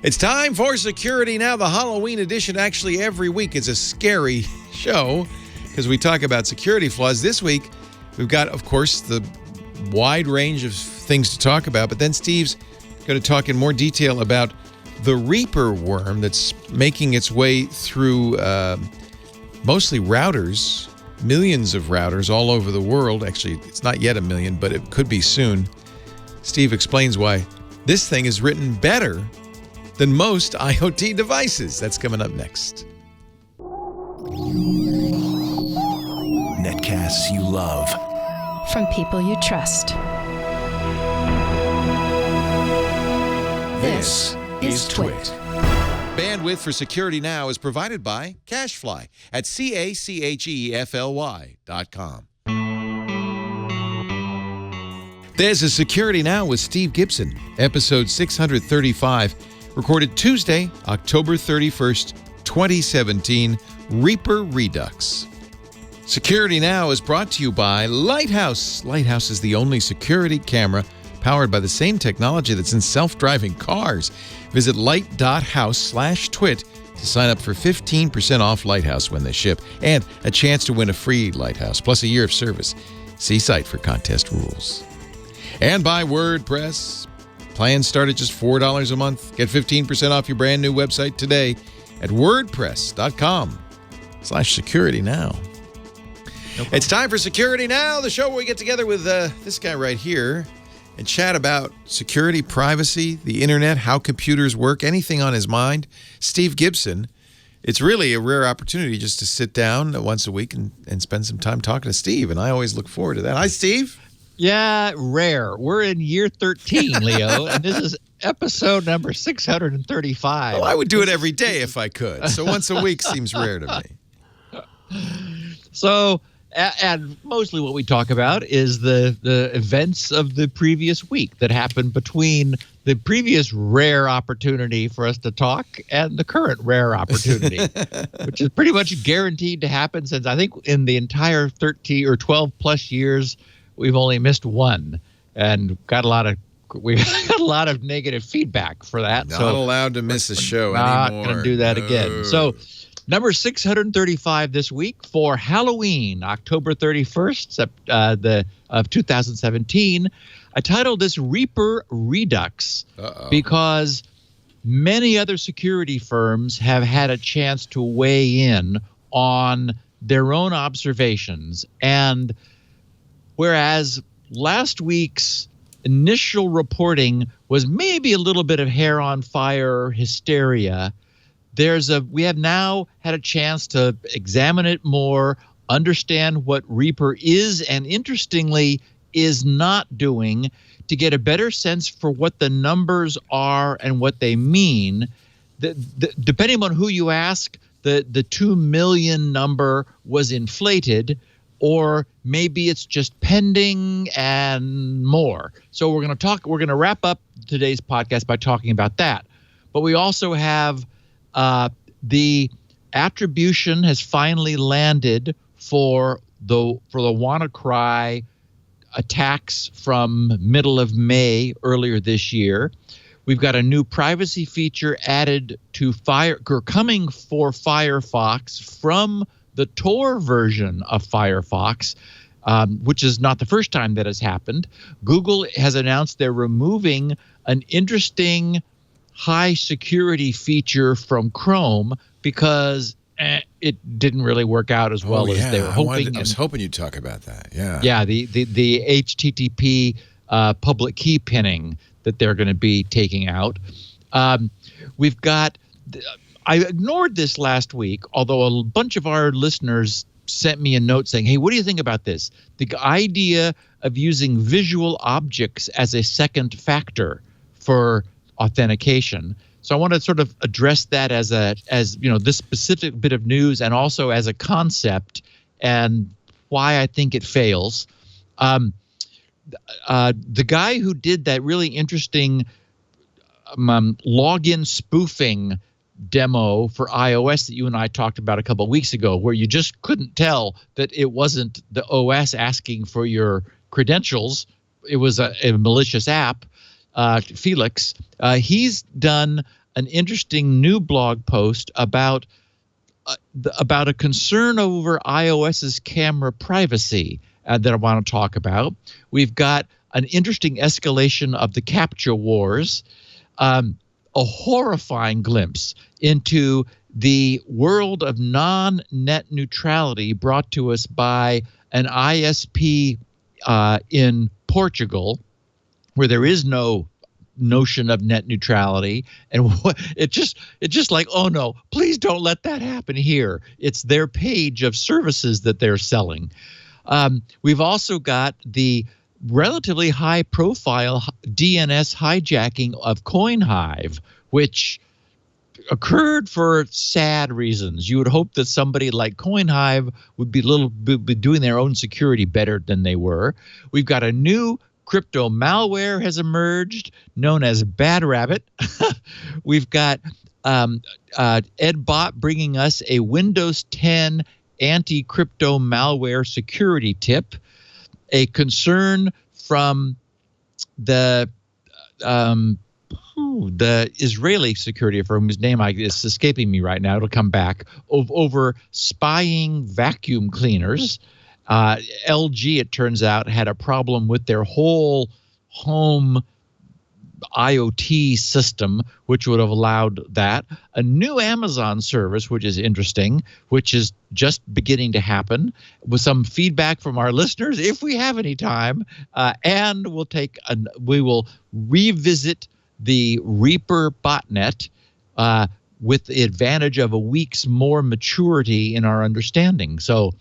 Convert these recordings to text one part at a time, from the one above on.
It's time for Security Now, the Halloween edition. Actually, every week is a scary show because we talk about security flaws. This week, we've got, of course, the wide range of things to talk about, but then Steve's going to talk in more detail about the Reaper worm that's making its way through mostly routers, millions of routers all over the world. Actually, it's not yet a million, but it could be soon. Steve explains why this thing is written better than most IoT devices. That's coming up next. Netcasts you love. From people you trust. This is Twit. Bandwidth for Security Now is provided by CacheFly at CacheFly.com. There's a Security Now with Steve Gibson, episode 635, recorded Tuesday, October 31st, 2017, Reaper Redux. Security Now is brought to you by Lighthouse. Lighthouse is the only security camera powered by the same technology that's in self-driving cars. Visit light.house/twit to sign up for 15% off Lighthouse when they ship and a chance to win a free Lighthouse, plus a year of service. See site for contest rules. And by WordPress. Plans start at just $4 a month. Get 15% off your brand new website today at wordpress.com/securitynow. It's time for Security Now, the show where we get together with this guy right here and chat about security, privacy, the internet, how computers work, anything on his mind. Steve Gibson. It's really a rare opportunity just to sit down once a week and spend some time talking to Steve, and I always look forward to that. Hi, Steve. Yeah, rare. We're in year 13, Leo, and this is episode number 635. Well, I would do it every day if I could, so once a week seems rare to me. So, and mostly what we talk about is the events of the previous week that happened between the previous rare opportunity for us to talk and the current rare opportunity, which is pretty much guaranteed to happen since I think in the entire 13 or 12 plus years, we've only missed one and we got a lot of negative feedback for that. Not allowed to miss a show anymore. Not going to do that again. So number 635 this week for Halloween, October 31st of 2017. I titled this Reaper Redux because many other security firms have had a chance to weigh in on their own observations. And whereas last week's initial reporting was maybe a little bit of hair on fire hysteria, we have now had a chance to examine it more, understand what Reaper is and interestingly is not doing, to get a better sense for what the numbers are and what they mean. Depending on who you ask, the 2 million number was inflated, or maybe it's just pending and more. So we're going to wrap up today's podcast by talking about that. But we also have the attribution has finally landed for the WannaCry attacks from middle of May earlier this year. We've got a new privacy feature added to coming for Firefox from the Tor version of Firefox, which is not the first time that has happened. Google has announced they're removing an interesting high security feature from Chrome because it didn't really work out as well as they were hoping. I was hoping you'd talk about that. Yeah. Yeah, the HTTP public key pinning that they're going to be taking out. We've got I ignored this last week, although a bunch of our listeners sent me a note saying, hey, what do you think about this? The idea of using visual objects as a second factor for authentication. So I want to sort of address that as this specific bit of news and also as a concept and why I think it fails. The guy who did that really interesting login spoofing demo for iOS that you and I talked about a couple of weeks ago, where you just couldn't tell that it wasn't the OS asking for your credentials. It was a malicious app. Felix, he's done an interesting new blog post about a concern over iOS's camera privacy that I want to talk about. We've got an interesting escalation of the captcha wars, a horrifying glimpse into the world of non-net neutrality brought to us by an ISP in Portugal, where there is no notion of net neutrality, and it's just like, oh no, please don't let that happen here. It's their page of services that they're selling. We've also got the relatively high-profile DNS hijacking of CoinHive, which occurred for sad reasons. You would hope that somebody like CoinHive would be doing their own security better than they were. We've got a new crypto malware has emerged, known as Bad Rabbit. We've got EdBot bringing us a Windows 10 anti-crypto malware security tip, a concern from the Israeli security firm whose name is escaping me right now. It'll come back, over spying vacuum cleaners. LG, it turns out, had a problem with their whole home IoT system, which would have allowed that. A new Amazon service, which is interesting, which is just beginning to happen, with some feedback from our listeners, if we have any time, and we will revisit the Reaper botnet with the advantage of a week's more maturity in our understanding. So,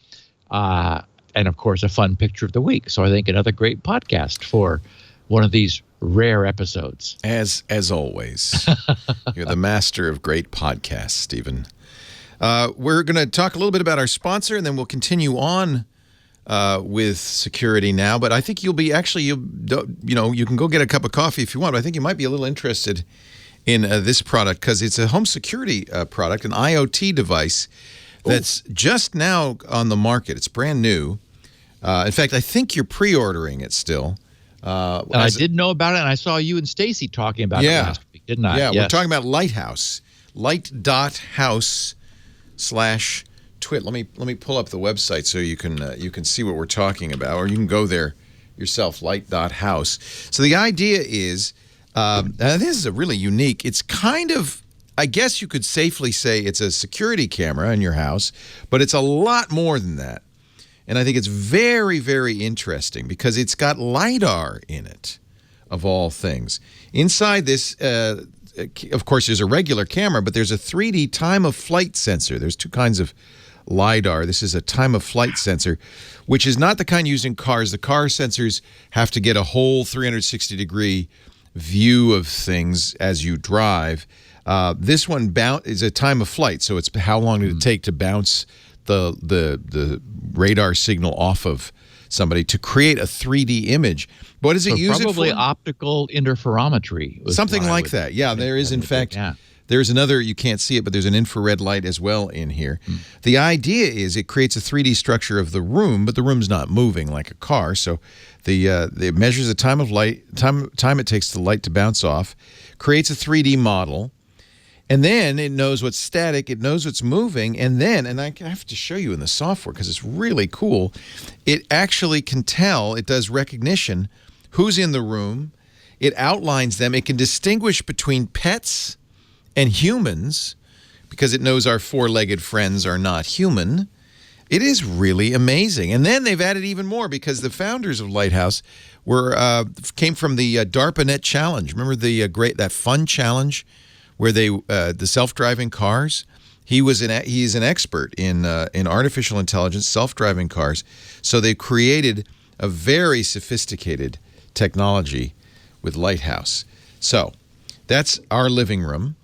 and of course, a fun picture of the week. So I think another great podcast for one of these rare episodes. As always, you're the master of great podcasts, Stephen. We're going to talk a little bit about our sponsor, and then we'll continue on with security now. But I think you can go get a cup of coffee if you want. But I think you might be a little interested in this product because it's a home security product, an IoT device that's just now on the market. It's brand new. In fact, I think you're pre-ordering it still. I did know about it, and I saw you and Stacy talking about it last week, didn't I? Yeah, yes. We're talking about Lighthouse. Light.house/twit. Let me pull up the website so you can see what we're talking about, or you can go there yourself, light.house. So the idea is, this is a really unique, it's kind of, I guess you could safely say it's a security camera in your house, but it's a lot more than that. And I think it's very, very interesting because it's got LiDAR in it, of all things. Inside this, of course, there's a regular camera, but there's a 3D time-of-flight sensor. There's two kinds of LiDAR. This is a time-of-flight sensor, which is not the kind used in cars. The car sensors have to get a whole 360-degree view of things as you drive. This one is a time-of-flight, so it's how long did it take to bounce the radar signal off of somebody to create a 3D image. What does it use it for? Probably optical interferometry. Something like that. Yeah, there is, in fact, there's another, you can't see it, but there's an infrared light as well in here. The idea is it creates a 3D structure of the room, but the room's not moving like a car. So it measures the time of light, time it takes the light to bounce off, creates a 3D model, and then it knows what's static, it knows what's moving, and I have to show you in the software because it's really cool. It actually can tell, it does recognition, who's in the room. It outlines them. It can distinguish between pets and humans because it knows our four-legged friends are not human. It is really amazing. And then they've added even more because the founders of Lighthouse came from the DARPANET challenge. Remember that fun challenge where the self-driving cars? He's an expert in artificial intelligence, self-driving cars. So they created a very sophisticated technology with Lighthouse. So that's our living room.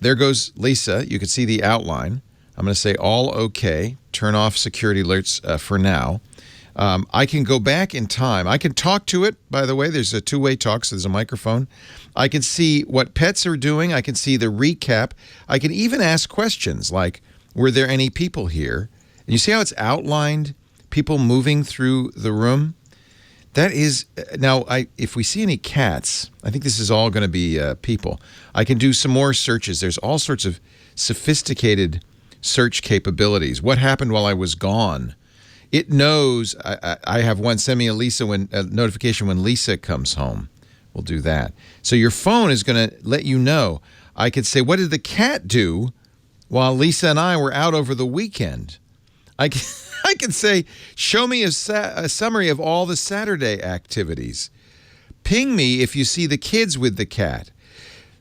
There goes Lisa. You can see the outline. I'm going to say all okay. Turn off security alerts for now. I can go back in time. I can talk to it, by the way. There's a two-way talk, so there's a microphone. I can see what pets are doing. I can see the recap. I can even ask questions like, were there any people here? And you see how it's outlined, people moving through the room? That is now. If we see any cats, I think this is all going to be people. I can do some more searches. There's all sorts of sophisticated search capabilities. What happened while I was gone? It knows. I have one. Send me a notification when Lisa comes home. We'll do that. So your phone is going to let you know. I could say, what did the cat do while Lisa and I were out over the weekend? I can say, show me a summary of all the Saturday activities. Ping me if you see the kids with the cat.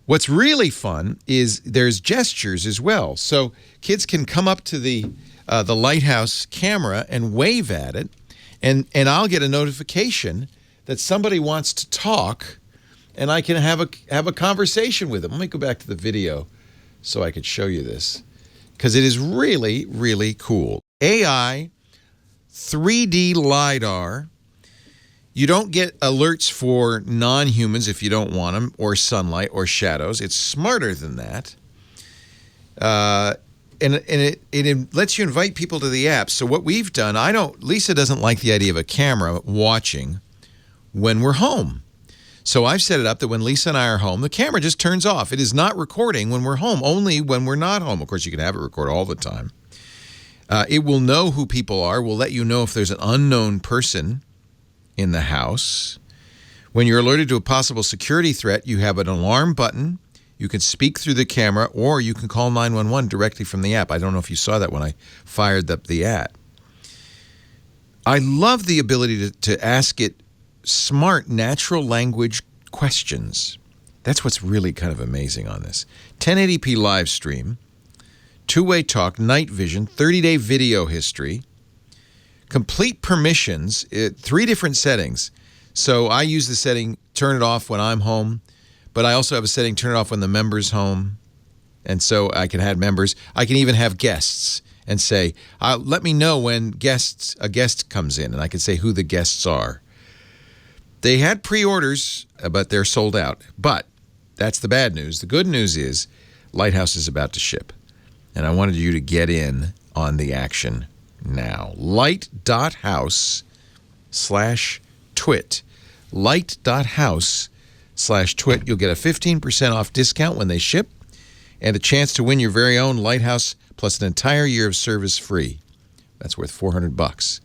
What's really fun is there's gestures as well. So kids can come up to the lighthouse camera and wave at it, and I'll get a notification that somebody wants to talk, and I can have a conversation with them. Let me go back to the video so I could show you this, because it is really, really cool. AI, 3D LiDAR. You don't get alerts for non-humans if you don't want them, or sunlight or shadows. It's smarter than that. And it lets you invite people to the app. So what we've done, Lisa doesn't like the idea of a camera watching when we're home. So I've set it up that when Lisa and I are home, the camera just turns off. It is not recording when we're home, only when we're not home. Of course, you can have it record all the time. It will know who people are. Will let you know if there's an unknown person in the house. When you're alerted to a possible security threat, you have an alarm button. You can speak through the camera, or you can call 911 directly from the app. I don't know if you saw that when I fired up the app. I love the ability to ask it smart natural language questions. That's what's really kind of amazing on this. 1080p live stream, two-way talk, night vision, 30-day video history, complete permissions, 3 different settings. So I use the setting, turn it off when I'm home, but I also have a setting, turn it off when the member's home. And so I can add members. I can even have guests and say, let me know when a guest comes in, and I can say who the guests are. They had pre-orders, but they're sold out. But that's the bad news. The good news is Lighthouse is about to ship. And I wanted you to get in on the action now. Light.house/twit. Light.house/twit. You'll get a 15% off discount when they ship, and a chance to win your very own Lighthouse plus an entire year of service free. That's worth $400.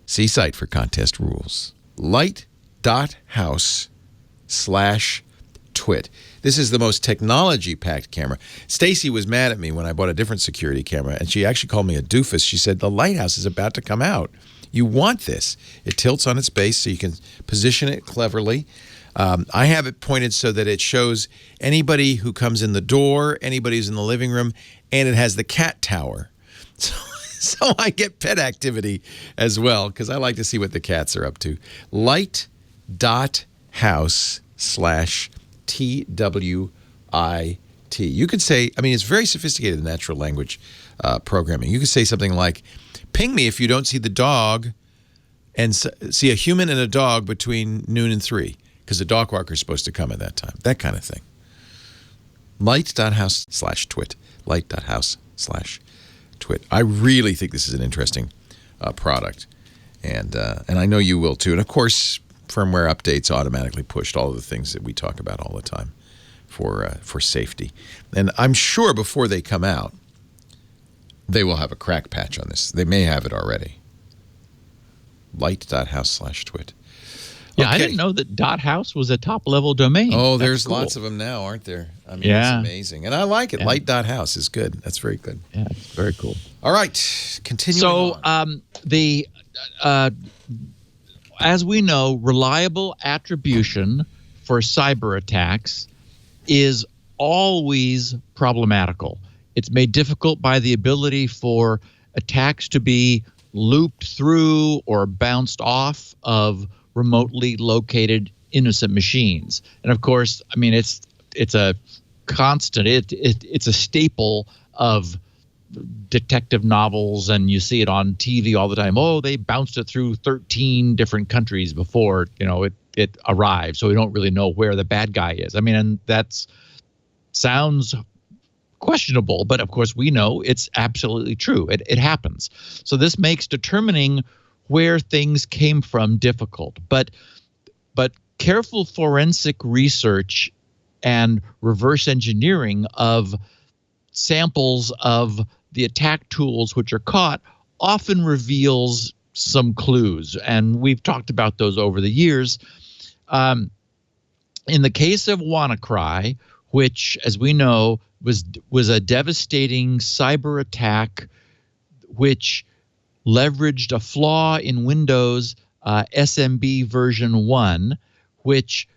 See site for contest rules. Light.house/twit. This is the most technology-packed camera. Stacy was mad at me when I bought a different security camera, and she actually called me a doofus. She said, the Lighthouse is about to come out. You want this. It tilts on its base so you can position it cleverly. I have it pointed so that it shows anybody who comes in the door, anybody who's in the living room, and it has the cat tower. So I get pet activity as well, because I like to see what the cats are up to. Light.house/TWIT. You could say, it's very sophisticated natural language programming. You could say something like, ping me if you don't see the dog and see a human and a dog between noon and 3, because the dog walker is supposed to come at that time. That kind of thing. Light.house/twit. Light.house/twit. I really think this is an interesting product, and I know you will too. And of course, firmware updates automatically pushed, all of the things that we talk about all the time for safety. And I'm sure before they come out, they will have a crack patch on this. They may have it already. Light.house/twit. Yeah, Okay. I didn't know that .house was a top-level domain. Oh, there's cool. lots of them now, aren't there? Yeah. It's amazing. And I like it. Yeah. Light.house is good. That's very good. Yeah, it's very cool. All right, continuing So on. As we know, reliable attribution for cyber attacks is always problematical. It's made difficult by the ability for attacks to be looped through or bounced off of remotely located innocent machines. And of course, it's a constant, it's a staple of detective novels, and you see it on TV all the time. Oh, they bounced it through 13 different countries before, it arrived. So we don't really know where the bad guy is. And that's sounds questionable, but of course we know it's absolutely true. It happens. So this makes determining where things came from difficult. But careful forensic research and reverse engineering of samples of the attack tools which are caught often reveals some clues, and we've talked about those over the years. In the case of WannaCry, which, as we know, was a devastating cyber attack which leveraged a flaw in Windows SMB version 1, which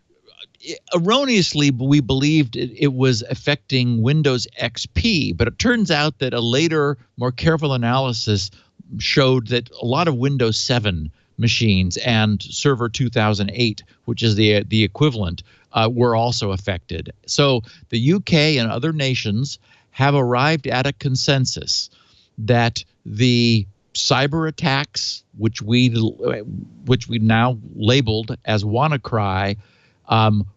erroneously we believed it was affecting Windows XP, but it turns out that a later, more careful analysis showed that a lot of Windows 7 machines and Server 2008, which is the equivalent, were also affected. So the UK and other nations have arrived at a consensus that the cyber attacks, which we now labeled as WannaCry,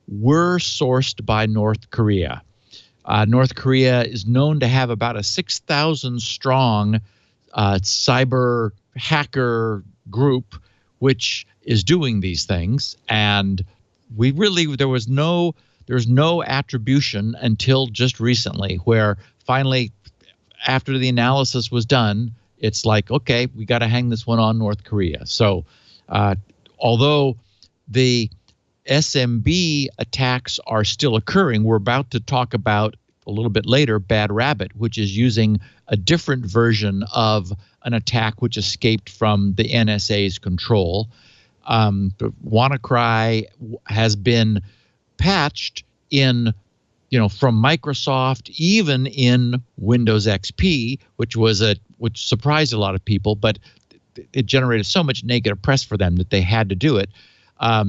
were sourced by North Korea. North Korea is known to have about a 6,000 strong cyber hacker group which is doing these things, and there's no attribution until just recently, where finally, after the analysis was done, it's like, okay, we got to hang this one on North Korea. So although the SMB attacks are still occurring, we're about to talk about a little bit later Bad Rabbit, which is using a different version of an attack which escaped from the NSA's control. WannaCry has been patched in, from Microsoft, even in Windows XP, which surprised a lot of people, but it generated so much negative press for them that they had to do it. But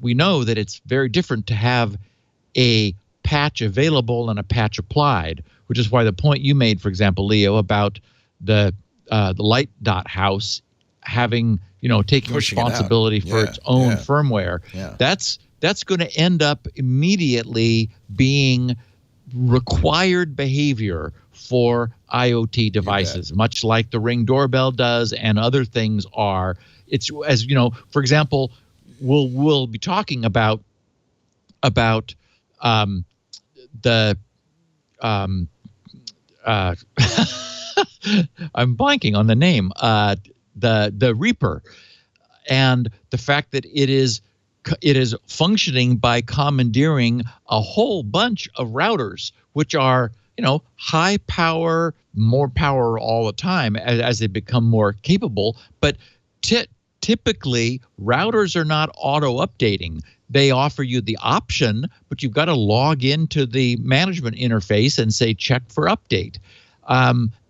we know that it's very different to have a patch available and a patch applied, which is why the point you made, for example, Leo, about the Light Dot House having, taking Pushing responsibility for its own firmware. Yeah. That's going to end up immediately being required behavior for IoT devices, much like the Ring doorbell does and other things are. It's, as you know, for example, we'll be talking about the I'm blanking on the name, the Reaper, and the fact that it is functioning by commandeering a whole bunch of routers, which are, high power, more power all the time as they become more capable. But typically, routers are not auto-updating. They offer you the option, but you've got to log into the management interface and say, check for update.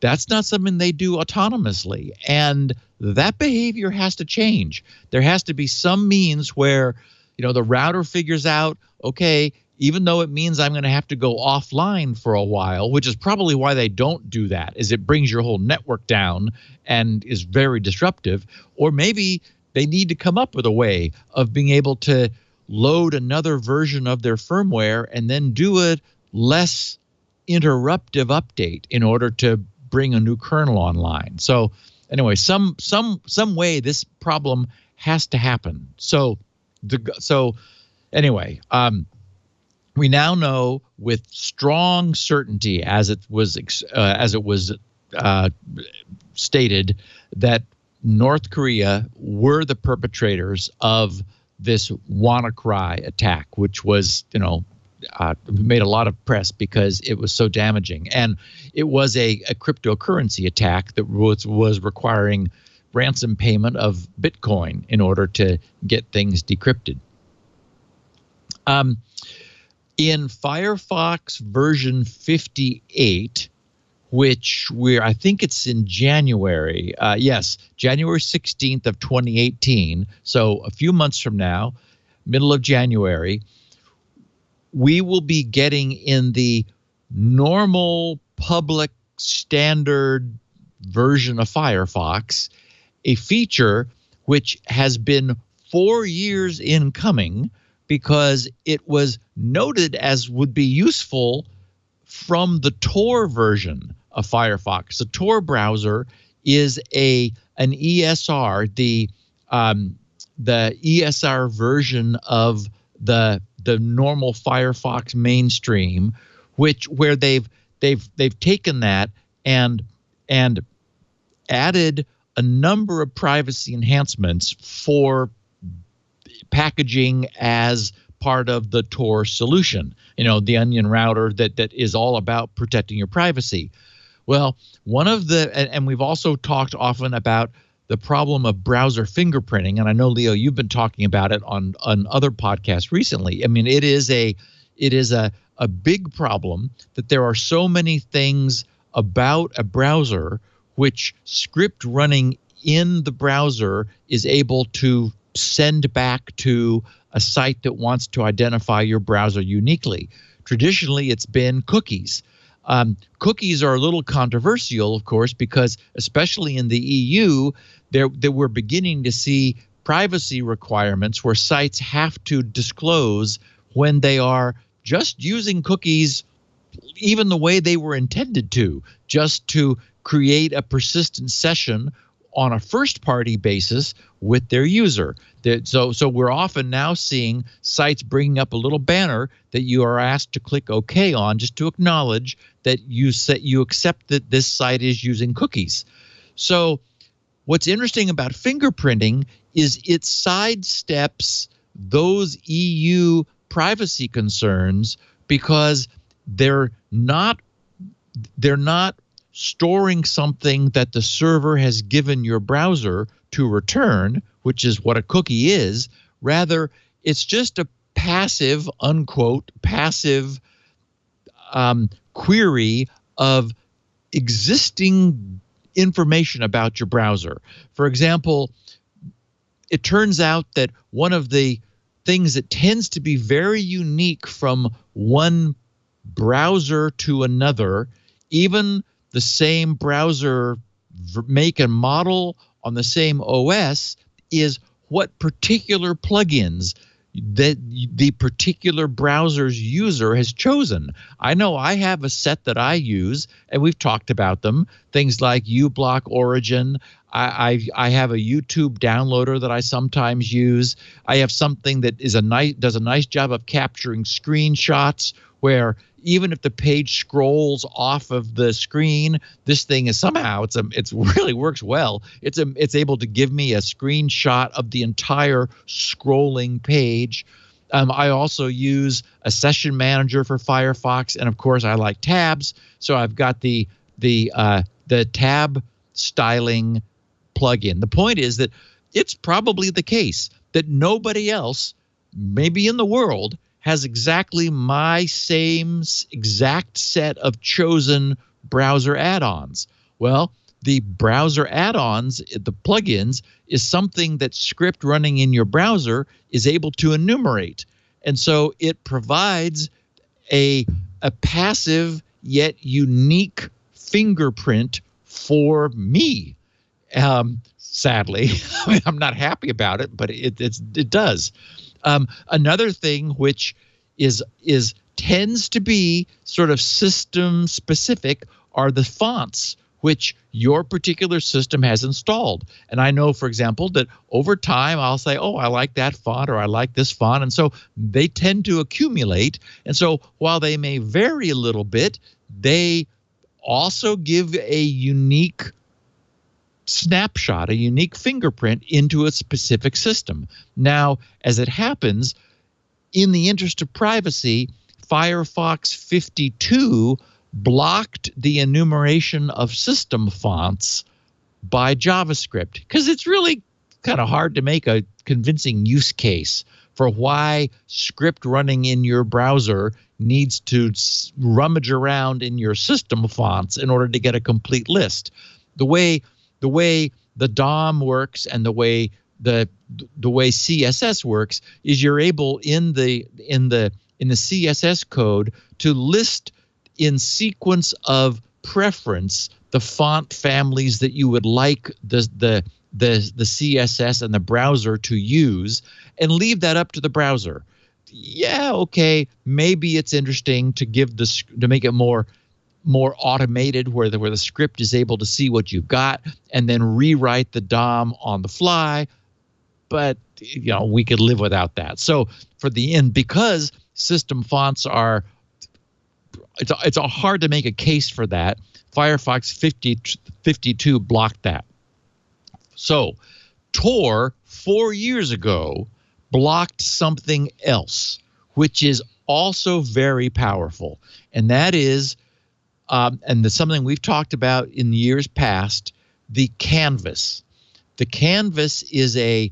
That's not something they do autonomously. And that behavior has to change. There has to be some means where, the router figures out, okay, even though it means I'm going to have to go offline for a while, which is probably why they don't do that, is it brings your whole network down and is very disruptive. Or maybe they need to come up with a way of being able to load another version of their firmware and then do a less interruptive update in order to bring a new kernel online. So anyway, some way this problem has to happen. So anyway, we now know with strong certainty, as it was stated, that North Korea were the perpetrators of this WannaCry attack, which was, made a lot of press because it was so damaging. And it was a cryptocurrency attack that was requiring ransom payment of Bitcoin in order to get things decrypted. In Firefox version 58, which I think it's in January. Yes, January 16th of 2018. So a few months from now, middle of January, we will be getting in the normal public standard version of Firefox a feature which has been 4 years in coming because it was noted as would be useful from the Tor version of Firefox. The Tor browser is an ESR, the ESR version of the normal Firefox mainstream, where they've taken that and added a number of privacy enhancements for packaging as part of the Tor solution. The Onion router that is all about protecting your privacy. Well, one of and we've also talked often about the problem of browser fingerprinting, and I know, Leo, you've been talking about it on other podcasts recently. I mean, it is a big problem that there are so many things about a browser which script running in the browser is able to send back to a site that wants to identify your browser uniquely. Traditionally, it's been cookies. Cookies are a little controversial, of course, because especially in the EU, there we're beginning to see privacy requirements where sites have to disclose when they are just using cookies even the way they were intended to, just to create a persistent session on a first-party basis with their user. So we're often now seeing sites bringing up a little banner that you are asked to click OK on, just to acknowledge that you accept that this site is using cookies. So what's interesting about fingerprinting is it sidesteps those EU privacy concerns because they're not storing something that the server has given your browser to return, which is what a cookie is. Rather, it's just a passive, unquote, passive query of existing information about your browser. For example, it turns out that one of the things that tends to be very unique from one browser to another, even the same browser make and model on the same OS, is what particular plugins that the particular browser's user has chosen. I know I have a set that I use, and we've talked about them. Things like uBlock Origin. I have a YouTube downloader that I sometimes use. I have something that does a nice job of capturing screenshots, where even if the page scrolls off of the screen, this thing is somehow it's really works well. It's able to give me a screenshot of the entire scrolling page. I also use a session manager for Firefox, and of course I like tabs, so I've got the tab styling plugin. The point is that it's probably the case that nobody else, maybe in the world, has exactly my same exact set of chosen browser add-ons. Well, the browser add-ons, the plugins, is something that script running in your browser is able to enumerate. And so it provides a passive yet unique fingerprint for me. Sadly, I mean, I'm not happy about it, but it does. Another thing which tends to be sort of system specific are the fonts which your particular system has installed. And I know, for example, that over time I'll say, oh, I like that font or I like this font. And so they tend to accumulate. And so while they may vary a little bit, they also give a unique snapshot, a unique fingerprint into a specific system. Now, as it happens, in the interest of privacy, Firefox 52 blocked the enumeration of system fonts by JavaScript, because it's really kind of hard to make a convincing use case for why script running in your browser needs to rummage around in your system fonts in order to get a complete list. The way the DOM works and the way CSS works is you're able in the CSS code to list in sequence of preference the font families that you would like the CSS and the browser to use, and leave that up to the browser. Yeah, okay, maybe it's interesting to give to make it more more automated, where the script is able to see what you've got and then rewrite the DOM on the fly. But we could live without that. So for the end, because system fonts are, it's hard to make a case for that. Firefox 52 blocked that. So Tor 4 years ago blocked something else, which is also very powerful, and that is, something we've talked about in years past, the canvas. The canvas is a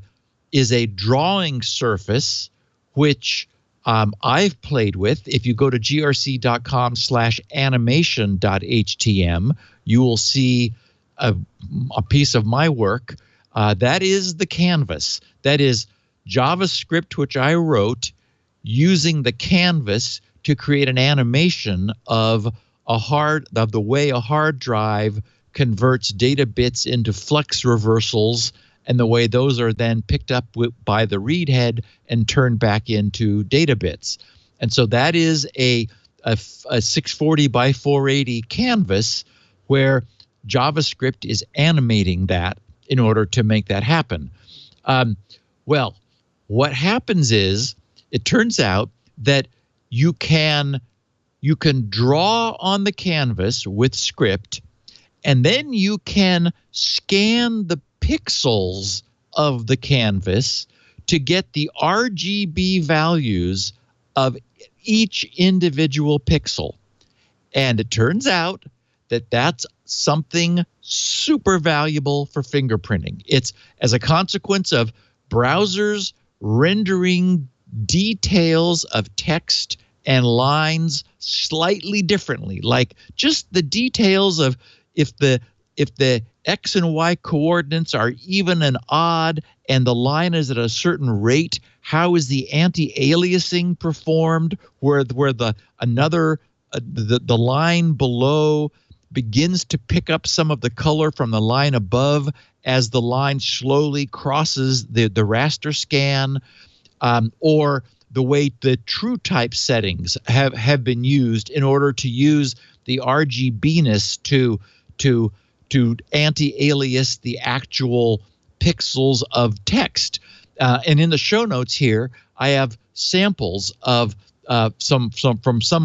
drawing surface which I've played with. If you go to grc.com/animation.htm, you will see a piece of my work. That is the canvas. That is JavaScript, which I wrote using the canvas to create an animation of the way a hard drive converts data bits into flux reversals, and the way those are then picked up by the read head and turned back into data bits. And so that is a 640 by 480 canvas where JavaScript is animating that in order to make that happen. Well, what happens is, it turns out that you can draw on the canvas with script, and then you can scan the pixels of the canvas to get the RGB values of each individual pixel. And it turns out that that's something super valuable for fingerprinting. It's as a consequence of browsers rendering details of text and lines slightly differently, like just the details of if the X and Y coordinates are even and odd and the line is at a certain rate, how is the anti-aliasing performed where the line below begins to pick up some of the color from the line above as the line slowly crosses the raster scan, or the way the true type settings have been used in order to use the RGBness to anti-alias the actual pixels of text. And in the show notes here, I have samples of some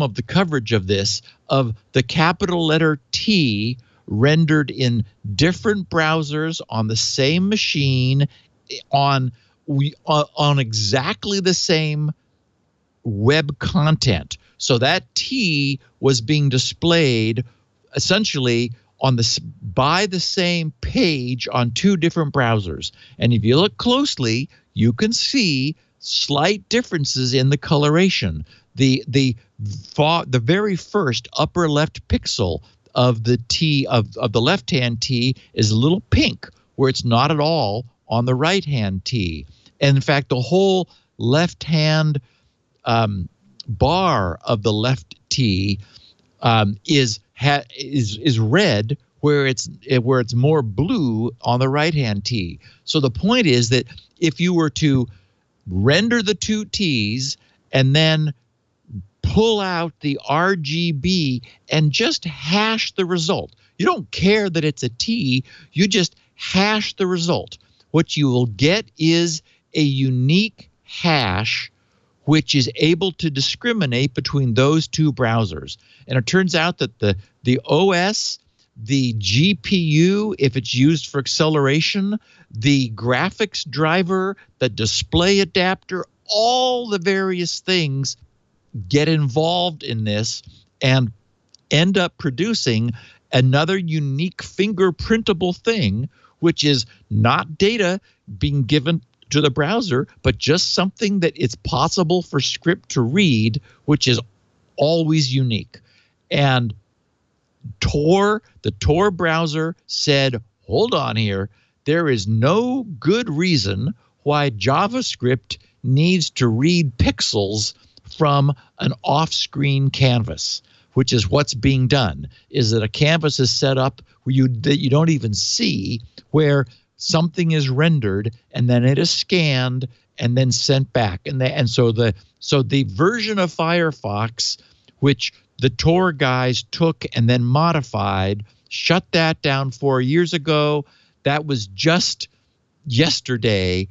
of the coverage of this, of the capital letter T rendered in different browsers on the same machine on exactly the same web content. So that T was being displayed essentially by the same page on two different browsers. And if you look closely, you can see slight differences in the coloration. The very first upper left pixel of the T of the left-hand T is a little pink, where it's not at all on the right-hand T. And in fact, the whole left-hand bar of the left T is red, where it's more blue on the right-hand T. So the point is that if you were to render the two T's and then pull out the RGB and just hash the result, you don't care that it's a T, you just hash the result. What you will get is a unique hash which is able to discriminate between those two browsers. And it turns out that the OS, the GPU, if it's used for acceleration, the graphics driver, the display adapter, all the various things get involved in this and end up producing another unique fingerprintable thing, which is not data being given to the browser, but just something that it's possible for script to read, which is always unique. And the Tor browser said, hold on here, there is no good reason why JavaScript needs to read pixels from an off-screen canvas, which is what's being done, is that a canvas is set up where that you don't even see, where something is rendered and then it is scanned and then sent back. And so the version of Firefox which the Tor guys took and then modified, shut that down 4 years ago. That was just yesterday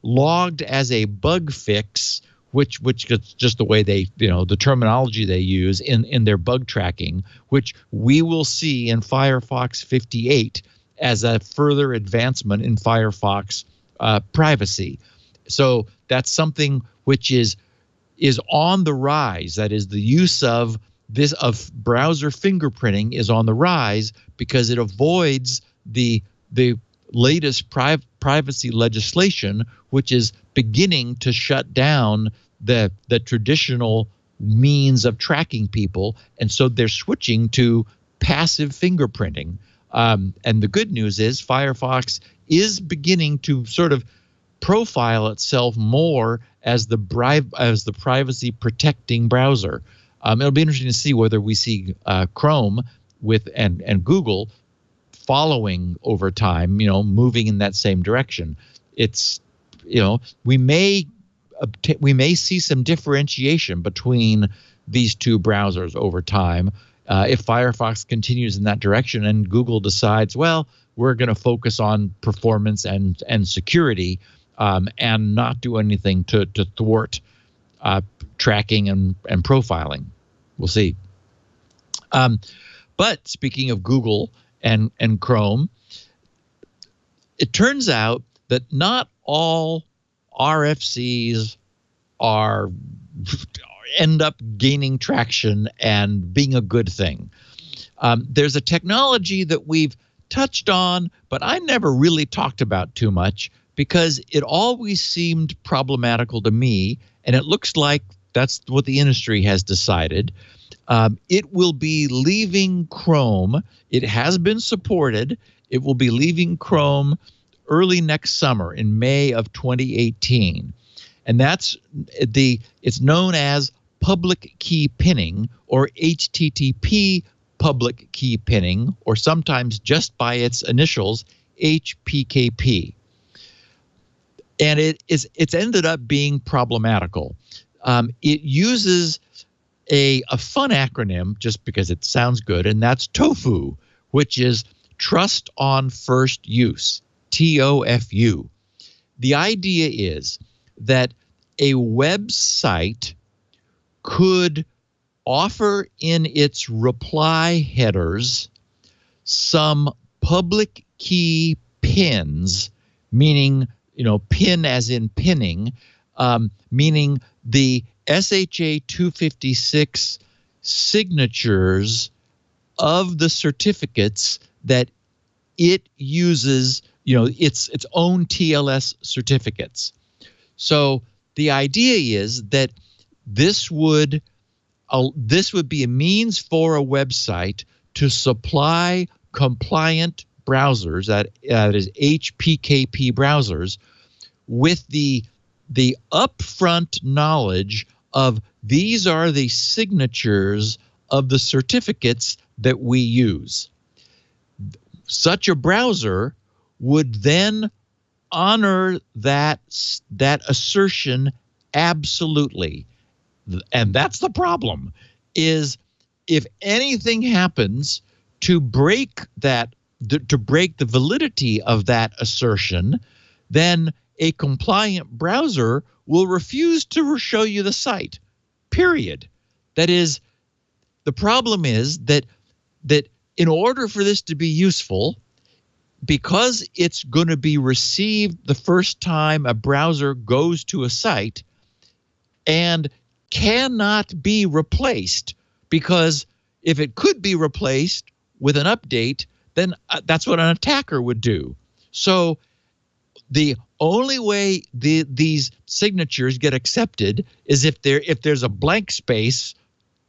logged as a bug fix, which is just the way they, the terminology they use in their bug tracking, which we will see in Firefox 58 as a further advancement in Firefox privacy. So that's something which is on the rise. That is, the use of browser fingerprinting is on the rise because it avoids the latest privacy legislation, which is beginning to shut down the traditional means of tracking people, and so they're switching to passive fingerprinting. And the good news is Firefox is beginning to sort of profile itself more as the privacy protecting browser. It'll be interesting to see whether we see Chrome and Google following over time, moving in that same direction. It's, we may see some differentiation between these two browsers over time if Firefox continues in that direction and Google decides, well, we're going to focus on performance and security and not do anything to thwart tracking and profiling. We'll see. But speaking of Google and Chrome, it turns out that not all RFCs end up gaining traction and being a good thing. There's a technology that we've touched on, but I never really talked about too much because it always seemed problematical to me, and it looks like that's what the industry has decided. It will be leaving Chrome. It has been supported. It will be leaving Chrome early next summer in May of 2018. And it's known as public key pinning, or HTTP public key pinning, or sometimes just by its initials, HPKP. And it's ended up being problematical. It uses a fun acronym just because it sounds good, and that's TOFU, which is Trust on First Use, TOFU. The idea is that a website could offer in its reply headers some public key pins, meaning, pin as in pinning, meaning the SHA 256 signatures of the certificates that it uses, its own TLS certificates. So the idea is that this would be a means for a website to supply compliant browsers, that is HPKP browsers, with the upfront knowledge of these are the signatures of the certificates that we use. Such a browser would then honor that assertion absolutely. And that's the problem, is if anything happens to break the validity of that assertion, then a compliant browser will refuse to show you the site, period. That is, the problem is that in order for this to be useful, because it's going to be received the first time a browser goes to a site and cannot be replaced, because if it could be replaced with an update, then that's what an attacker would do. So the only way these signatures get accepted is if there's a blank space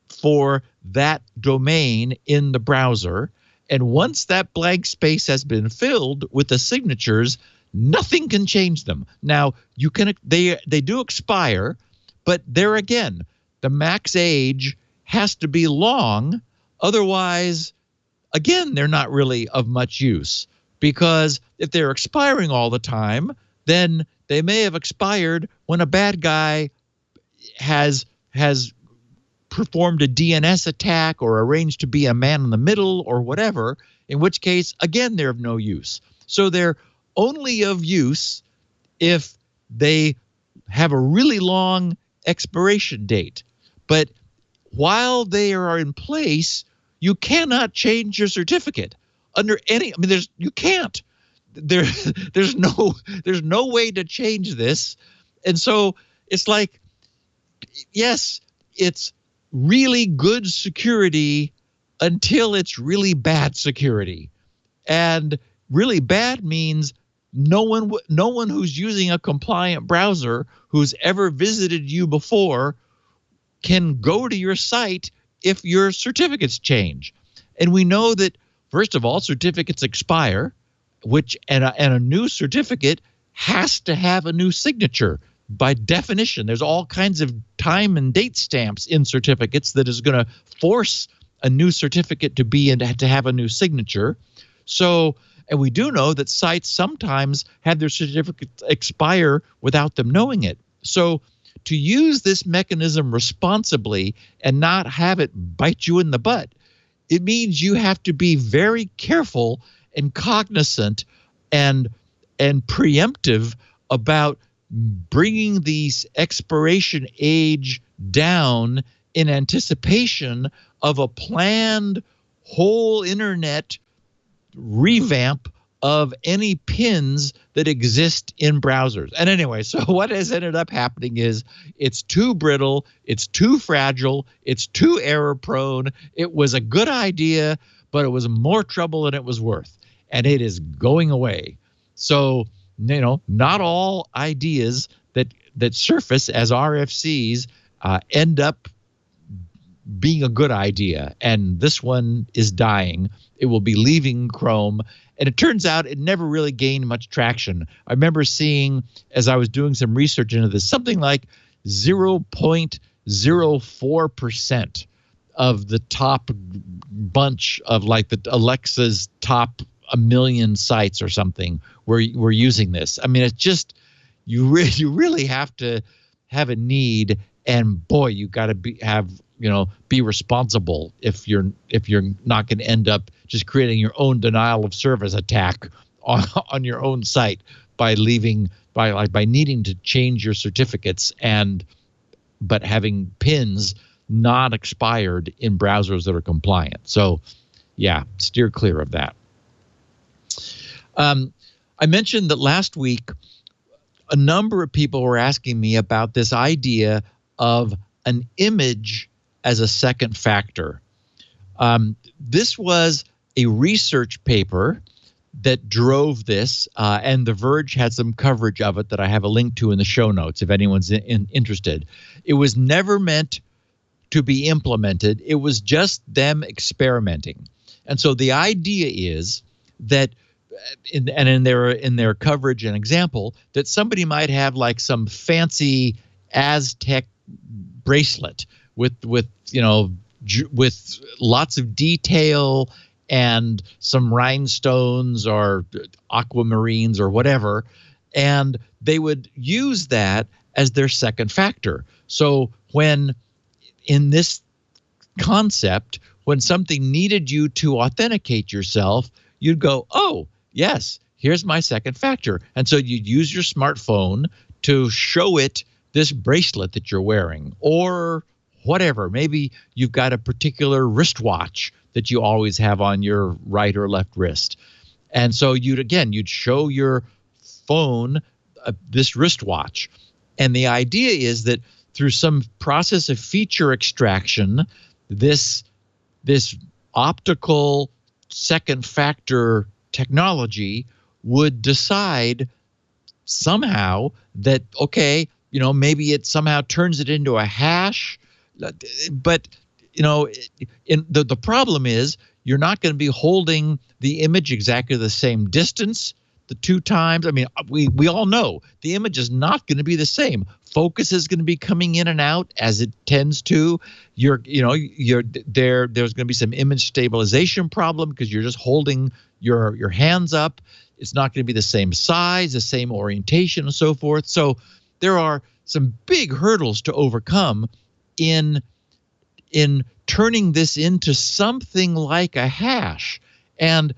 for that domain in the browser, and once that blank space has been filled with the signatures, nothing can change them. Now they do expire, but there again, the max age has to be long. Otherwise, again, they're not really of much use, because if they're expiring all the time, then they may have expired when a bad guy has performed a DNS attack or arranged to be a man in the middle or whatever, in which case, again, they're of no use. So they're only of use if they have a really long expiration date. But while they are in place, you cannot change your certificate under any. I mean, you can't. There's no way to change this, and so it's like, yes, it's really good security until it's really bad security, and really bad means no one who's using a compliant browser who's ever visited you before can go to your site if your certificates change. And we know that, first of all, certificates expire, and a new certificate has to have a new signature. By definition, there's all kinds of time and date stamps in certificates that is going to force a new certificate to have a new signature. So, and we do know that sites sometimes have their certificates expire without them knowing it. So to use this mechanism responsibly and not have it bite you in the butt, it means you have to be very careful and cognizant and preemptive about bringing these expiration age down in anticipation of a planned whole internet revamp of any pins that exist in browsers. And anyway, so what has ended up happening is it's too brittle, it's too fragile, it's too error prone. It was a good idea, but it was more trouble than it was worth. And it is going away. So, not all ideas that surface as RFCs end up being a good idea. And this one is dying. It will be leaving Chrome. And it turns out it never really gained much traction. I remember seeing, as I was doing some research into this, something like 0.04% of the top bunch of like the Alexa's top 1 million sites or something were using this. I mean, it's just, you really have to have a need, and boy, you got to be responsible if you're not going to end up just creating your own denial of service attack on your own site by needing to change your certificates but having pins not expired in browsers that are compliant. So yeah, steer clear of that. I mentioned that last week a number of people were asking me about this idea of an image as a second factor. This was a research paper that drove this, and The Verge had some coverage of it that I have a link to in the show notes if anyone's interested. It was never meant to be implemented. It was just them experimenting. And so the idea is that in their coverage and example, that somebody might have like some fancy Aztec bracelet with lots of detail and some rhinestones or aquamarines or whatever, and they would use that as their second factor. So when in this concept, when something needed you to authenticate yourself, you'd go, oh, yes, here's my second factor. And so you'd use your smartphone to show it this bracelet that you're wearing or whatever. Maybe you've got a particular wristwatch that you always have on your right or left wrist. And so you'd show your phone this wristwatch. And the idea is that through some process of feature extraction, this optical second factor technology would decide somehow that, okay, maybe it somehow turns it into a hash. But, the problem is you're not going to be holding the image exactly the same distance the two times. I mean, we all know the image is not going to be the same. Focus is going to be coming in and out as it tends to. There's going to be some image stabilization problem because you're just holding your hands up. It's not going to be the same size, the same orientation, and so forth. So there are some big hurdles to overcome in in turning this into something like a hash. And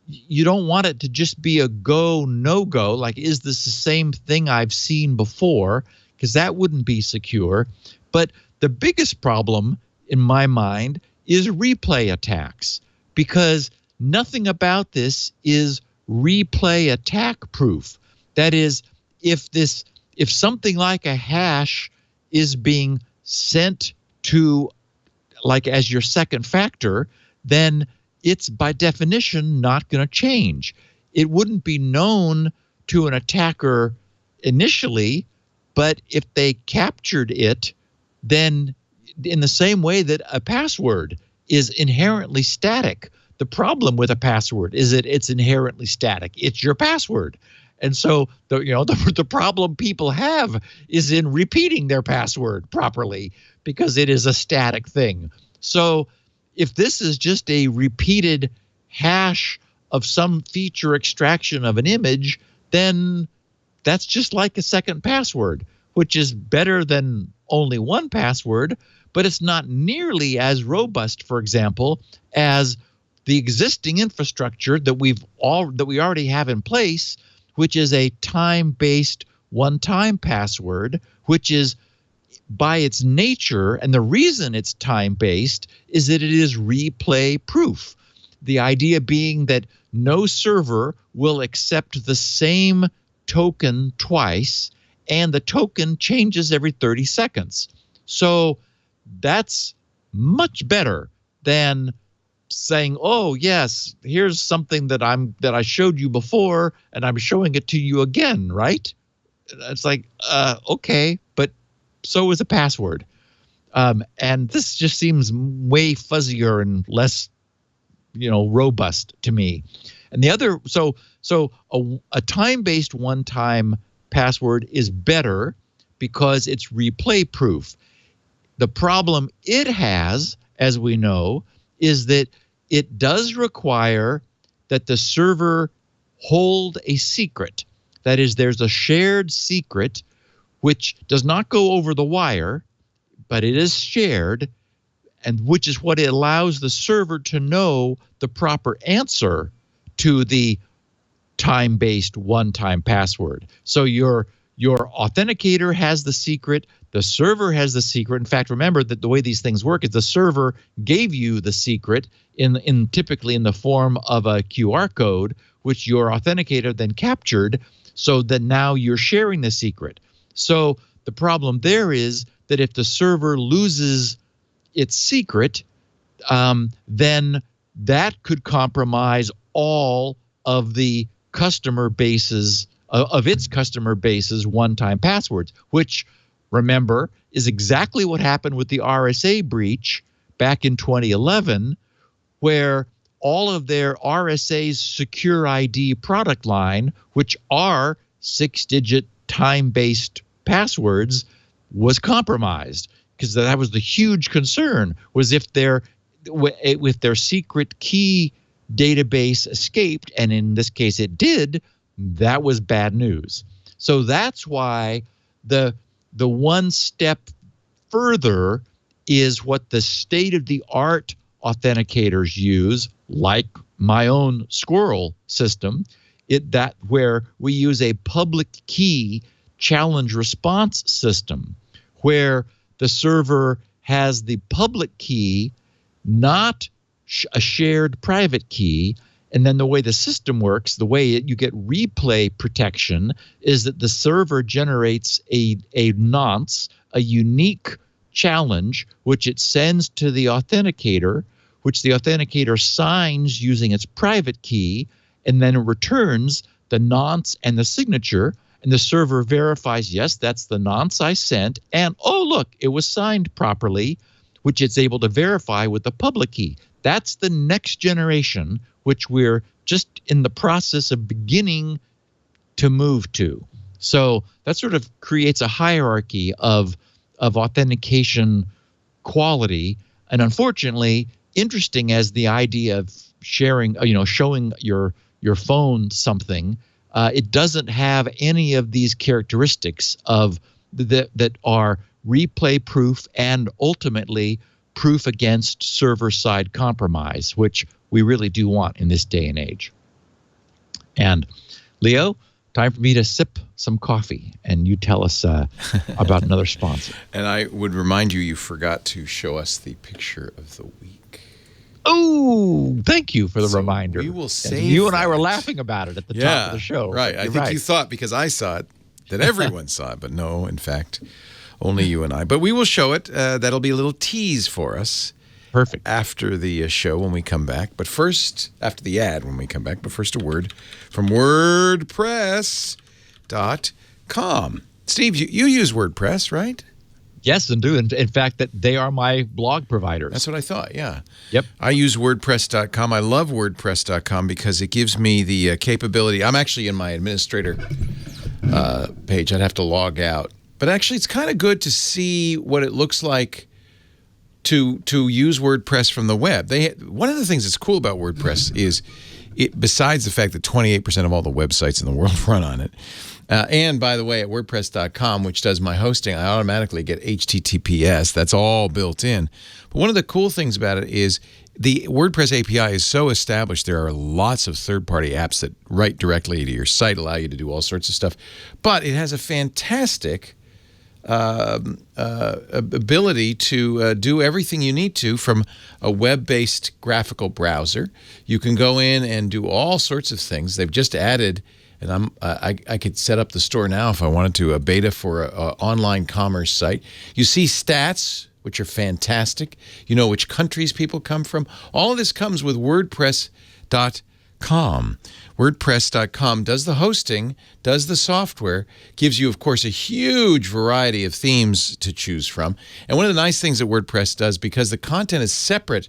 you don't want it to just be a go, no go, like, is this the same thing I've seen before? Because that wouldn't be secure. But the biggest problem in my mind is replay attacks, because nothing about this is replay attack proof. That is, if something like a hash is being sent to, like, as your second factor, then it's by definition not going to change. It wouldn't be known to an attacker initially, but if they captured it, then in the same way that a password is inherently static, the problem with a password is that it's inherently static. It's your password. And so the problem people have is in repeating their password properly, because it is a static thing. So if this is just a repeated hash of some feature extraction of an image, then that's just like a second password, which is better than only one password, but it's not nearly as robust, for example, as the existing infrastructure that we already have in place, which is a time-based one-time password, which is, by its nature, and the reason it's time-based is that it is replay proof. The idea being that no server will accept the same token twice, and the token changes every 30 seconds. So that's much better than saying, oh yes, here's something that I showed you before and I'm showing it to you again, right? It's like, okay, but so is a password. And this just seems way fuzzier and less, robust to me. And the other, so a time-based one-time password is better because it's replay proof. The problem it has, as we know, is that it does require that the server hold a secret. That is, there's a shared secret which does not go over the wire, but it is shared, and which is what it allows the server to know the proper answer to the time-based one-time password. So your authenticator has the secret, the server has the secret. In fact, remember that the way these things work is the server gave you the secret typically in the form of a QR code, which your authenticator then captured, so that now you're sharing the secret. So the problem there is that if the server loses its secret, then that could compromise all of the customer bases of its customer base's one-time passwords, which, remember, is exactly what happened with the RSA breach back in 2011, where all of their RSA's Secure ID product line, which are 6-digit time-based passwords, was compromised, because that was the huge concern, was if their secret key database escaped, and in this case it did, that was bad news. So that's why the one step further is what the state-of-the-art authenticators use, like my own Squirrel system, where we use a public key challenge response system, where the server has the public key, not a shared private key. And then the way the system works, the way you get replay protection, is that the server generates a nonce, a unique challenge, which it sends to the authenticator, which the authenticator signs using its private key, and then it returns the nonce and the signature, and the server verifies, yes, that's the nonce I sent, and oh, look, it was signed properly, which it's able to verify with the public key. That's the next generation, which we're just in the process of beginning to move to. So that sort of creates a hierarchy of authentication quality. And unfortunately, interesting as the idea of sharing, showing your phone something, it doesn't have any of these characteristics of that are replay proof and ultimately proof against server-side compromise, which we really do want in this day and age. And Leo, time for me to sip some coffee, and you tell us about another sponsor. And I would remind you, you forgot to show us the picture of the week. Oh, thank you for the reminder. We will save You and I were laughing about it at the top of the show. Right. I think you thought, because I saw it, that everyone saw it. But no, in fact, only you and I. But we will show it. That'll be a little tease for us. Perfect. After the show when we come back. But first, after the ad when we come back. But first, a word from WordPress.com. Steve, you use WordPress, right? Yes, and do. In fact, that they are my blog providers. That's what I thought, yeah. Yep. I use WordPress.com. I love WordPress.com because it gives me the capability. I'm actually in my administrator page. I'd have to log out. But actually, it's kind of good to see what it looks like to use WordPress from the web. One of the things that's cool about WordPress is, besides the fact that 28% of all the websites in the world run on it, and by the way, at WordPress.com, which does my hosting, I automatically get HTTPS. That's all built in. But one of the cool things about it is the WordPress API is so established. There are lots of third-party apps that write directly to your site, allow you to do all sorts of stuff. But it has a fantastic ability to do everything you need to from a web-based graphical browser. You can go in and do all sorts of things. They've just added, and I could set up the store now if I wanted to, a beta for an online commerce site. You see stats, which are fantastic. You know which countries people come from. All of this comes with WordPress.com. WordPress.com does the hosting, does the software, gives you, of course, a huge variety of themes to choose from. And one of the nice things that WordPress does, because the content is separate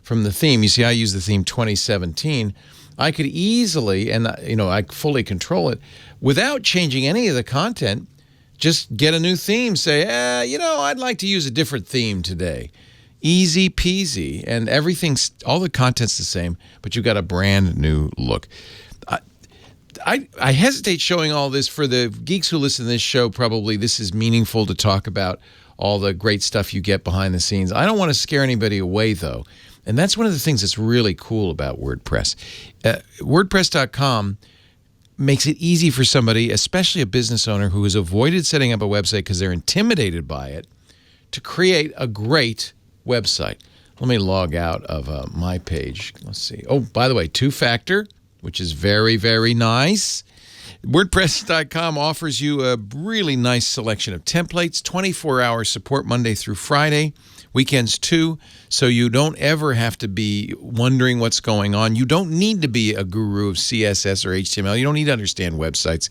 from the theme, you see I use the theme 2017, I could easily, and I fully control it, without changing any of the content, just get a new theme, say, I'd like to use a different theme today. Easy peasy, and all the content's the same, but you've got a brand new look. I hesitate showing all this for the geeks who listen to this show. Probably this is meaningful to talk about all the great stuff you get behind the scenes. I don't want to scare anybody away, though. And that's one of the things that's really cool about WordPress. WordPress.com makes it easy for somebody, especially a business owner who has avoided setting up a website because they're intimidated by it, to create a great website. Let me log out of my page. Let's see. Oh, by the way, two-factor, which is very, very nice. WordPress.com offers you a really nice selection of templates, 24-hour support Monday through Friday, weekends too, so you don't ever have to be wondering what's going on. You don't need to be a guru of CSS or HTML. You don't need to understand websites.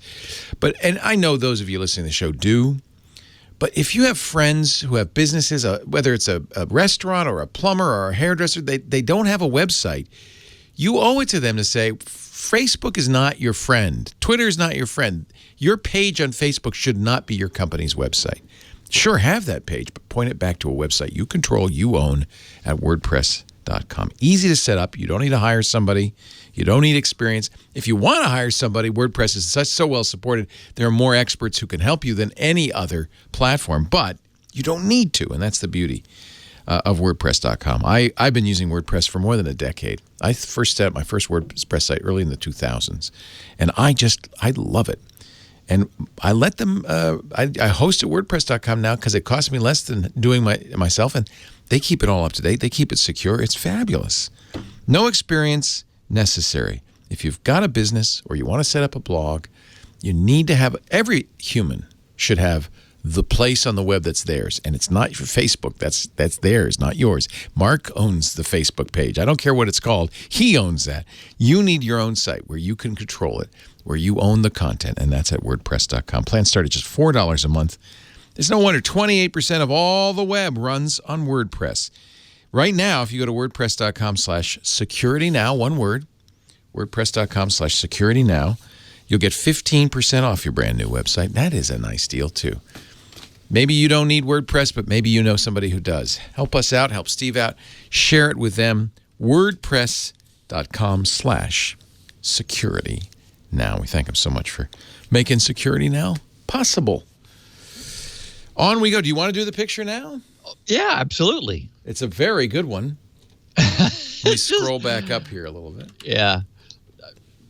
And I know those of you listening to the show do. But if you have friends who have businesses, whether it's a restaurant or a plumber or a hairdresser, they don't have a website, you owe it to them to say, Facebook is not your friend. Twitter is not your friend. Your page on Facebook should not be your company's website. Sure, have that page, but point it back to a website you control, you own at WordPress.com. Easy to set up. You don't need to hire somebody. You don't need experience. If you want to hire somebody, WordPress is so well supported. There are more experts who can help you than any other platform, but you don't need to, and that's the beauty of WordPress.com. I've been using WordPress for more than a decade. I first set up my first WordPress site early in the 2000s, and I love it. And I let them, I host at WordPress.com now because it costs me less than doing myself, and they keep it all up to date. They keep it secure. It's fabulous. No experience necessary. If you've got a business or you want to set up a blog, you need to have, every human should have the place on the web that's theirs. And it's not your Facebook. That's theirs, not yours. Mark owns the Facebook page. I don't care what it's called. He owns that. You need your own site where you can control it, where you own the content, and that's at WordPress.com. Plans start at just $4 a month. There's no wonder 28% of all the web runs on WordPress. Right now, if you go to WordPress.com/securitynow, one word, WordPress.com/securitynow, you'll get 15% off your brand new website. That is a nice deal, too. Maybe you don't need WordPress, but maybe you know somebody who does. Help us out. Help Steve out. Share it with them. WordPress.com/securitynow. We thank him so much for making Security Now possible. On we go. Do you want to do the picture now? Yeah, absolutely. It's a very good one. Let me scroll back up here a little bit. Yeah.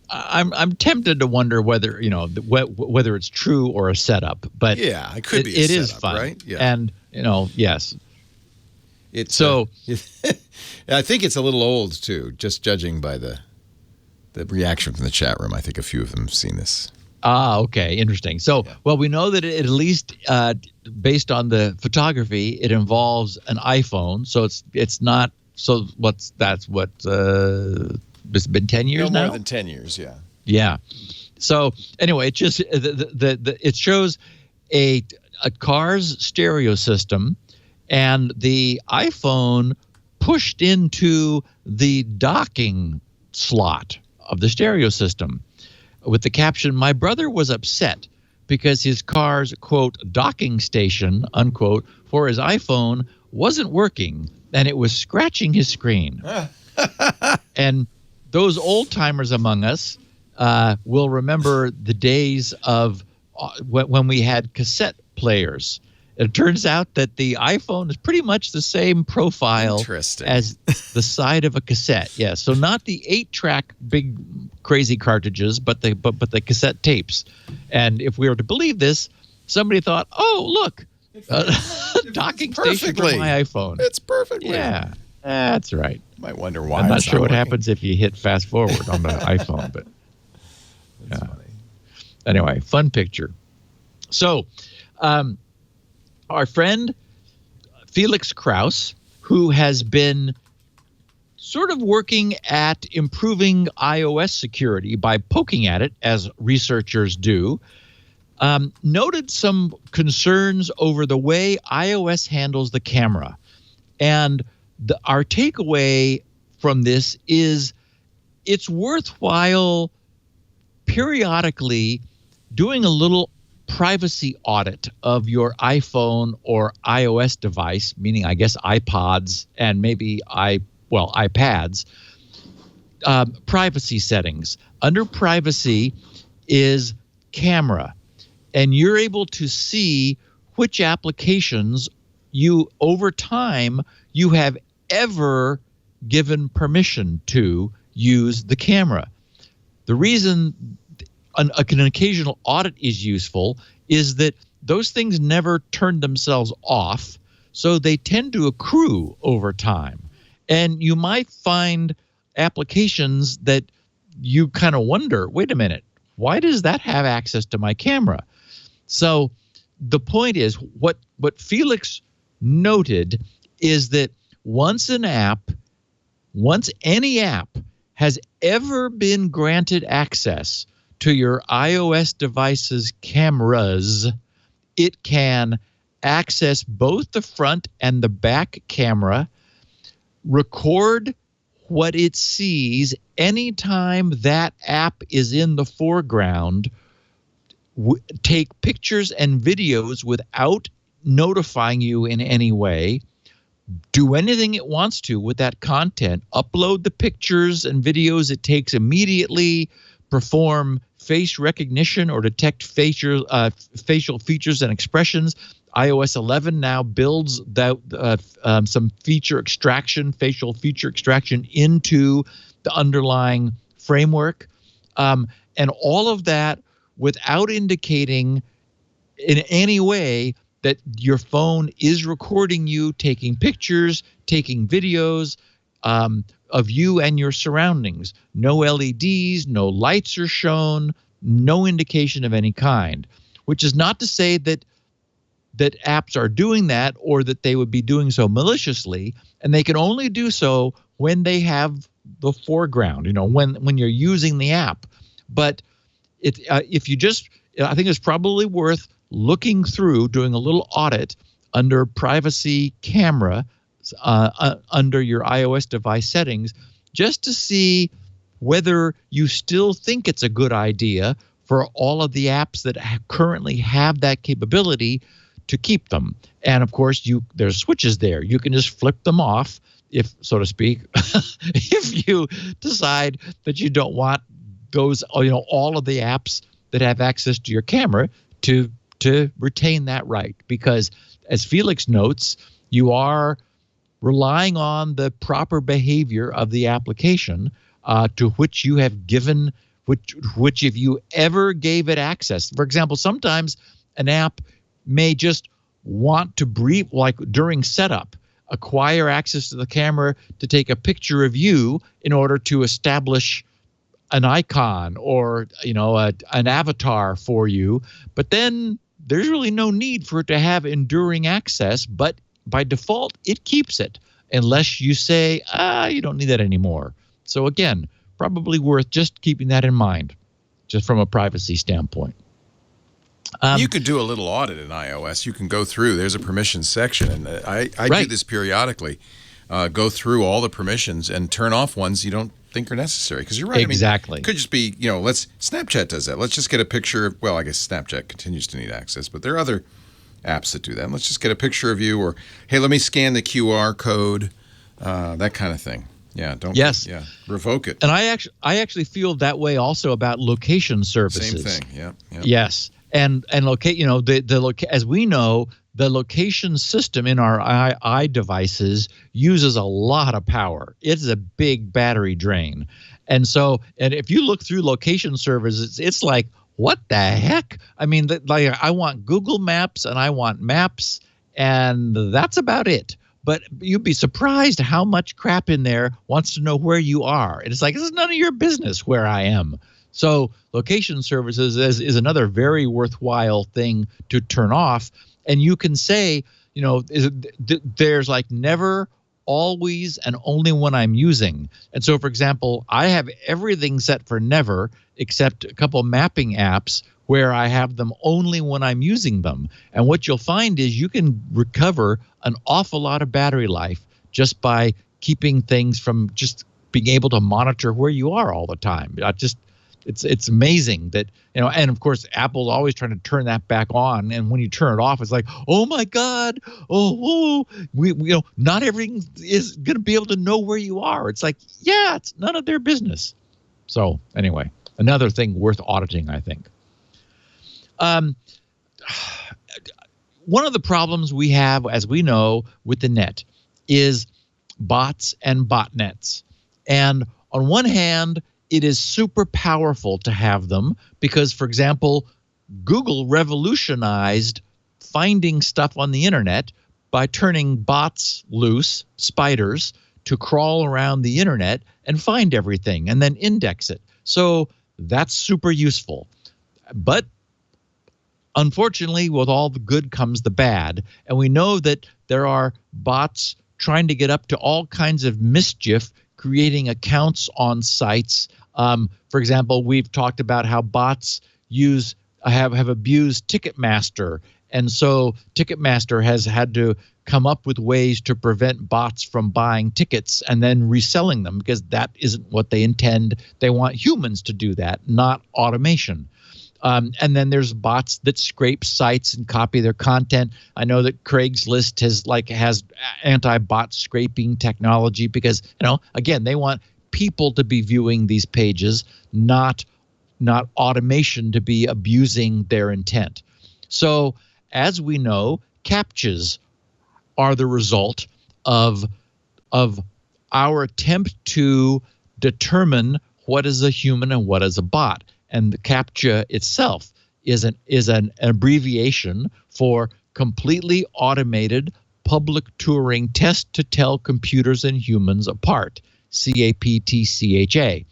I'm tempted to wonder whether, whether it's true or a setup, but yeah, it could be a it setup, is fun. Right? Yeah. And, yes. It's so I think it's a little old too, just judging by the reaction from the chat room. I think a few of them have seen this. Okay. Interesting. So, well, we know that it, at least based on the photography, it involves an iPhone. So it's not. So it's been 10 years now? More than 10 years, yeah. Yeah. So anyway, it just it shows a car's stereo system, and the iPhone pushed into the docking slot of the stereo system with the caption, "My brother was upset because his car's, quote, docking station, unquote, for his iPhone wasn't working, and it was scratching his screen." And those old timers among us will remember the days of when we had cassette players. It turns out that the iPhone is pretty much the same profile as the side of a cassette. Yeah, so not the 8-track big crazy cartridges, but the cassette tapes. And if we were to believe this, somebody thought, "Oh, look, docking station for my iPhone." It's perfectly. Yeah, that's right. You might wonder why. I'm not sure what happens if you hit fast forward on the iPhone, but that's funny. Anyway, fun picture. So, our friend Felix Krause, who has been sort of working at improving iOS security by poking at it, as researchers do, noted some concerns over the way iOS handles the camera. And our takeaway from this is it's worthwhile periodically doing a little privacy audit of your iPhone or iOS device, meaning I guess iPods and maybe iPads, privacy settings. Under privacy is camera, and you're able to see which applications over time you have ever given permission to use the camera. The reason an occasional audit is useful is that those things never turn themselves off, so they tend to accrue over time. And you might find applications that you kind of wonder, wait a minute, why does that have access to my camera? So the point is, what Felix noted is that once any app has ever been granted access to your iOS device's cameras, it can access both the front and the back camera, record what it sees anytime that app is in the foreground, take pictures and videos without notifying you in any way, do anything it wants to with that content, upload the pictures and videos it takes immediately, perform face recognition or detect facial features and expressions. iOS 11 now builds some feature extraction, facial feature extraction into the underlying framework. And all of that without indicating in any way that your phone is recording you, taking pictures, taking videos of you and your surroundings. No LEDs, no lights are shown, no indication of any kind, which is not to say that apps are doing that or that they would be doing so maliciously, and they can only do so when they have the foreground, when you're using the app. But if you just, I think it's probably worth looking through, doing a little audit under privacy camera under your iOS device settings, just to see whether you still think it's a good idea for all of the apps that currently have that capability to keep them. And of course, there's switches there. You can just flip them off, if so to speak, if you decide that you don't want those, all of the apps that have access to your camera to retain that right. Because as Felix notes, you are relying on the proper behavior of the application to which you have given, which if you ever gave it access. For example, sometimes an app may just want to brief, like during setup, acquire access to the camera to take a picture of you in order to establish an icon or an avatar for you. But then there's really no need for it to have enduring access, but by default it keeps it unless you say you don't need that anymore. So again, probably worth just keeping that in mind, just from a privacy standpoint. You could do a little audit in iOS. You can go through. There's a permissions section, and I Right. do this periodically. Go through all the permissions and turn off ones you don't think are necessary. Because you're right. Exactly. I mean, it could just be, Snapchat does that. Let's just get a picture. Well, I guess Snapchat continues to need access, but there are other apps that do that. Let's just get a picture of you, or hey, let me scan the QR code, that kind of thing. Yeah, revoke it. And I actually feel that way also about location services. Same thing. Yeah. Yes. And locate, as we know, the location system in our I devices uses a lot of power. It's a big battery drain. And if you look through location services, it's like, what the heck? I mean, I want Google Maps and I want Maps, and that's about it. But you'd be surprised how much crap in there wants to know where you are. And it's like, this is none of your business where I am. So location services is another very worthwhile thing to turn off. And you can say, there's like never, always, and only when I'm using. And so, for example, I have everything set for never except a couple mapping apps where I have them only when I'm using them. And what you'll find is you can recover an awful lot of battery life just by keeping things from just being able to monitor where you are all the time. It's amazing that, and of course, Apple's always trying to turn that back on. And when you turn it off, it's like, oh my God, not everything is going to be able to know where you are. It's like, yeah, it's none of their business. So anyway, another thing worth auditing, I think. One of the problems we have, as we know, with the net is bots and botnets. And on one hand, it is super powerful to have them because, for example, Google revolutionized finding stuff on the internet by turning bots loose, spiders, to crawl around the internet and find everything and then index it. So that's super useful. But unfortunately, with all the good comes the bad. And we know that there are bots trying to get up to all kinds of mischief, creating accounts on sites. For example, we've talked about how bots have abused Ticketmaster. And so Ticketmaster has had to come up with ways to prevent bots from buying tickets and then reselling them, because that isn't what they intend. They want humans to do that, not automation. And then there's bots that scrape sites and copy their content. I know that Craigslist has anti-bot scraping technology because, again, they want people to be viewing these pages, not automation to be abusing their intent. So as we know, CAPTCHAs are the result of our attempt to determine what is a human and what is a bot. And the CAPTCHA itself is an abbreviation for completely automated public Turing test to tell computers and humans apart, CAPTCHA.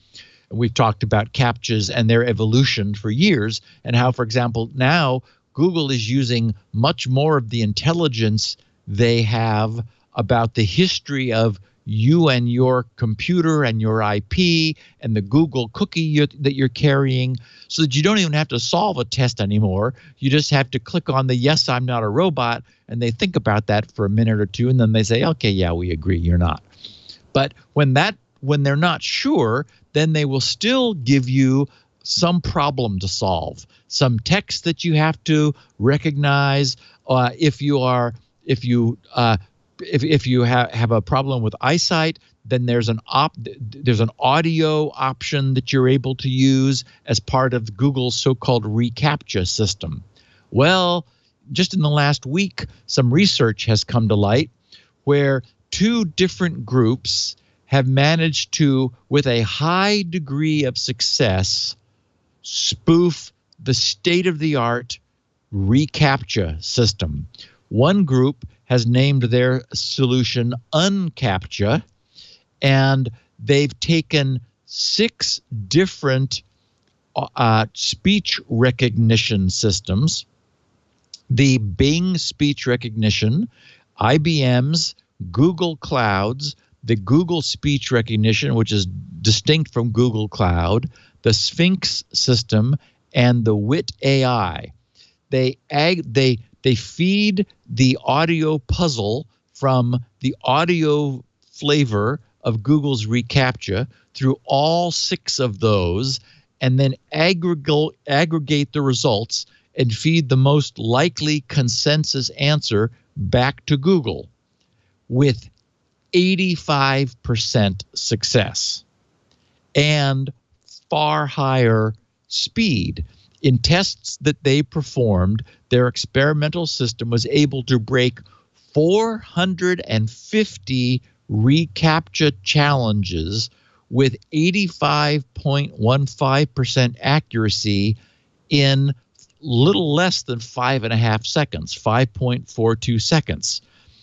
And we've talked about CAPTCHAs and their evolution for years, and how, for example, now Google is using much more of the intelligence they have about the history of you and your computer and your IP and the Google cookie that you're carrying, so that you don't even have to solve a test anymore. You just have to click on the yes, I'm not a robot, and they think about that for a minute or two, and then they say, okay, yeah, we agree, you're not. But when they're not sure, then they will still give you some problem to solve, some text that you have to recognize. If you have a problem with eyesight, then there's an audio option that you're able to use as part of Google's so-called reCAPTCHA system. Well, just in the last week, some research has come to light where two different groups have managed to, with a high degree of success, spoof the state-of-the-art reCAPTCHA system. One group has named their solution UnCAPTCHA, and they've taken 6 different speech recognition systems: the Bing speech recognition, IBM's Google Cloud's, the Google speech recognition, which is distinct from Google Cloud, the Sphinx system, and the Wit AI. They feed the audio puzzle from the audio flavor of Google's reCAPTCHA through all 6 of those, and then aggregate the results and feed the most likely consensus answer back to Google with 85% success and far higher speed. In tests that they performed, their experimental system was able to break 450 reCAPTCHA challenges with 85.15% accuracy in little less than 5.5 seconds, 5.42 seconds,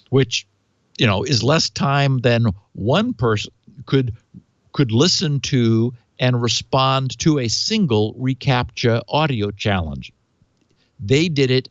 which, is less time than one person could listen to and respond to a single reCAPTCHA audio challenge. They did it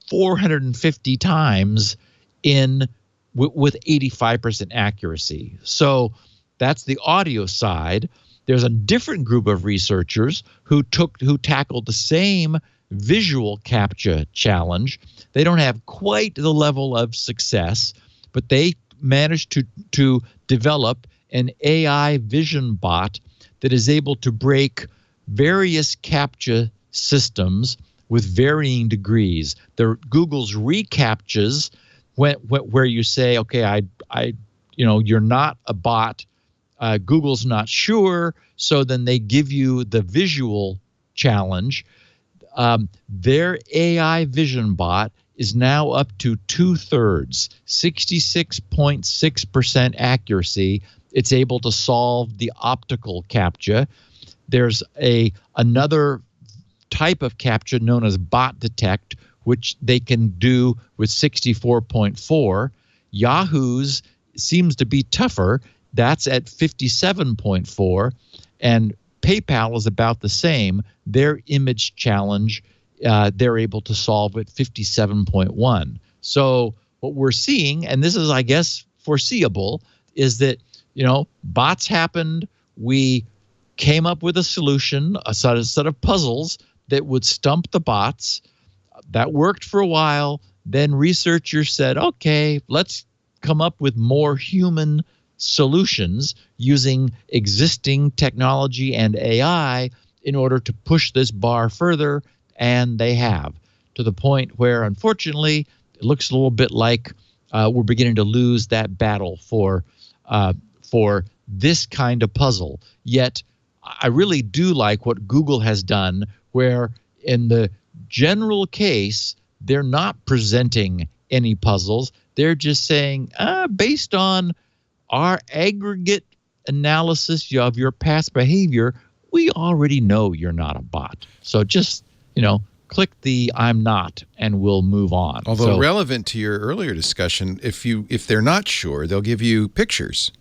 450 times with 85% accuracy. So that's the audio side. There's a different group of researchers who tackled the same visual CAPTCHA challenge. They don't have quite the level of success, but they managed to develop an AI vision bot that is able to break various CAPTCHA systems with varying degrees. Google's reCAPTCHAs, where you say, okay, you're not a bot. Google's not sure, so then they give you the visual challenge. Their AI vision bot is now up to 2/3, 66.6% accuracy. It's able to solve the optical CAPTCHA. There's another type of CAPTCHA known as bot detect, which they can do with 64.4. Yahoo's seems to be tougher. That's at 57.4. And PayPal is about the same. Their image challenge, they're able to solve at 57.1. So what we're seeing, and this is, I guess, foreseeable, is that, bots happened. We came up with a solution, a set of puzzles that would stump the bots. That worked for a while. Then researchers said, okay, let's come up with more human solutions using existing technology and AI in order to push this bar further, and they have, to the point where, unfortunately, it looks a little bit like we're beginning to lose that battle for this kind of puzzle. Yet, I really do like what Google has done, where in the general case, they're not presenting any puzzles. They're just saying, based on our aggregate analysis of your past behavior, we already know you're not a bot. So just, click the I'm not, and we'll move on. Although relevant to your earlier discussion, if they're not sure, they'll give you pictures.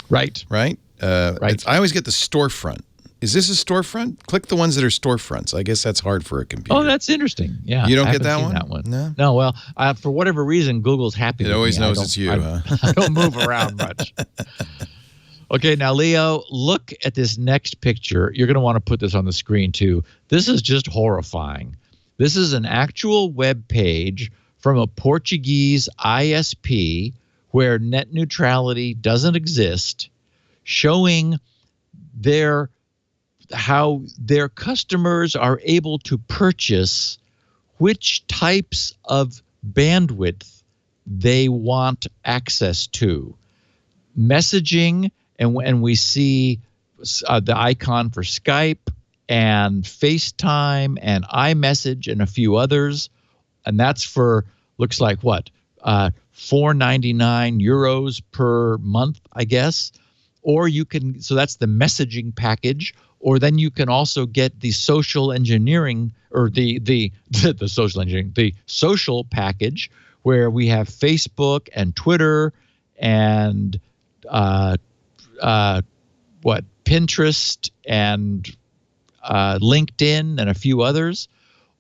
Right. Right? Right. I always get the storefront. Is this a storefront? Click the ones that are storefronts. I guess that's hard for a computer. Oh, that's interesting. Yeah. You don't get that one? No, well, for whatever reason, Google's happy with me. It always knows it's you, huh? I don't move around much. Okay, now, Leo, look at this next picture. You're going to want to put this on the screen, too. This is just horrifying. This is an actual web page from a Portuguese ISP where net neutrality doesn't exist, showing how their customers are able to purchase which types of bandwidth they want access to. Messaging, and we see the icon for Skype and FaceTime and iMessage and a few others. And that's for, looks like what? 4.99 euros per month, I guess. Or you can, so that's the messaging package. Or then you can also get the social engineering, or the social engineering, the social package, where we have Facebook and Twitter and Pinterest and LinkedIn and a few others.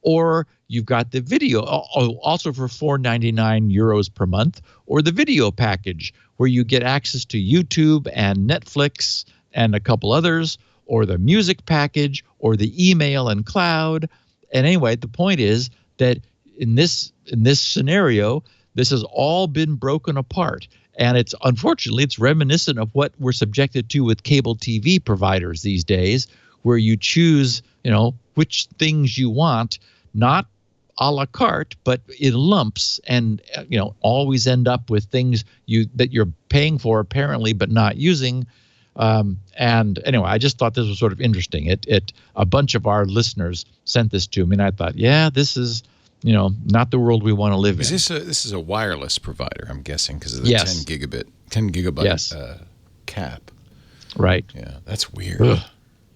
Or you've got the video, also for 4.99 euros per month, or the video package, where you get access to YouTube and Netflix and a couple others, or the music package, or the email and cloud. And anyway, the point is that in this scenario, this has all been broken apart. And it's unfortunately, it's reminiscent of what we're subjected to with cable TV providers these days, where you choose, which things you want, not a la carte, but in lumps, and always end up with things that you're paying for apparently, but not using. And anyway, I just thought this was sort of interesting. A bunch of our listeners sent this to me, and I thought, yeah, this is, not the world we want to live in. This is a wireless provider, I'm guessing, because of the 10 gigabyte cap. Right. Yeah, that's weird. Ugh.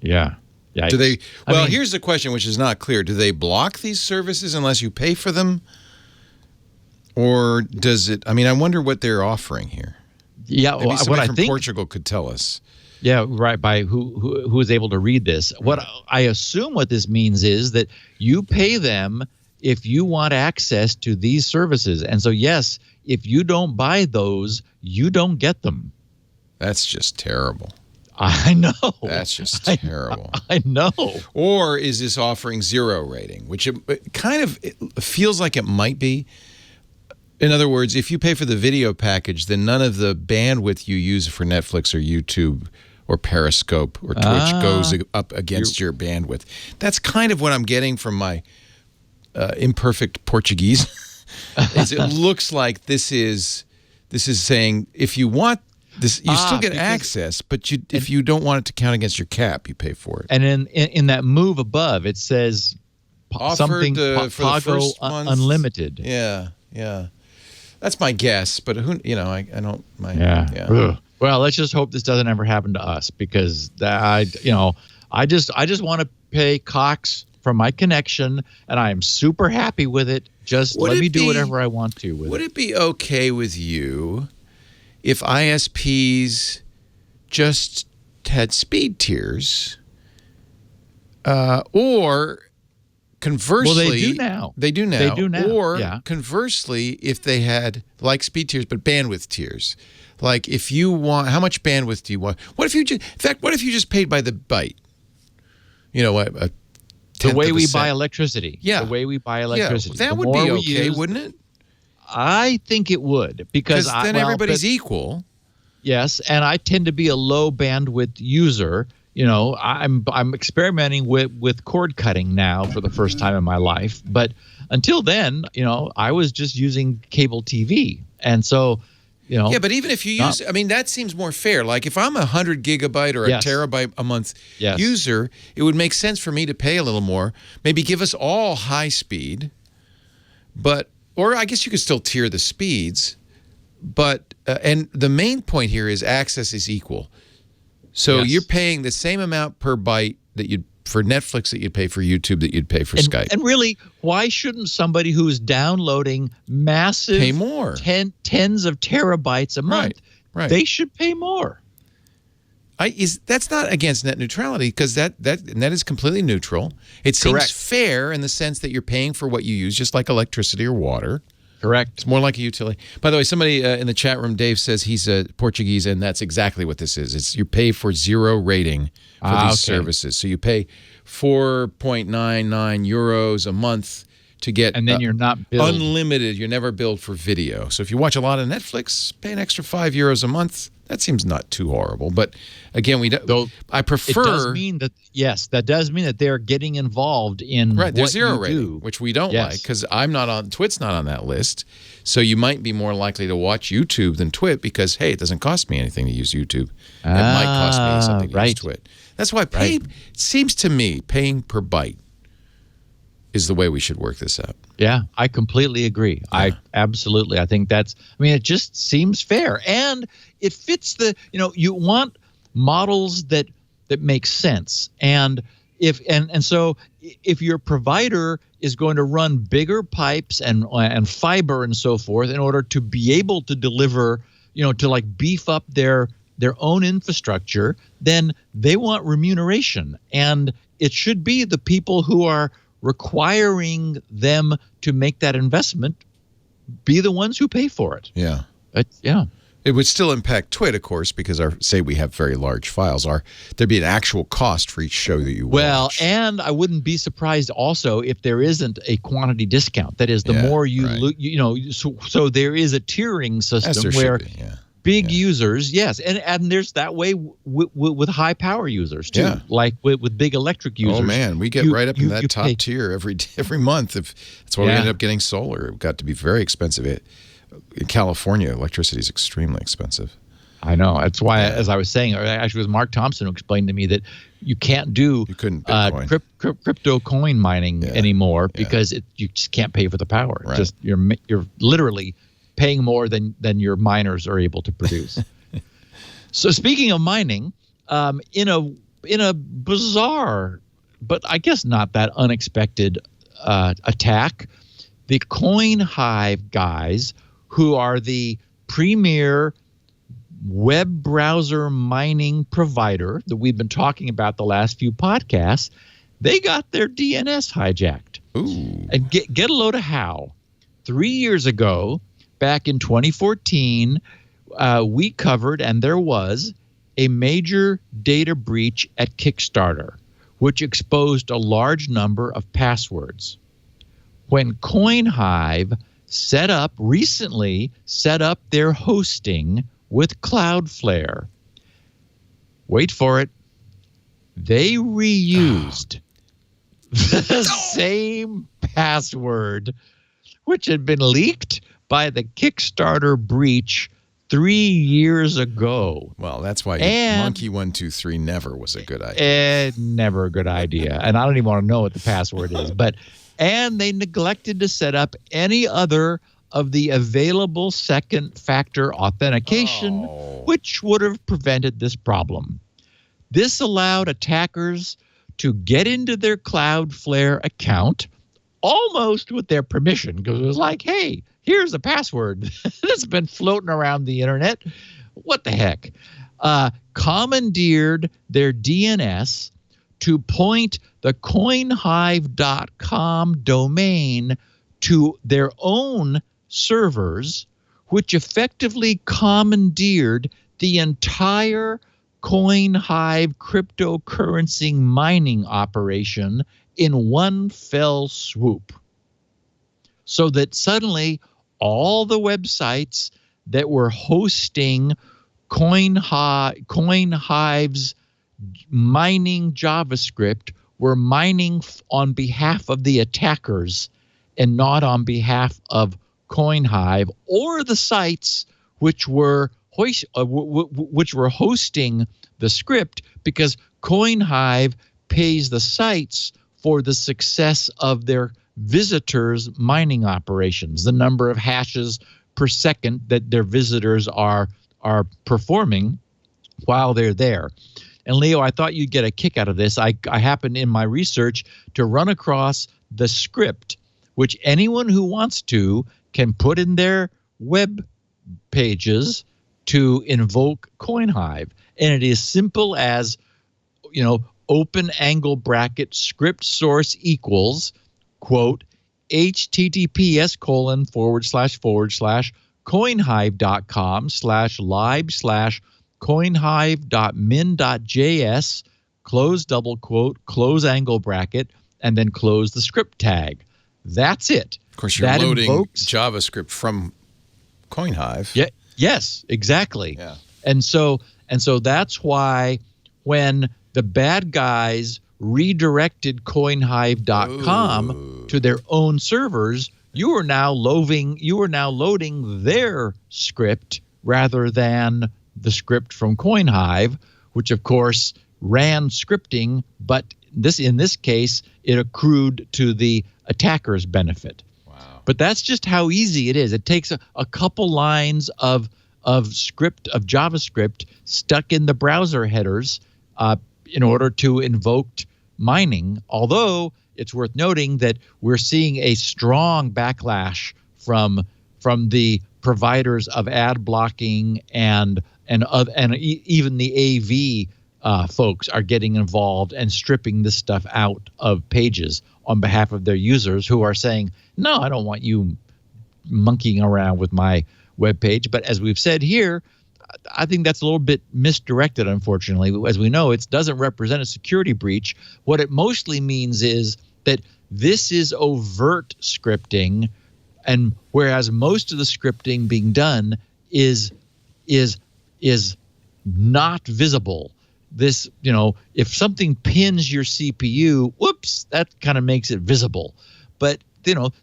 Yeah. Yikes. Do they? Well, here's the question, which is not clear. Do they block these services unless you pay for them, or does it? I mean, I wonder what they're offering here. Yeah, maybe what somebody I from think, Portugal could tell us. Yeah, right. By who is able to read this? What I assume what this means is that you pay them if you want access to these services, and so yes, if you don't buy those, you don't get them. That's just terrible. I know. That's just terrible. I know. Or is this offering 0 rating, which it kind of feels like it might be. In other words, if you pay for the video package, then none of the bandwidth you use for Netflix or YouTube or Periscope or Twitch goes up against your bandwidth. That's kind of what I'm getting from my imperfect Portuguese. Is it looks like this is saying if you want this, you still get access, but if you don't want it to count against your cap, you pay for it. And in that move above, it says something for the Pago first month, Unlimited. Yeah. That's my guess, but who? I don't. Yeah. Well, let's just hope this doesn't ever happen to us, because I just want to pay Cox for my connection, and I am super happy with it. Just let me do whatever I want to with it. Would it be okay with you if ISPs just had speed tiers, or conversely, well, they do now. They do now. Or conversely, if they had like speed tiers but bandwidth tiers, like if you want, how much bandwidth do you want? What if you just paid by the byte? The way we buy electricity. Yeah. The way we buy electricity. Yeah, that would be okay, wouldn't it? I think it would, because then everybody's equal. Yes, and I tend to be a low bandwidth user. I'm experimenting with cord cutting now for the first time in my life. But until then, I was just using cable TV, and so. Yeah, but even if you use, that seems more fair. Like if I'm 100 gigabyte or a terabyte a month user, it would make sense for me to pay a little more. Maybe give us all high speed, or I guess you could still tier the speeds. But and the main point here is access is equal. So you're paying the same amount per byte that you'd for Netflix that you'd pay for YouTube that you'd pay for Skype. And really, why shouldn't somebody who's downloading massive pay more? Tens of terabytes a month, right. They should pay more. That's not against net neutrality, because that is completely neutral. It seems fair in the sense that you're paying for what you use, just like electricity or water. Correct. It's more like a utility. By the way, somebody in the chat room, Dave, says he's Portuguese, and that's exactly what this is. It's you pay for 0 rating for these services. So you pay 4.99 euros a month to get, and then you're not billed. Unlimited. You're never billed for video. So if you watch a lot of Netflix, pay an extra 5 euros a month. That seems not too horrible. But again, I prefer. It does mean that, that does mean that they're getting involved in there's 0 rating, do. which we don't like, because I'm not on Twit's not on that list. So you might be more likely to watch YouTube than Twit, because hey, it doesn't cost me anything to use YouTube. It might cost me something to use Twit. That's why it seems to me paying per byte is the way we should work this out. Yeah, I completely agree. Yeah. I think it just seems fair. And it fits you want models that make sense. And so if your provider is going to run bigger pipes and fiber and so forth in order to be able to deliver, to like beef up their own infrastructure, then they want remuneration. And it should be the people who are requiring them to make that investment be the ones who pay for it. Yeah. Yeah. It would still impact TWiT, of course, because say we have very large files. There'd be an actual cost for each show that you watch. Well, and I wouldn't be surprised also if there isn't a quantity discount. That is, the more you so there is a tiering system where big users, yes, and there's that way with high power users too, like with big electric users. Oh man, we get right up in that top tier every month. That's why we ended up getting solar. It got to be very expensive. In California, electricity is extremely expensive. I know. That's why, as I was saying, actually, it was Mark Thompson who explained to me that you couldn't crypto coin mining anymore because you just can't pay for the power. Right. Just you're literally paying more than your miners are able to produce. So speaking of mining, in a bizarre, but I guess not that unexpected attack, the CoinHive guys, who are the premier web browser mining provider that we've been talking about the last few podcasts, they got their DNS hijacked. Ooh. And get a load of how. 3 years ago, back in 2014, we covered, and there was a major data breach at Kickstarter, which exposed a large number of passwords. When CoinHive recently set up their hosting with Cloudflare, wait for it, they reused the same password which had been leaked by the Kickstarter breach 3 years ago. Well, that's why Monkey 123 never was a good idea. Never a good idea. And I don't even want to know what the password is. And they neglected to set up any other of the available second-factor authentication, which would have prevented this problem. This allowed attackers to get into their Cloudflare account almost with their permission, because it was like, hey, here's a password that's been floating around the internet. What the heck? Commandeered their DNS to point the coinhive.com domain to their own servers, which effectively commandeered the entire CoinHive cryptocurrency mining operation in one fell swoop. So that suddenly all the websites that were hosting CoinHive's mining JavaScript were mining on behalf of the attackers and not on behalf of CoinHive or the sites which were hosting the script, because CoinHive pays the sites for the success of their visitors' mining operations, the number of hashes per second that their visitors are performing while they're there. And Leo, I thought you'd get a kick out of this. I happened in my research to run across the script, which anyone who wants to can put in their web pages to invoke CoinHive. And it is simple as, open angle bracket script source equals, quote, https://coinhive.com/live/coinhive.min.js, close double quote, close angle bracket, and then close the script tag. That's it. Of course, you're loading JavaScript from CoinHive. Yeah. Yes, exactly. Yeah. And so that's why when the bad guys redirected coinhive.com to their own servers, you are now loading their script rather than the script from CoinHive, which of course ran scripting but in this case, it accrued to the attacker's benefit. Wow. But that's just how easy it is. It takes a couple lines of JavaScript stuck in the browser headers in order to invoke mining. Although it's worth noting that we're seeing a strong backlash from the providers of ad blocking and even the AV folks are getting involved and stripping this stuff out of pages on behalf of their users who are saying, no, I don't want you monkeying around with my web page. But as we've said here, I think that's a little bit misdirected, unfortunately. As we know, it doesn't represent a security breach. What it mostly means is that this is overt scripting, and whereas most of the scripting being done is not visible. This, if something pins your CPU, whoops, that kind of makes it visible. But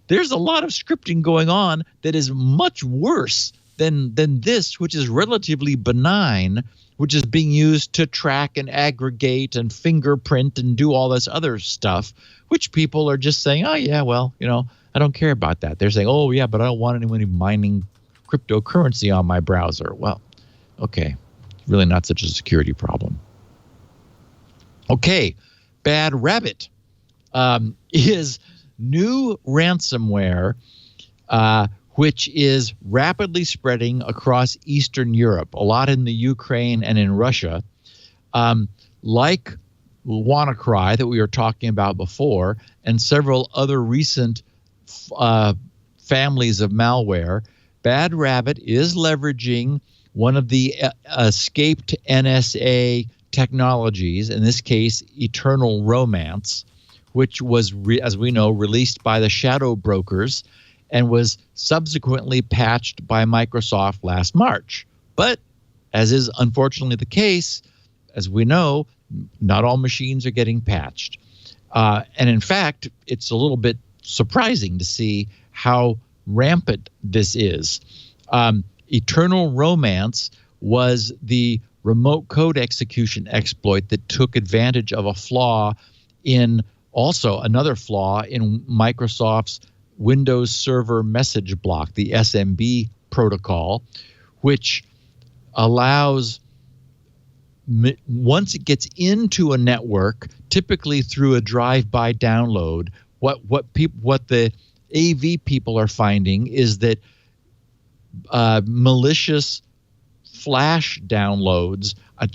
there's a lot of scripting going on that is much worse than this, which is relatively benign, which is being used to track and aggregate and fingerprint and do all this other stuff, which people are just saying, oh, yeah, well, I don't care about that. They're saying, oh, yeah, but I don't want anyone mining cryptocurrency on my browser. Well, okay, really not such a security problem. Okay, Bad Rabbit is new ransomware which is rapidly spreading across Eastern Europe, a lot in the Ukraine and in Russia. Like WannaCry that we were talking about before, and several other recent families of malware, Bad Rabbit is leveraging one of the escaped NSA technologies, in this case, Eternal Romance, which was, as we know, released by the shadow brokers and was subsequently patched by Microsoft last March. But as is unfortunately the case, as we know, not all machines are getting patched. And in fact, it's a little bit surprising to see how rampant this is. Eternal Romance was the remote code execution exploit that took advantage of a flaw in another flaw in Microsoft's Windows Server Message Block, the SMB protocol, which allows, once it gets into a network, typically through a drive-by download, what the AV people are finding is that malicious Flash downloads. I'm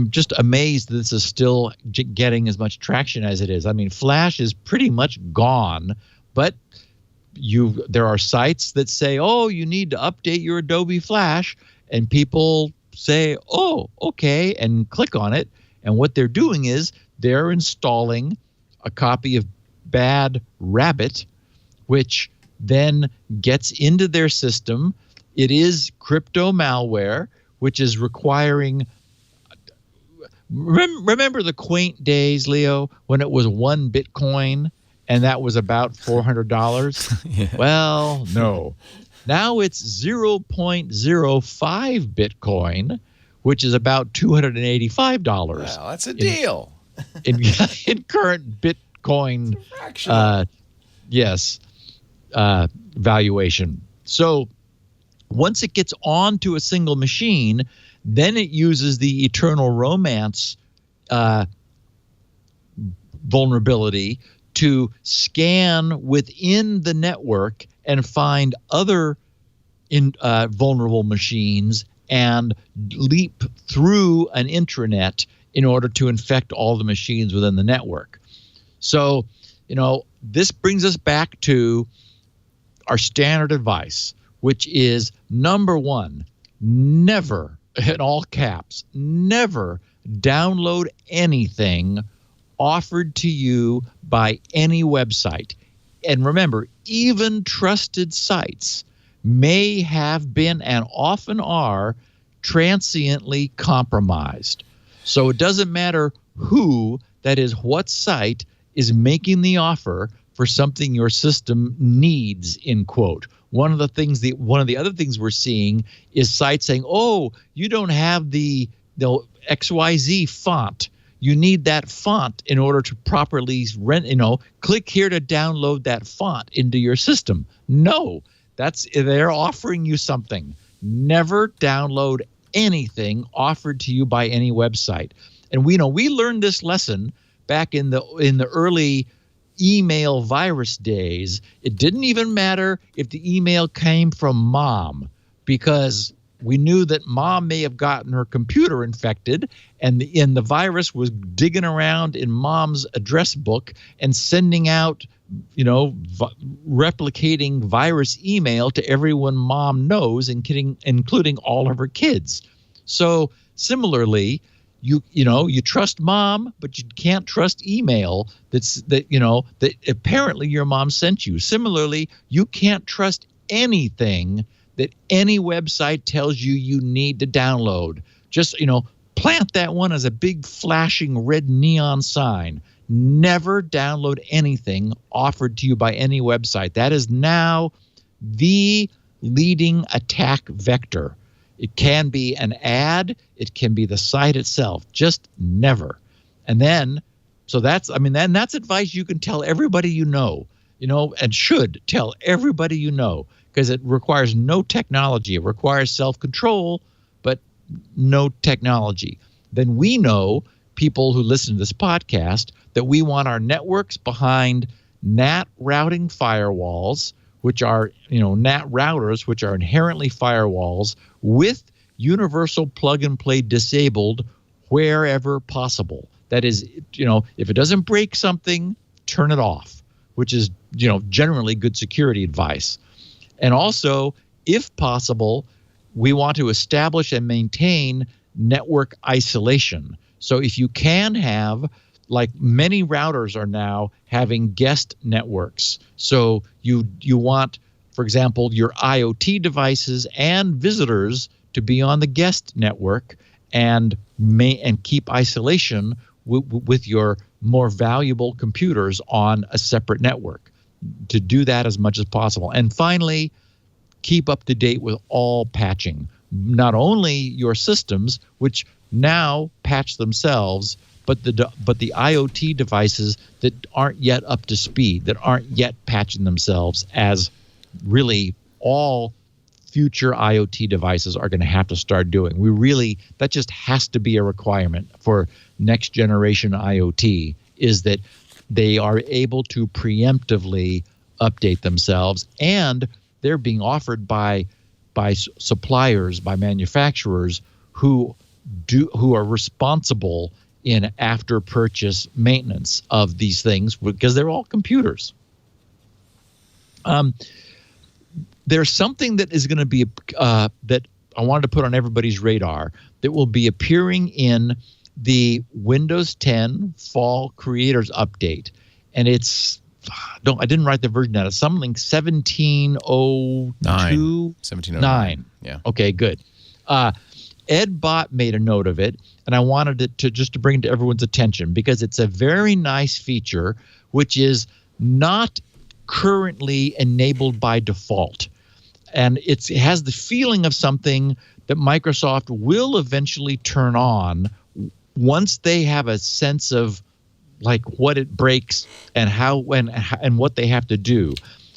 just amazed that this is still getting as much traction as it is. I mean, Flash is pretty much gone, but there are sites that say, oh, you need to update your Adobe Flash, and people say, oh, okay, and click on it. And what they're doing is they're installing a copy of Bad Rabbit, which then gets into their system. It is crypto malware, which is requiring. Remember the quaint days, Leo, when it was 1 Bitcoin and that was about $400? Yeah. Well, no. Now it's 0.05 Bitcoin, which is about $285. Wow, that's a deal. In current Bitcoin, valuation. So once it gets onto a single machine, then it uses the Eternal Romance vulnerability to scan within the network and find other vulnerable machines and leap through an intranet in order to infect all the machines within the network. So, this brings us back to our standard advice, which is number one, never, in all caps, never download anything offered to you by any website. And remember, even trusted sites may have been and often are transiently compromised. So it doesn't matter who, that is, what site is making the offer for something your system needs, in quote. One of the other things we're seeing is sites saying, oh, you don't have the XYZ font. you need that font in order to properly click here to download that font into your system. No, they're offering you something. Never download anything offered to you by any website. And we learned this lesson back in the early email virus days. It didn't even matter if the email came from mom, because we knew that mom may have gotten her computer infected, and the virus was digging around in mom's address book and sending out, replicating virus email to everyone mom knows, including all of her kids. So similarly, you trust mom, but you can't trust email that apparently your mom sent you. Similarly, you can't trust anything that any website tells you need to download. Just, plant that one as a big flashing red neon sign. Never download anything offered to you by any website. That is now the leading attack vector. It can be an ad. It can be the site itself. Just never. And then, that's advice you can tell everybody and should tell everybody because it requires no technology. It requires self-control, but no technology. Then we know, people who listen to this podcast, that we want our networks behind NAT routing firewalls, which are, NAT routers, which are inherently firewalls with universal plug-and-play disabled wherever possible. That is, if it doesn't break something, turn it off, which is, generally good security advice. And also, if possible, we want to establish and maintain network isolation. So if you can have, like many routers are now having guest networks. So you want, for example, your IoT devices and visitors to be on the guest network and keep isolation with your more valuable computers on a separate network. To do that as much as possible. And finally, keep up to date with all patching. Not only your systems, which now patch themselves, but the IoT devices that aren't yet up to speed, that aren't yet patching themselves, as really all future IoT devices are going to have to start doing. That just has to be a requirement for next generation IoT, is that they are able to preemptively update themselves, and they're being offered by suppliers, by manufacturers who are responsible in after purchase maintenance of these things, because they're all computers. There's something that is going to be that I wanted to put on everybody's radar that will be appearing in the Windows 10 Fall Creators Update, and it's I didn't write the version down. It's something 1702. 1709. Yeah. Okay, good. Ed Bott made a note of it, and I wanted it to bring it to everyone's attention because it's a very nice feature, which is not currently enabled by default. And it has the feeling of something that Microsoft will eventually turn on once they have a sense of like what it breaks and how and what they have to do.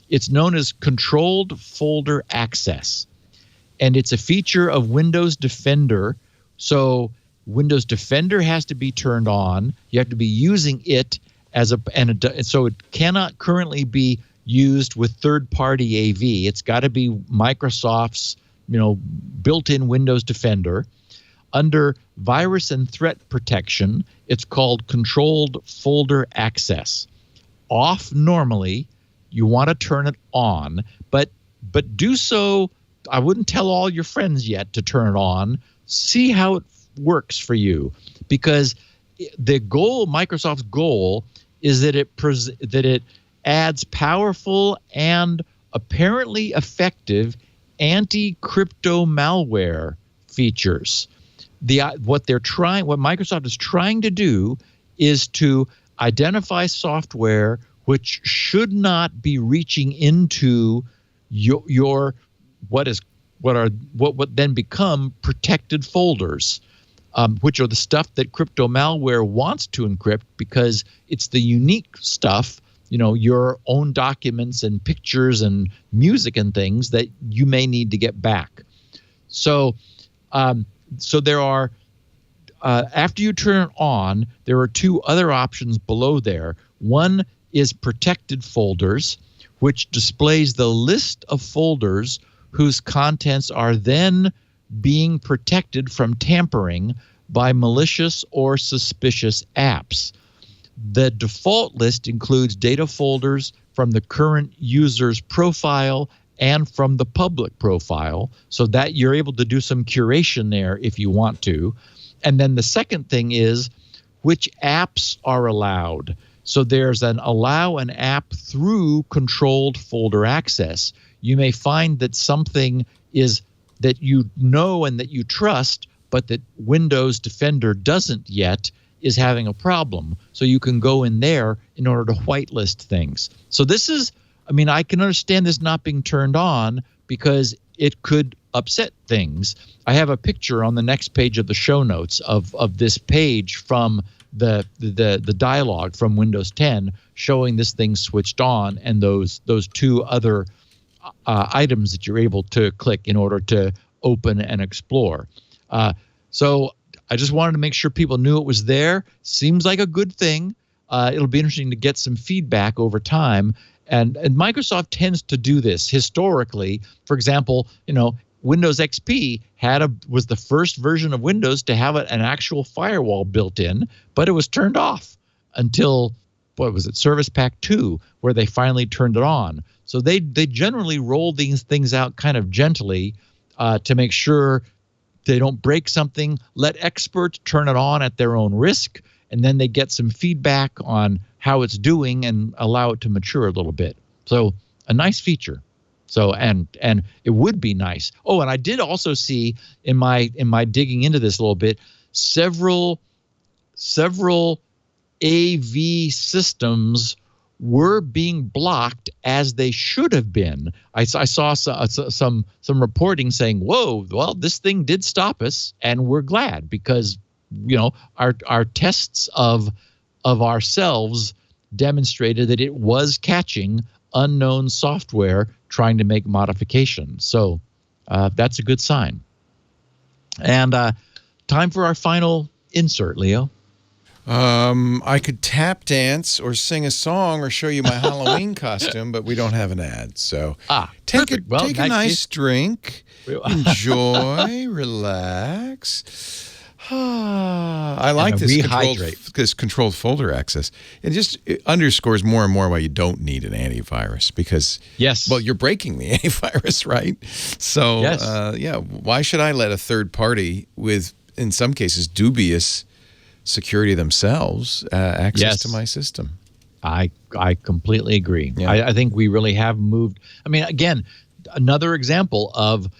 It's known as controlled folder access. And it's a feature of Windows Defender. So Windows Defender has to be turned on. You have to be using it so it cannot currently be used with third-party AV. It's got to be Microsoft's, built-in Windows Defender. Under virus and threat protection, it's called controlled folder access. Off normally, you want to turn it on, but do so. I wouldn't tell all your friends yet to turn it on. See how it works for you, because Microsoft's goal is that it adds powerful and apparently effective anti-crypto malware features. What Microsoft is trying to do is to identify software which should not be reaching into what then become protected folders. which are the stuff that crypto malware wants to encrypt because it's the unique stuff, your own documents and pictures and music and things that you may need to get back. So there are, after you turn it on, there are two other options below there. One is protected folders, which displays the list of folders whose contents are then being protected from tampering by malicious or suspicious apps. The default list includes data folders from the current user's profile and from the public profile, so that you're able to do some curation there if you want to. And then the second thing is which apps are allowed. So there's an allow an app through controlled folder access. You may find that something is that you know and that you trust, but that Windows Defender doesn't yet, is having a problem. So you can go in there in order to whitelist things. So this is, I can understand this not being turned on because it could upset things. I have a picture on the next page of the show notes of this page from the dialog from Windows 10 showing this thing switched on and those two other items that you're able to click in order to open and explore. So I just wanted to make sure people knew it was there. Seems like a good thing. It'll be interesting to get some feedback over time. And Microsoft tends to do this historically. For example, Windows XP was the first version of Windows to have an actual firewall built in, but it was turned off until, Service Pack 2, where they finally turned it on. So they generally roll these things out kind of gently to make sure they don't break something, let experts turn it on at their own risk, and then they get some feedback on how it's doing and allow it to mature a little bit. So a nice feature. So and it would be nice. Oh, and I did also see in my digging into this a little bit, several AV systems were being blocked as they should have been. I saw some reporting saying, "Whoa, well, this thing did stop us, and we're glad because our tests of ourselves demonstrated that it was catching unknown software trying to make modifications." So that's a good sign. And time for our final insert, Leo. I could tap dance or sing a song or show you my Halloween costume, but we don't have an ad. So take a nice drink, enjoy, relax. I like this controlled folder access. It underscores more and more why you don't need an antivirus because, you're breaking the antivirus, right? So, why should I let a third party with, in some cases, dubious security themselves access to my system? I completely agree. Yeah. I think we really have moved. Again, another example of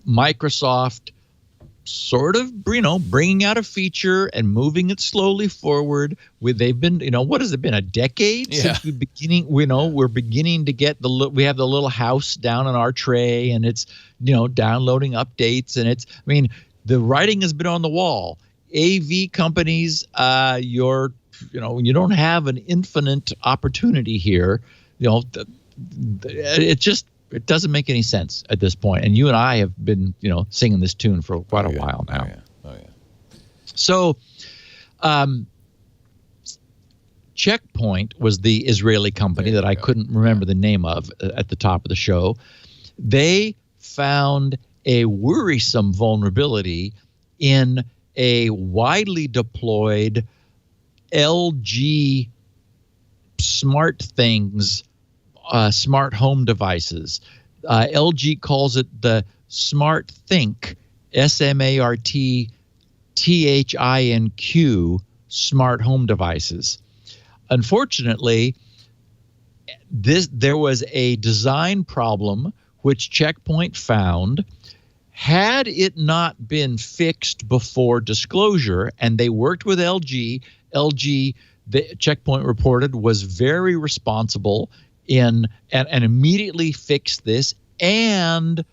Microsoft sort of, bringing out a feature and moving it slowly forward. They've been, what has it been, a decade since we're beginning to get we have the little house down on our tray and it's, downloading updates and it's, the writing has been on the wall. AV companies, you don't have an infinite opportunity here. It doesn't make any sense at this point. And you and I have been, singing this tune for quite a while now. Oh yeah. So, Checkpoint was the Israeli company that I couldn't remember the name of at the top of the show. They found a worrisome vulnerability in a widely deployed LG SmartThings smart home devices. LG calls it the SmartThink, SmartThinQ smart home devices. Unfortunately, there was a design problem which Checkpoint found. Had it not been fixed before disclosure, and they worked with LG, the Checkpoint reported, was very responsible and immediately fixed this and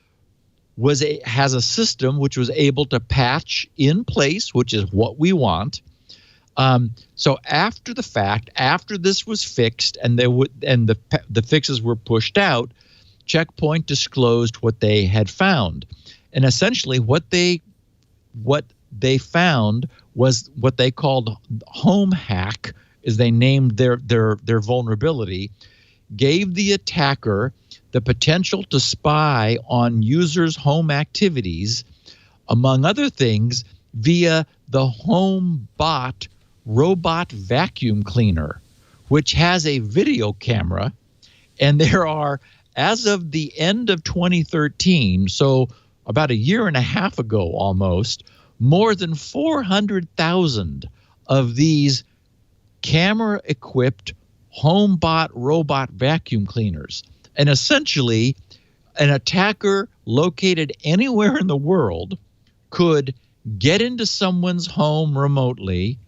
has a system which was able to patch in place, which is what we want. So after the fact, after this was fixed and the fixes were pushed out, Checkpoint disclosed what they had found. And essentially what they found was what they called home hack, is they named their vulnerability, gave the attacker the potential to spy on users' home activities, among other things, via the HomeBot robot vacuum cleaner, which has a video camera. And there are, as of the end of 2013, so about a year and a half ago almost, more than 400,000 of these camera-equipped HomeBot robot vacuum cleaners. And essentially, an attacker located anywhere in the world could get into someone's home remotely,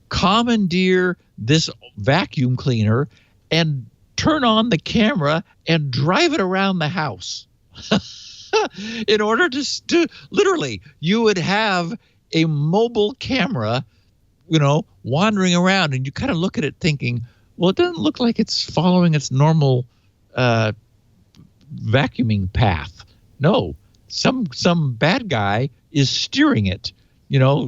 commandeer this vacuum cleaner, and turn on the camera and drive it around the house. In order to literally, you would have a mobile camera, wandering around, and you kind of look at it thinking, well, it doesn't look like it's following its normal vacuuming path. No, some bad guy is steering it,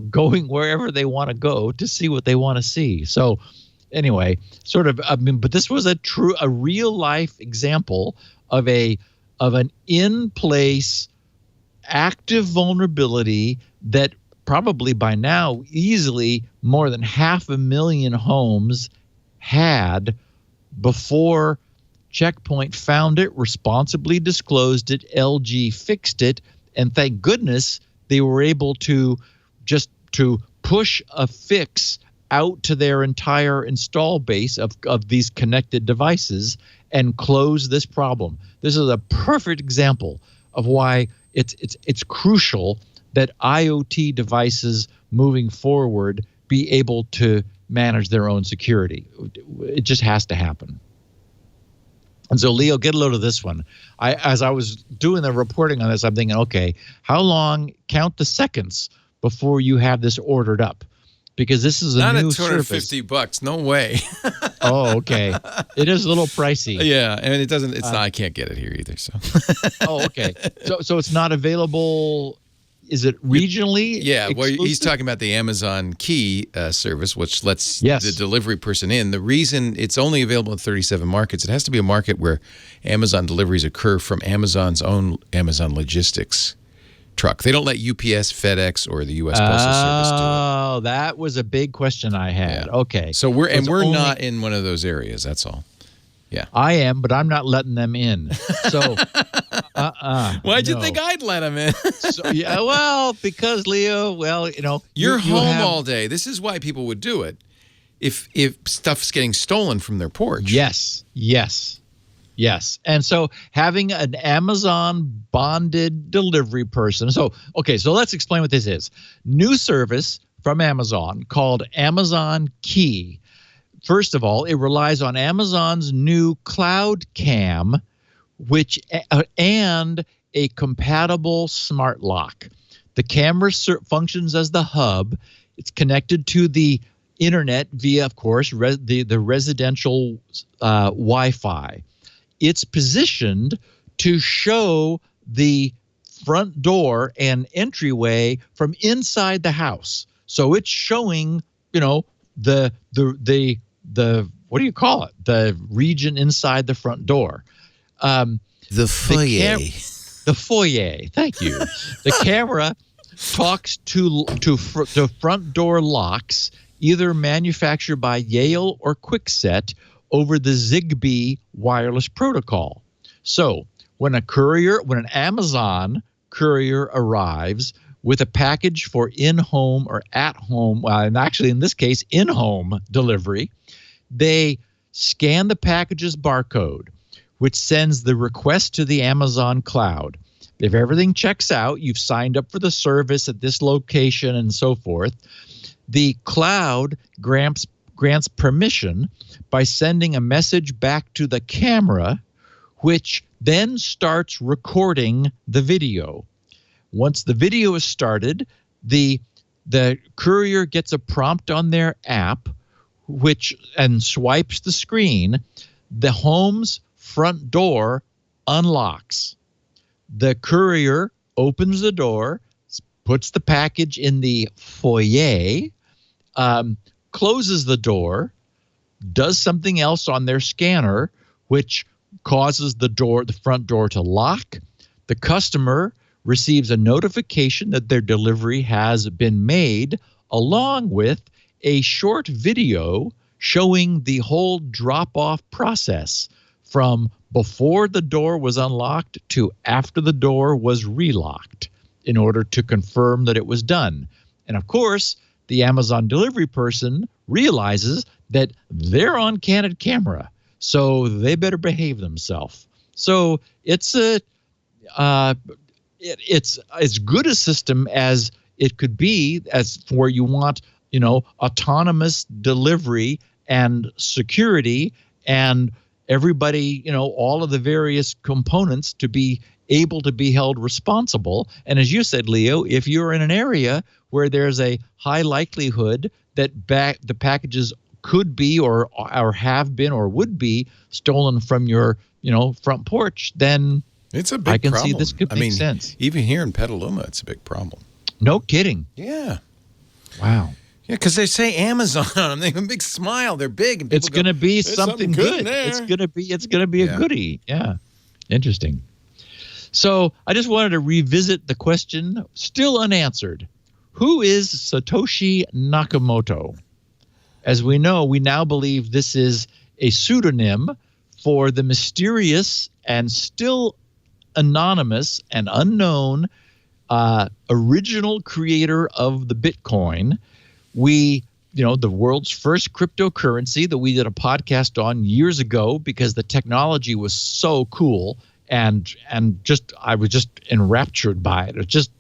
going wherever they want to go to see what they want to see. So anyway, but this was a real life example of an in-place active vulnerability that probably by now easily more than 500,000 homes had before Checkpoint found it, responsibly disclosed it, LG fixed it, and thank goodness they were able to just to push a fix out to their entire install base of these connected devices and close this problem. This is a perfect example of why it's crucial that IoT devices moving forward be able to manage their own security. It just has to happen. And so, Leo, get a load of this one. As I was doing the reporting on this, I'm thinking, okay, how long, count the seconds before you have this ordered up? Because this is a new service. Not at $250. No way. Oh, okay. It is a little pricey. Yeah, and it doesn't. It's not. I can't get it here either. So. Oh, okay. So it's not available. Is it regionally? Yeah. Well, exclusive? he's talking about the Amazon Key service, which lets Yes. the delivery person in. The reason it's only available in 37 markets, it has to be a market where Amazon deliveries occur from Amazon's own Amazon Logistics truck. They don't let UPS, FedEx, or the U.S. Postal Service do it. Oh, that was a big question I had. Yeah. Okay. So we're not in one of those areas. That's all. Yeah. I am, but I'm not letting them in. So, Why'd you think I'd let them in? So, yeah, well, because Leo, you're home all day. This is why people would do it. If stuff's getting stolen from their porch. Yes. And so having an Amazon bonded delivery person. So let's explain what this is. New service from Amazon called Amazon Key. First of all, it relies on Amazon's new Cloud Cam, and a compatible smart lock. The camera functions as the hub. It's connected to the internet via, of course, the residential Wi-Fi. It's positioned to show the front door and entryway from inside the house. So it's showing, the what do you call it? The region inside the front door. The foyer. The foyer. Thank you. The camera talks to front door locks, either manufactured by Yale or Kwikset, over the Zigbee wireless protocol. So when an Amazon courier arrives with a package for in-home or at-home, and actually in this case, in-home delivery, they scan the package's barcode, which sends the request to the Amazon cloud. If everything checks out, you've signed up for the service at this location and so forth, the cloud grants permission by sending a message back to the camera, which then starts recording the video. Once the video is started, the courier gets a prompt on their app and swipes the screen. The home's front door unlocks. The courier opens the door, puts the package in the foyer, closes the door, does something else on their scanner, which causes the front door to lock. The customer receives a notification that their delivery has been made, along with a short video showing the whole drop-off process from before the door was unlocked to after the door was relocked in order to confirm that it was done. And of course, the Amazon delivery person realizes that they're on candid camera, so they better behave themselves. So it's as good a system as it could be, as for you want, autonomous delivery and security and everybody, all of the various components to be able to be held responsible. And as you said, Leo, if you're in an area where there's a high likelihood that the packages could be or have been or would be stolen from your, front porch, then it's a big problem. I can see this could make sense. Even here in Petaluma, it's a big problem. No kidding. Yeah. Wow. Yeah, because they say Amazon on them. They have a big smile. They're big. And it's going to be something good. There. It's going to be a goodie. Yeah. Interesting. So I just wanted to revisit the question still unanswered. Who is Satoshi Nakamoto? As we know, we now believe this is a pseudonym for the mysterious and still anonymous and unknown original creator of the Bitcoin. The world's first cryptocurrency that we did a podcast on years ago because the technology was so cool and I was just enraptured by it. It just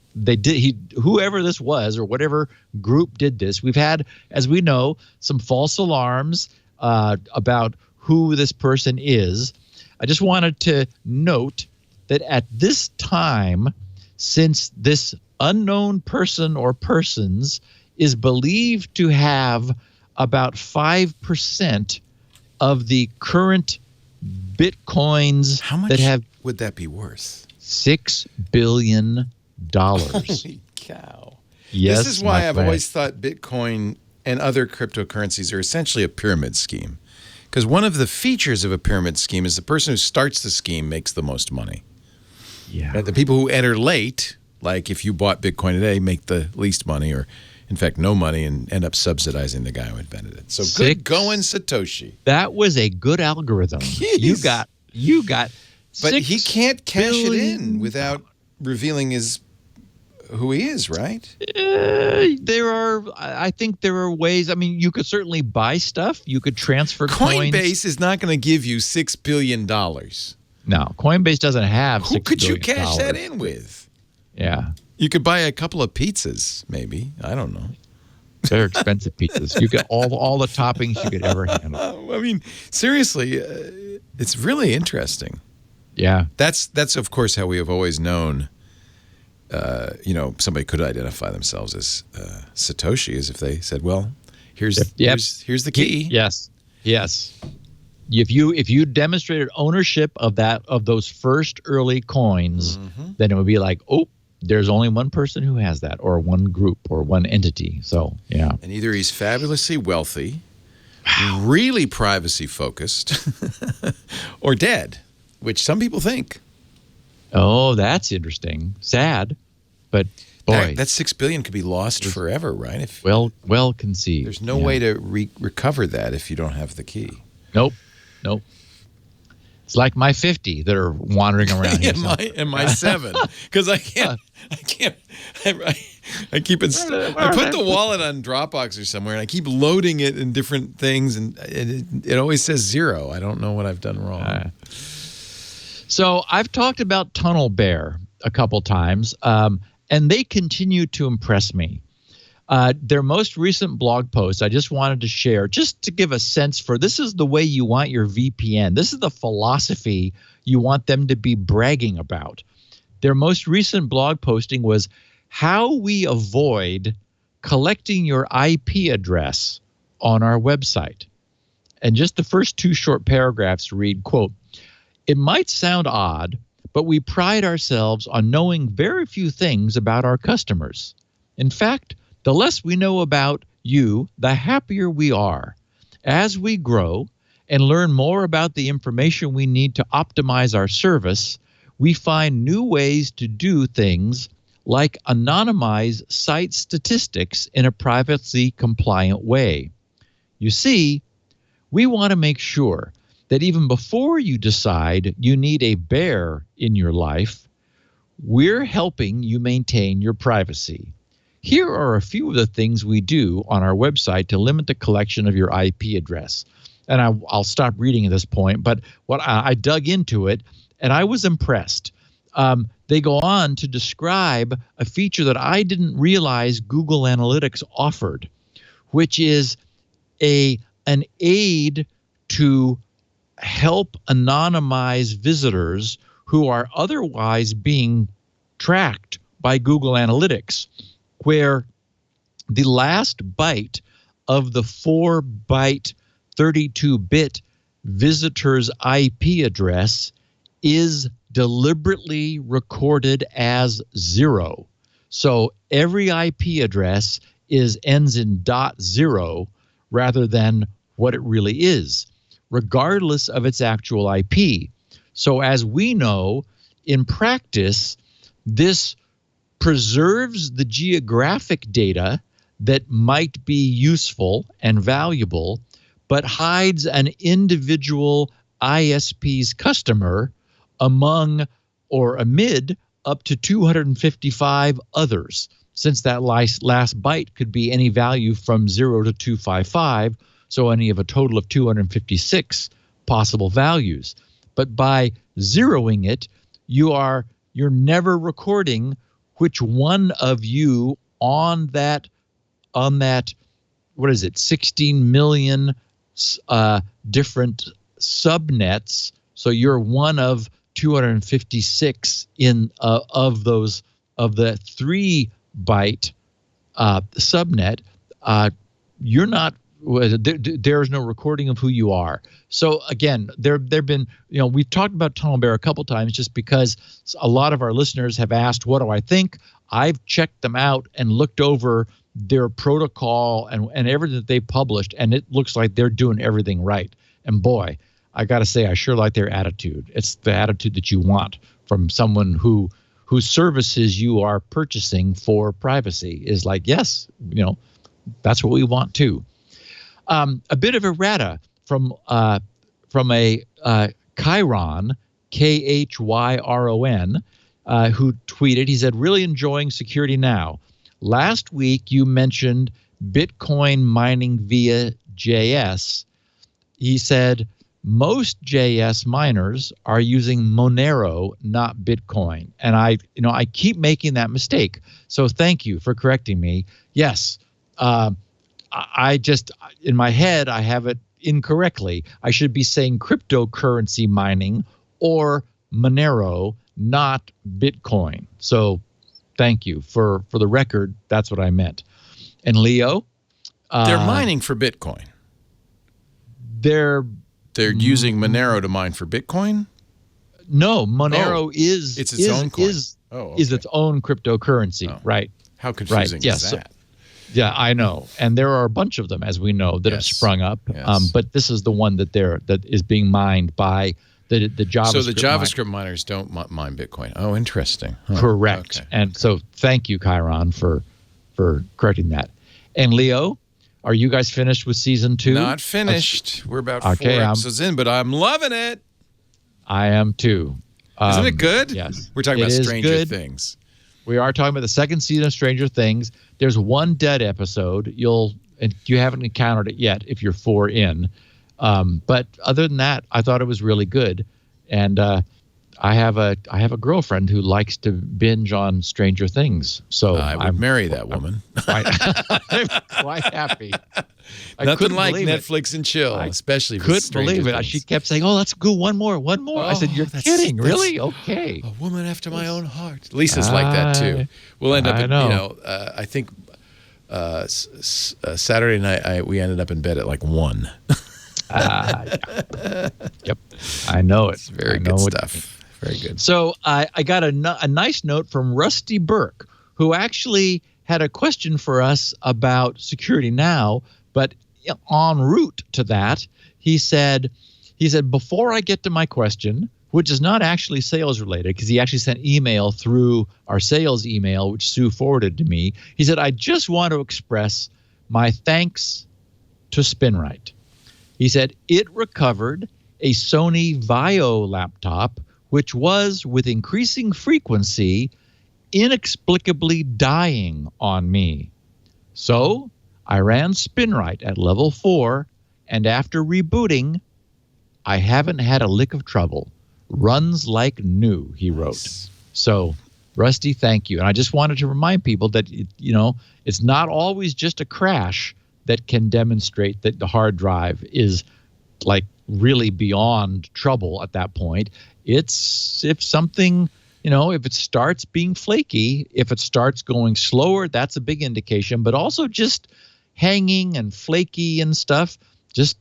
whoever this was or whatever group did this. We've had, as we know, some false alarms about who this person is. I just wanted to note that at this time, since this unknown person or persons is believed to have about 5% of the current Bitcoins. How much would that be worth? $6 billion. Holy cow. Yes, this is why I've always thought Bitcoin and other cryptocurrencies are essentially a pyramid scheme. Because one of the features of a pyramid scheme is the person who starts the scheme makes the most money. Yeah. The people who enter late, like if you bought Bitcoin today, make the least money or, in fact, no money and end up subsidizing the guy who invented it. So good going, Satoshi. That was a good algorithm. Jeez. You got But he can't cash it in without revealing who he is, right? I think there are ways. I mean, you could certainly buy stuff. You could transfer coins. Coinbase is not going to give you $6 billion. No, Coinbase doesn't have $6 billion. Who could you cash that in with? Yeah. You could buy a couple of pizzas, maybe. I don't know. They're expensive pizzas. You get all the toppings you could ever handle. I mean, seriously, it's really interesting. Yeah. That's of course how we have always known. Somebody could identify themselves as Satoshi, as if they said, "Well, here's the key." Yes. If you demonstrated ownership of those first early coins, then it would be like, oh, there's only one person who has that, or one group, or one entity. So yeah. And either he's fabulously wealthy, really privacy focused, or dead, which some people think. Oh, that's interesting. Sad, but boy, that $6 billion could be lost forever, right? Well conceived. There's no way to recover that if you don't have the key. Nope. It's like my 50 that are wandering around here. and my 7, because I can't. I keep it. I put the wallet on Dropbox or somewhere, and I keep loading it in different things, and it always says 0. I don't know what I've done wrong. So I've talked about Tunnel Bear a couple times, and they continue to impress me. Their most recent blog post, I just wanted to share, just to give a sense for this is the way you want your VPN. This is the philosophy you want them to be bragging about. Their most recent blog posting was how we avoid collecting your IP address on our website. And just the first two short paragraphs read, quote, "It might sound odd, but we pride ourselves on knowing very few things about our customers. In fact, the less we know about you, the happier we are. As we grow and learn more about the information we need to optimize our service, we find new ways to do things like anonymize site statistics in a privacy compliant way. You see, we want to make sure that even before you decide you need a bear in your life, we're helping you maintain your privacy. Here are a few of the things we do on our website to limit the collection of your IP address." And I'll stop reading at this point, but what I dug into it, and I was impressed. They go on to describe a feature that I didn't realize Google Analytics offered, which is an aid to help anonymize visitors who are otherwise being tracked by Google Analytics, where the last byte of the 4-byte 32-bit visitor's IP address is deliberately recorded as 0. So every IP address ends in .0 rather than what it really is, regardless of its actual IP. So as we know, in practice, this preserves the geographic data that might be useful and valuable, but hides an individual ISP's customer among or amid up to 255 others, since that last byte could be any value from 0 to 255, so any of a total of 256 possible values. But by zeroing it, you're never recording which one of you on that what is it, 16 million different subnets. So you're one of 256 of the 3-byte subnet. You're not. There is no recording of who you are. So again, there've been, we've talked about TunnelBear a couple times just because a lot of our listeners have asked, what do I think? I've checked them out and looked over their protocol and everything that they published, and it looks like they're doing everything right. And boy, I got to say, I sure like their attitude. It's the attitude that you want from someone whose services you are purchasing for privacy is like, yes, that's what we want too. A bit of errata from a Chyron, KhYron, who tweeted. He said, "Really enjoying Security Now. Last week you mentioned Bitcoin mining via JS." He said, "Most JS miners are using Monero, not Bitcoin." And I keep making that mistake. So thank you for correcting me. Yes. I just, in my head, I have it incorrectly. I should be saying cryptocurrency mining or Monero, not Bitcoin. So thank you for the record. That's what I meant. And Leo? They're mining for Bitcoin. They're using Monero to mine for Bitcoin? No, Monero is its own coin. Is its own cryptocurrency, right? How confusing is that? Yeah, I know, and there are a bunch of them, as we know, that have sprung up. Yes. But this is the one that is being mined by the JavaScript. So the JavaScript miners don't mine Bitcoin. Oh, interesting. Huh. Correct. Okay. And so thank you, Chyron, for correcting that. And Leo, are you guys finished with season 2? Not finished. We're about 4 episodes in, but I'm loving it. I am too. Isn't it good? Yes. We're talking about Stranger Things. We are talking about the second season of Stranger Things. There's one dead episode. You haven't encountered it yet if you're 4 in. But other than that, I thought it was really good. And I have a girlfriend who likes to binge on Stranger Things, so I'm marry that woman. I'm quite happy. Nothing like Netflix and chill, especially for couldn't Stranger believe it. Things. She kept saying, "Oh, let's go one more." I said, "You're kidding, really? Okay." A woman after my own heart. Lisa's like that too. We'll end up, I think Saturday night we ended up in bed at like 1. Yep, I know it. It's very good stuff. Very good. So I got a nice note from Rusty Burke, who actually had a question for us about Security Now, but en route to that, he said, before I get to my question, which is not actually sales related, because he actually sent email through our sales email, which Sue forwarded to me. He said, I just want to express my thanks to Spinrite. He said, it recovered a Sony Vaio laptop, which was, with increasing frequency, inexplicably dying on me. So I ran Spinrite at level 4, and after rebooting, I haven't had a lick of trouble. Runs like new, he wrote. So, Rusty, thank you. And I just wanted to remind people that, it's not always just a crash that can demonstrate that the hard drive is like really beyond trouble at that point. It's if something, if it starts being flaky, if it starts going slower, that's a big indication. But also just hanging and flaky and stuff, just,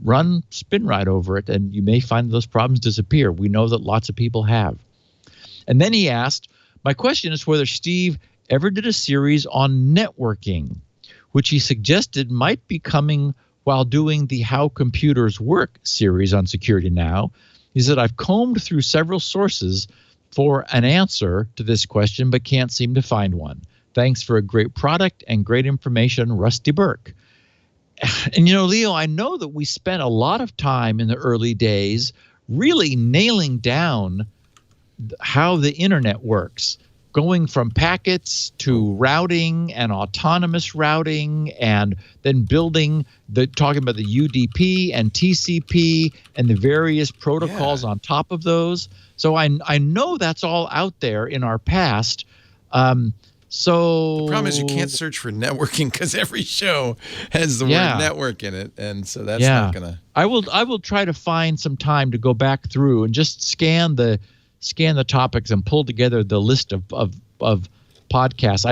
run Spinrite over it, and you may find those problems disappear. We know that lots of people have. And then he asked, my question is whether Steve ever did a series on networking, which he suggested might be coming while doing the How Computers Work series on Security Now. He said, I've combed through several sources for an answer to this question, but can't seem to find one. Thanks for a great product and great information, Rusty Burke. And, Leo, I know that we spent a lot of time in the early days really nailing down how the internet works, going from packets to routing and autonomous routing, and then talking about the UDP and TCP and the various protocols on top of those. So I know that's all out there in our past. So the problem is you can't search for networking because every show has the word network in it, and so that's not gonna. I will try to find some time to go back through and just scan the topics and pull together the list of podcasts.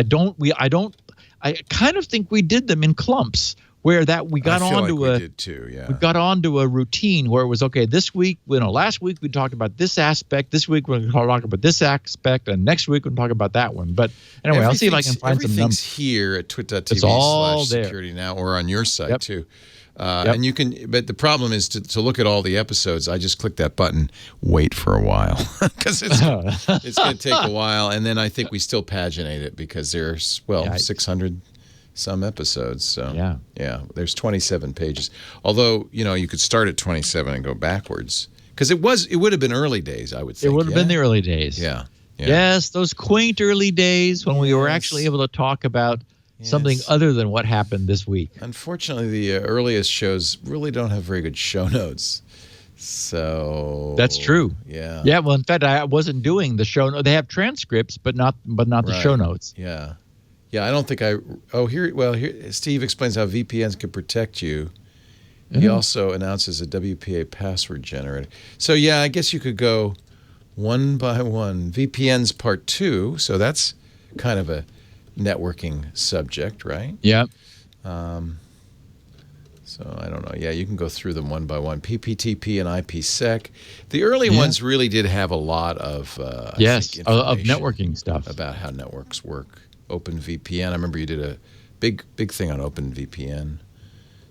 I kind of think we did them in clumps, where that we got onto we did too, we got onto a routine where it was, okay, this week, last week we talked about this aspect, this week we're going to talk about this aspect, and next week we'll talk about that one. But anyway, I'll see if I can find some numbers. Everything's here at twit.tv/security now, or on your site too. And you can, but the problem is to look at all the episodes. I just click that button, wait for a while, because it's going to take a while, and then I think we still paginate it because there's 600 some episodes. So yeah, there's 27 pages. Although you could start at 27 and go backwards, because it would have been early days, I would think. It would have been the early days. Yeah. Yes, those quaint early days when we were actually able to talk about something other than what happened this week. Unfortunately, the earliest shows really don't have very good show notes. So that's true. Yeah. Yeah. Well, in fact, I wasn't doing the show notes. They have transcripts, but not the show notes. Yeah. Yeah. I don't think I. Oh, here. Well, here Steve explains how VPNs can protect you. He also announces a WPA password generator. So yeah, I guess you could go one by one. VPNs part 2. So that's kind of a networking subject, right? Yeah. So I don't know. Yeah, you can go through them one by one. PPTP and IPsec. The early ones really did have a lot of of networking stuff about how networks work. OpenVPN. I remember you did a big thing on OpenVPN.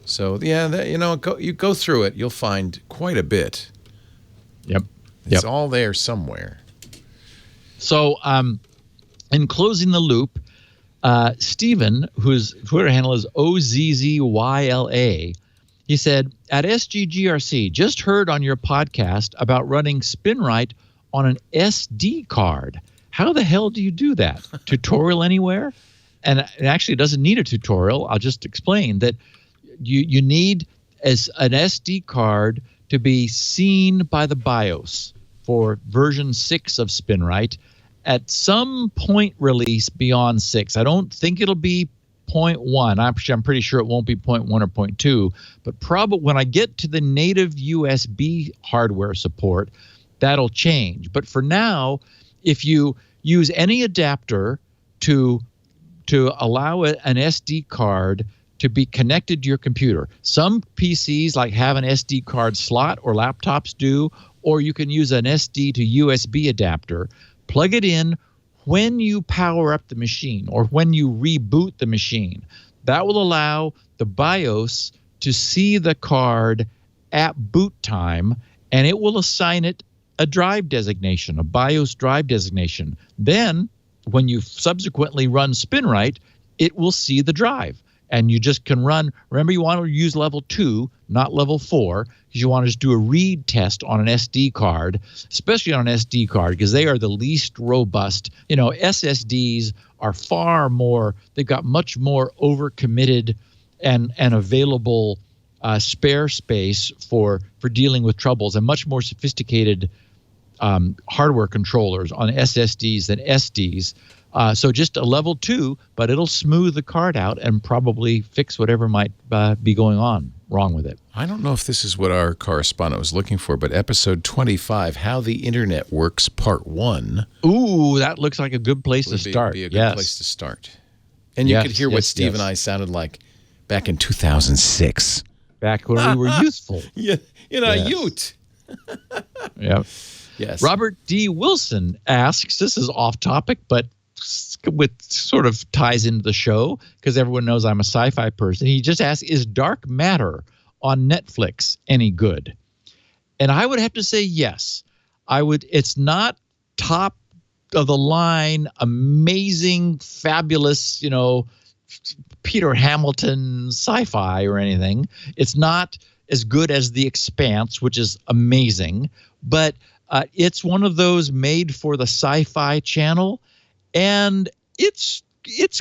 So yeah, you go through it, you'll find quite a bit. Yep. It's all there somewhere. So in closing the loop, Stephen, whose Twitter handle is OZZYLA, he said, at SGGRC, just heard on your podcast about running Spinrite on an SD card. How the hell do you do that? Tutorial anywhere? And it actually doesn't need a tutorial. I'll just explain that you need as an SD card to be seen by the BIOS for version 6 of Spinrite at some point release beyond 6. I don't think it'll be 0.1. I'm pretty sure it won't be 0.1 or 0.2, but probably when I get to the native USB hardware support, that'll change. But for now, if you use any adapter to allow an SD card to be connected to your computer. Some PCs like have an SD card slot, or laptops do, or you can use an SD to USB adapter. Plug it in when you power up the machine or when you reboot the machine. That will allow the BIOS to see the card at boot time, and it will assign it a drive designation, a BIOS drive designation. Then, when you subsequently run Spinrite, it will see the drive. And you just can run, remember you want to use level 2, not level 4, because you want to just do a read test on an SD card, especially on an SD card, because they are the least robust. You know, SSDs are far more, they've got much more overcommitted and available spare space for dealing with troubles, and much more sophisticated hardware controllers on SSDs than SDs. So just a level 2, but it'll smooth the card out and probably fix whatever might be going on wrong with it. I don't know if this is what our correspondent was looking for, but episode 25, How the Internet Works, Part 1. Ooh, that looks like a good place to start. Would be a good place to start. And you could hear what Steve and I sounded like back in 2006. Back when we were youthful. Yeah, a youth. Yep. Yes. Robert D. Wilson asks, this is off topic, but with sort of ties into the show because everyone knows I'm a sci-fi person. He just asked, is Dark Matter on Netflix any good? And I would have to say yes. I would. It's not top of the line, amazing, fabulous, Peter Hamilton sci-fi or anything. It's not as good as The Expanse, which is amazing, but it's one of those made for the Sci-Fi Channel. And it's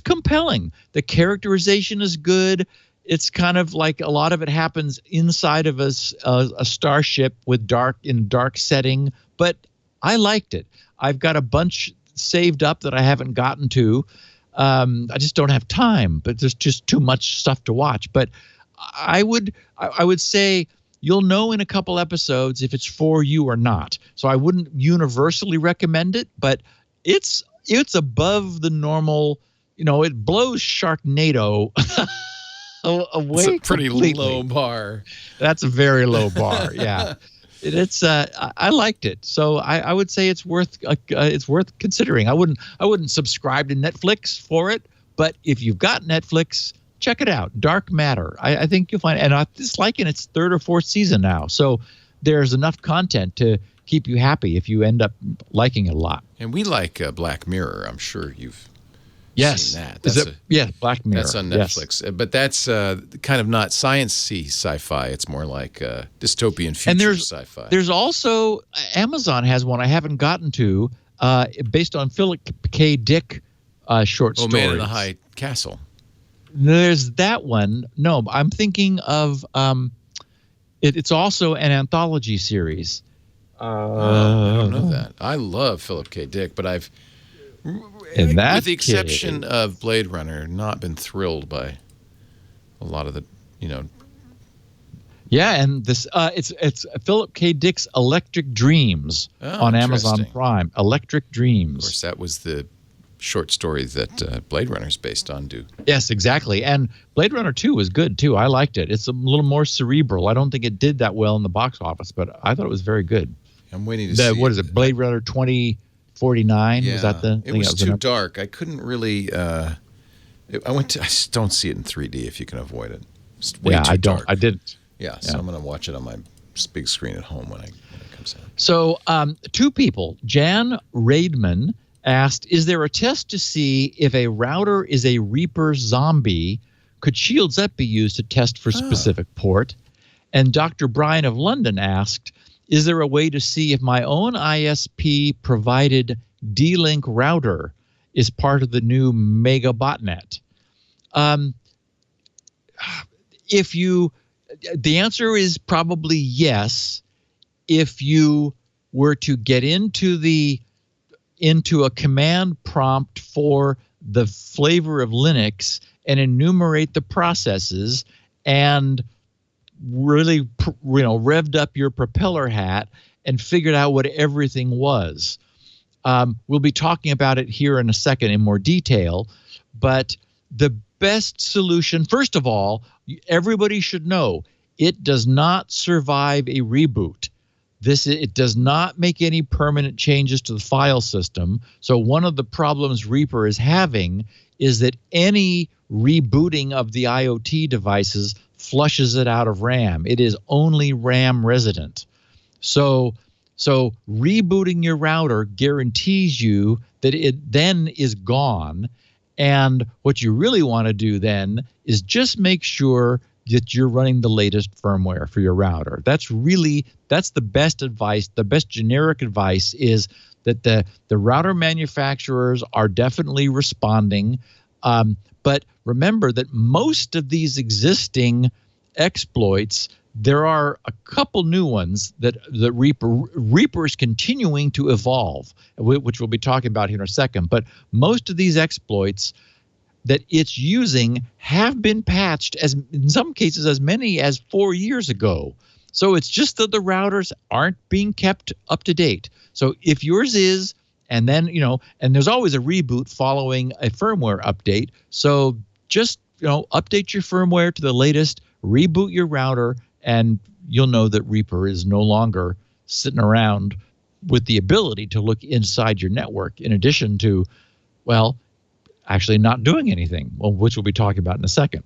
compelling. The characterization is good. It's kind of like a lot of it happens inside of a starship with dark setting. But I liked it. I've got a bunch saved up that I haven't gotten to. I just don't have time. But there's just too much stuff to watch. But I would say you'll know in a couple episodes if it's for you or not. So I wouldn't universally recommend it, but it's above the normal, it blows Sharknado away. It's a pretty completely. low bar. That's a very low bar. Yeah, I liked it, so I would say it's worth considering. I wouldn't subscribe to Netflix for it, but if you've got Netflix, check it out. Dark Matter. I think you'll find, and it's like in its 3rd or 4th season now, so there's enough content to keep you happy if you end up liking it a lot. And we like Black Mirror. I'm sure you've seen that. Black Mirror. That's on Netflix. Yes. But that's kind of not science-y sci-fi. It's more like dystopian future sci-fi. There's also, Amazon has one I haven't gotten to, based on Philip K. Dick short stories. Man in the High Castle. There's that one. No, I'm thinking of, it's also an anthology series. I don't know that. I love Philip K. Dick, but I've, with the exception of Blade Runner, not been thrilled by a lot of the, Yeah, and this it's Philip K. Dick's Electric Dreams on Amazon Prime. Electric Dreams. Of course, that was the short story that Blade Runner is based on. Yes, exactly. And Blade Runner 2 was good too. I liked it. It's a little more cerebral. I don't think it did that well in the box office, but I thought it was very good. I'm waiting to see. What is it? Blade Runner 2049? Yeah, was that the? It was too dark. I couldn't really. I just don't see it in 3D if you can avoid it. It's way too dark. I didn't. Yeah, so I'm going to watch it on my big screen at home when it comes out. So, 2 people. Jan Raidman asked, "Is there a test to see if a router is a Reaper zombie? Could Shields Up be used to test for specific port?" And Dr. Brian of London asked, "Is there a way to see if my own ISP provided D-Link router is part of the new Mega Botnet?" The answer is probably yes. If you were to get into a command prompt for the flavor of Linux and enumerate the processes and really, revved up your propeller hat and figured out what everything was. We'll be talking about it here in a second in more detail, but the best solution, first of all, everybody should know it does not survive a reboot. It does not make any permanent changes to the file system. So one of the problems Reaper is having is that any rebooting of the IoT devices flushes it out of RAM. It is only RAM resident. So rebooting your router guarantees you that it then is gone. And what you really want to do then is just make sure that you're running the latest firmware for your router. That's the best advice. The best generic advice is that the router manufacturers are definitely responding. But remember that most of these existing exploits, there are a couple new ones that Reaper is continuing to evolve, which we'll be talking about here in a second. But most of these exploits that it's using have been patched, as in some cases as many as 4 years ago. So it's just that the routers aren't being kept up to date. So if yours is, and then, and there's always a reboot following a firmware update. So just, update your firmware to the latest, reboot your router, and you'll know that Reaper is no longer sitting around with the ability to look inside your network, in addition to, actually not doing anything, which we'll be talking about in a second.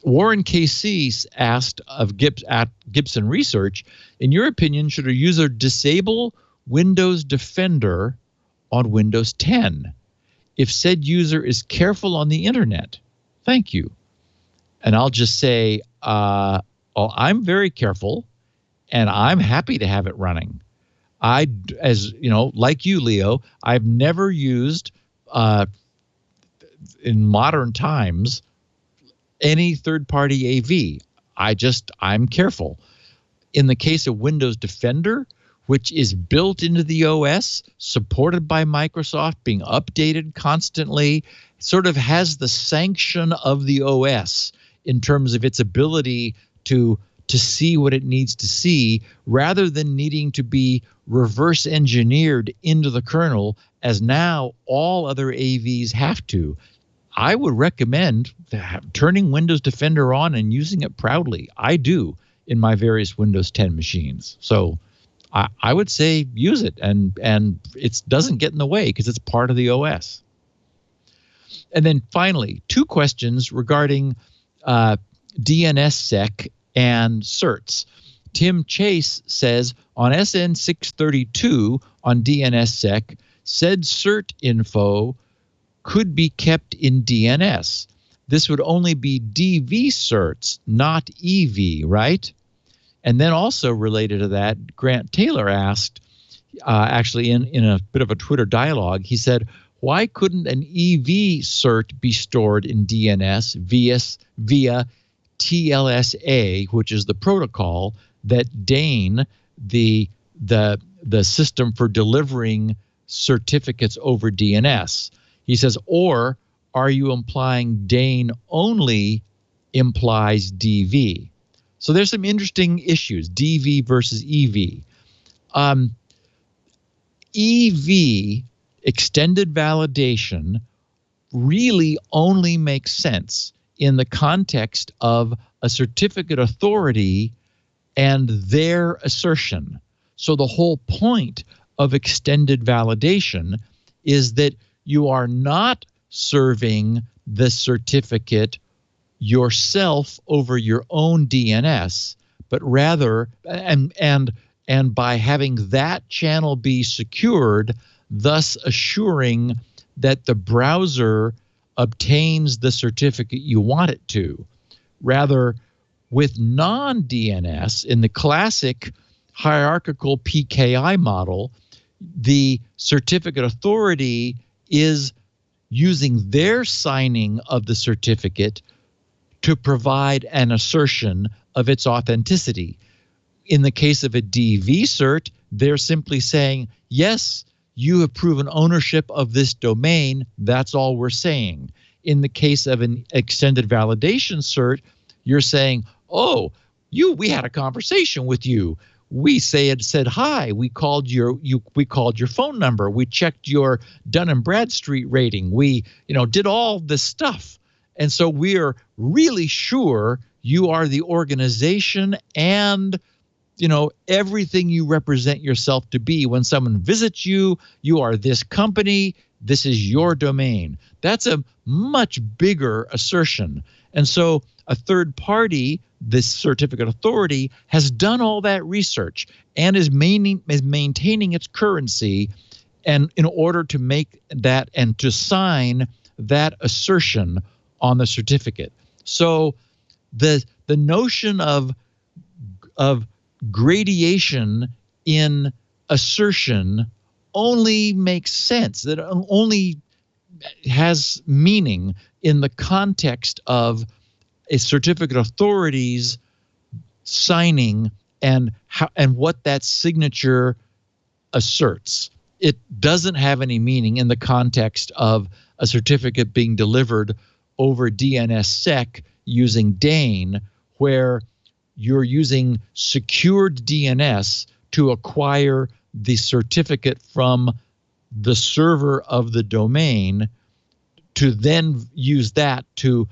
Warren KC asked of Gibson Research, in your opinion, should a user disable Windows Defender on Windows 10 if said user is careful on the internet? Thank you. And I'll just say, I'm very careful, and I'm happy to have it running. Like you, Leo, I've never used in modern times any third-party AV. I'm careful. In the case of Windows Defender, which is built into the OS, supported by Microsoft, being updated constantly, sort of has the sanction of the OS in terms of its ability to see what it needs to see, rather than needing to be reverse engineered into the kernel, as now all other AVs have to. I would recommend turning Windows Defender on and using it proudly. I do in my various Windows 10 machines. So I would say use it, and it doesn't get in the way because it's part of the OS. And then finally, 2 questions regarding DNSSEC and certs. Tim Chase says, on SN 632 on DNSSEC, said cert info could be kept in DNS. This would only be DV certs, not EV, right? And then also related to that, Grant Taylor asked, actually in a bit of a Twitter dialogue, he said, why couldn't an EV cert be stored in DNS via TLSA, which is the protocol that DANE, the system for delivering certificates over DNS? He says, or are you implying DANE only implies DV? So there's some interesting issues, DV versus EV. EV, extended validation, really only makes sense in the context of a certificate authority and their assertion. So the whole point of extended validation is that you are not serving the certificate yourself over your own DNS, but rather, and by having that channel be secured, thus assuring that the browser obtains the certificate you want it to. Rather, with non-DNS, in the classic hierarchical PKI model, the certificate authority is using their signing of the certificate to provide an assertion of its authenticity. In the case of a DV cert, they're simply saying, yes, you have proven ownership of this domain. That's all we're saying. In the case of an extended validation cert, you're saying, oh, we had a conversation with you. We said hi. We called your phone number. We checked your Dun & Bradstreet rating. We did all this stuff. And so we are really sure you are the organization and everything you represent yourself to be. When someone visits you, you are this company. This is your domain. That's a much bigger assertion. And so a third party, this certificate authority, has done all that research and is maintaining its currency, and in order to make that and to sign that assertion on the certificate. So the notion of gradation in assertion only makes sense. That only has meaning in the context of a certificate authority's signing and what that signature asserts. It doesn't have any meaning in the context of a certificate being delivered over DNSSEC using DANE, where you're using secured DNS to acquire the certificate from the server of the domain, to then use that to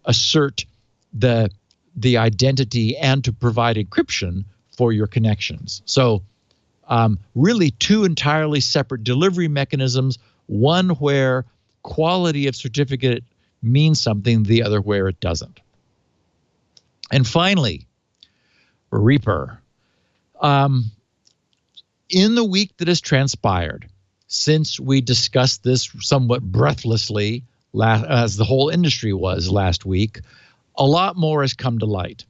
assert the identity and to provide encryption for your connections. So really two entirely separate delivery mechanisms, one where quality of certificate means something, the other where it doesn't. And finally, Reaper. In the week that has transpired since we discussed this somewhat breathlessly, as the whole industry was last week, a lot more has come to light.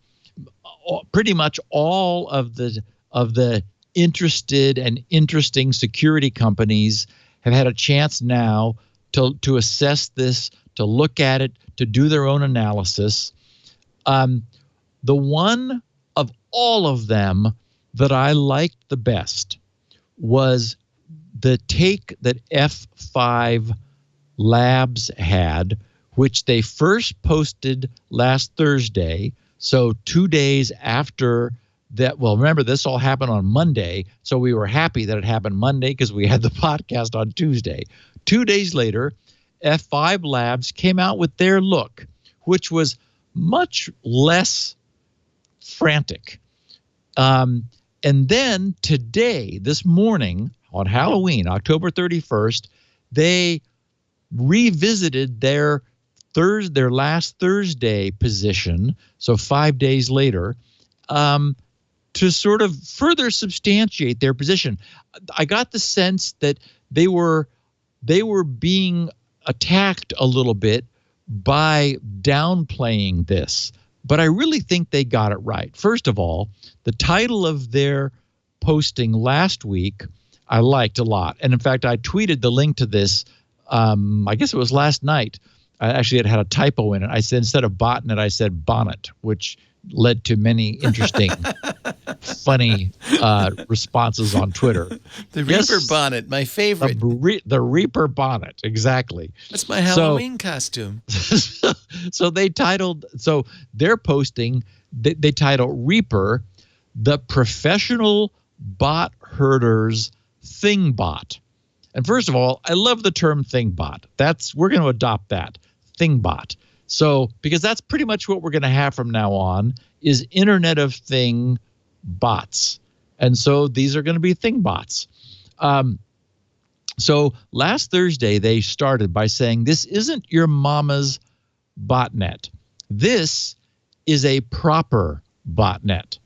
Pretty much all of the interested and interesting security companies have had a chance now to assess this, to look at it, to do their own analysis. The one of all of them that I liked the best was the take that F5 Labs had, which they first posted last Thursday. So 2 days after that, well, remember, this all happened on Monday. So we were happy that it happened Monday because we had the podcast on Tuesday. 2 days later, F5 Labs came out with their look, which was much less frantic. And then today, this morning, on Halloween, October 31st, they revisited their last Thursday position, so 5 days later, to sort of further substantiate their position. I got the sense that they were being attacked a little bit by downplaying this, but I really think they got it right. First of all, the title of their posting last week I liked a lot, and in fact, I tweeted the link to this. I guess it was last night. I actually had a typo in it. I said, instead of botnet, I said bonnet, which led to many interesting, funny responses on Twitter. The Reaper bonnet, my favorite. The Reaper bonnet, exactly. That's my Halloween costume. So they titled, their posting, they titled Reaper, the professional bot herders Thingbot. And first of all, I love the term Thingbot. We're going to adopt that, Thingbot. So, because that's pretty much what we're going to have from now on, is Internet of Thing bots. And so these are going to be Thingbots. So last Thursday, they started by saying, this isn't your mama's botnet. This is a proper botnet.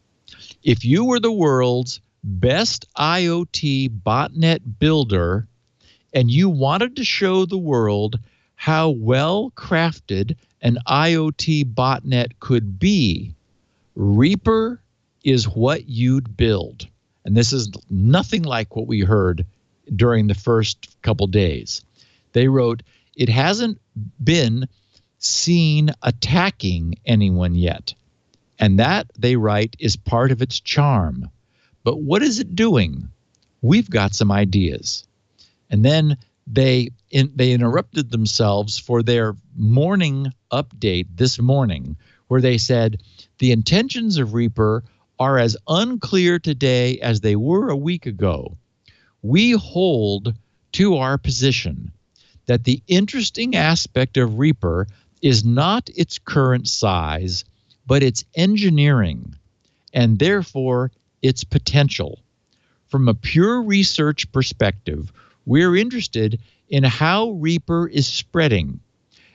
If you were the world's best IoT botnet builder, and you wanted to show the world how well crafted an IoT botnet could be, Reaper is what you'd build. And this is nothing like what we heard during the first couple days. They wrote, it hasn't been seen attacking anyone yet. And that, they write, is part of its charm. but what is it doing? We've got some ideas. And then they interrupted themselves for their morning update this morning, where they said the intentions of Reaper are as unclear today as they were a week ago. We hold to our position that the interesting aspect of Reaper is not its current size, but its engineering, and therefore its potential. From a pure research perspective, we're interested in how Reaper is spreading.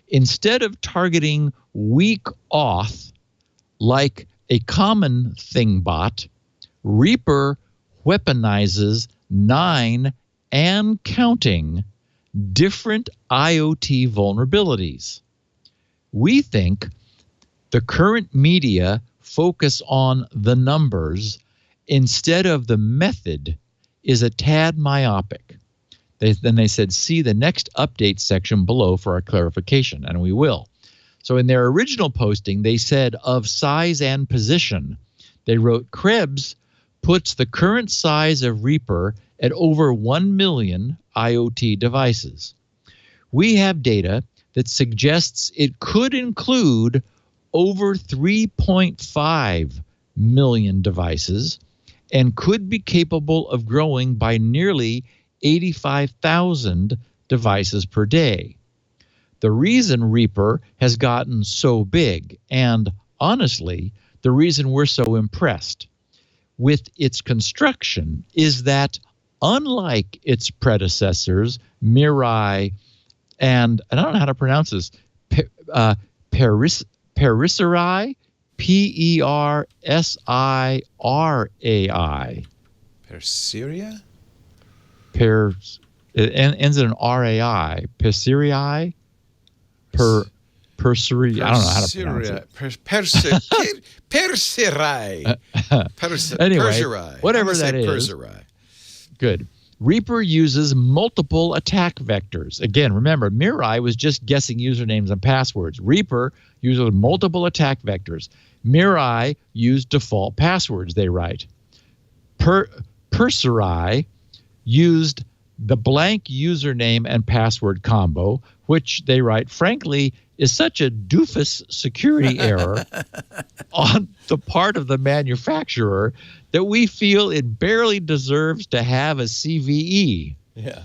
Instead of targeting weak auth like a common thingbot, Reaper weaponizes 9 and counting different IoT vulnerabilities. We think the current media focus on the numbers instead of the method is a tad myopic. Then they said, see the next update section below for our clarification, and we will. So in their original posting, they said of size and position, they wrote Krebs puts the current size of Reaper at over 1 million IoT devices. We have data that suggests it could include over 3.5 million devices and could be capable of growing by nearly 85,000 devices per day. The reason Reaper has gotten so big, and honestly, the reason we're so impressed with its construction, is that unlike its predecessors, Mirai, and I don't know how to pronounce this, Persirai, Persirai. Persiria? It ends in an RAI. Persirai? Persiri. I don't know how to pronounce it. Persirai. Anyway, whatever that is. Persirai. Good. Reaper uses multiple attack vectors. Again, remember, Mirai was just guessing usernames and passwords. Reaper uses multiple attack vectors. Mirai used default passwords, they write. Persirai used the blank username and password combo, which they write, frankly, is such a doofus security error on the part of the manufacturer that we feel it barely deserves to have a CVE. Yeah.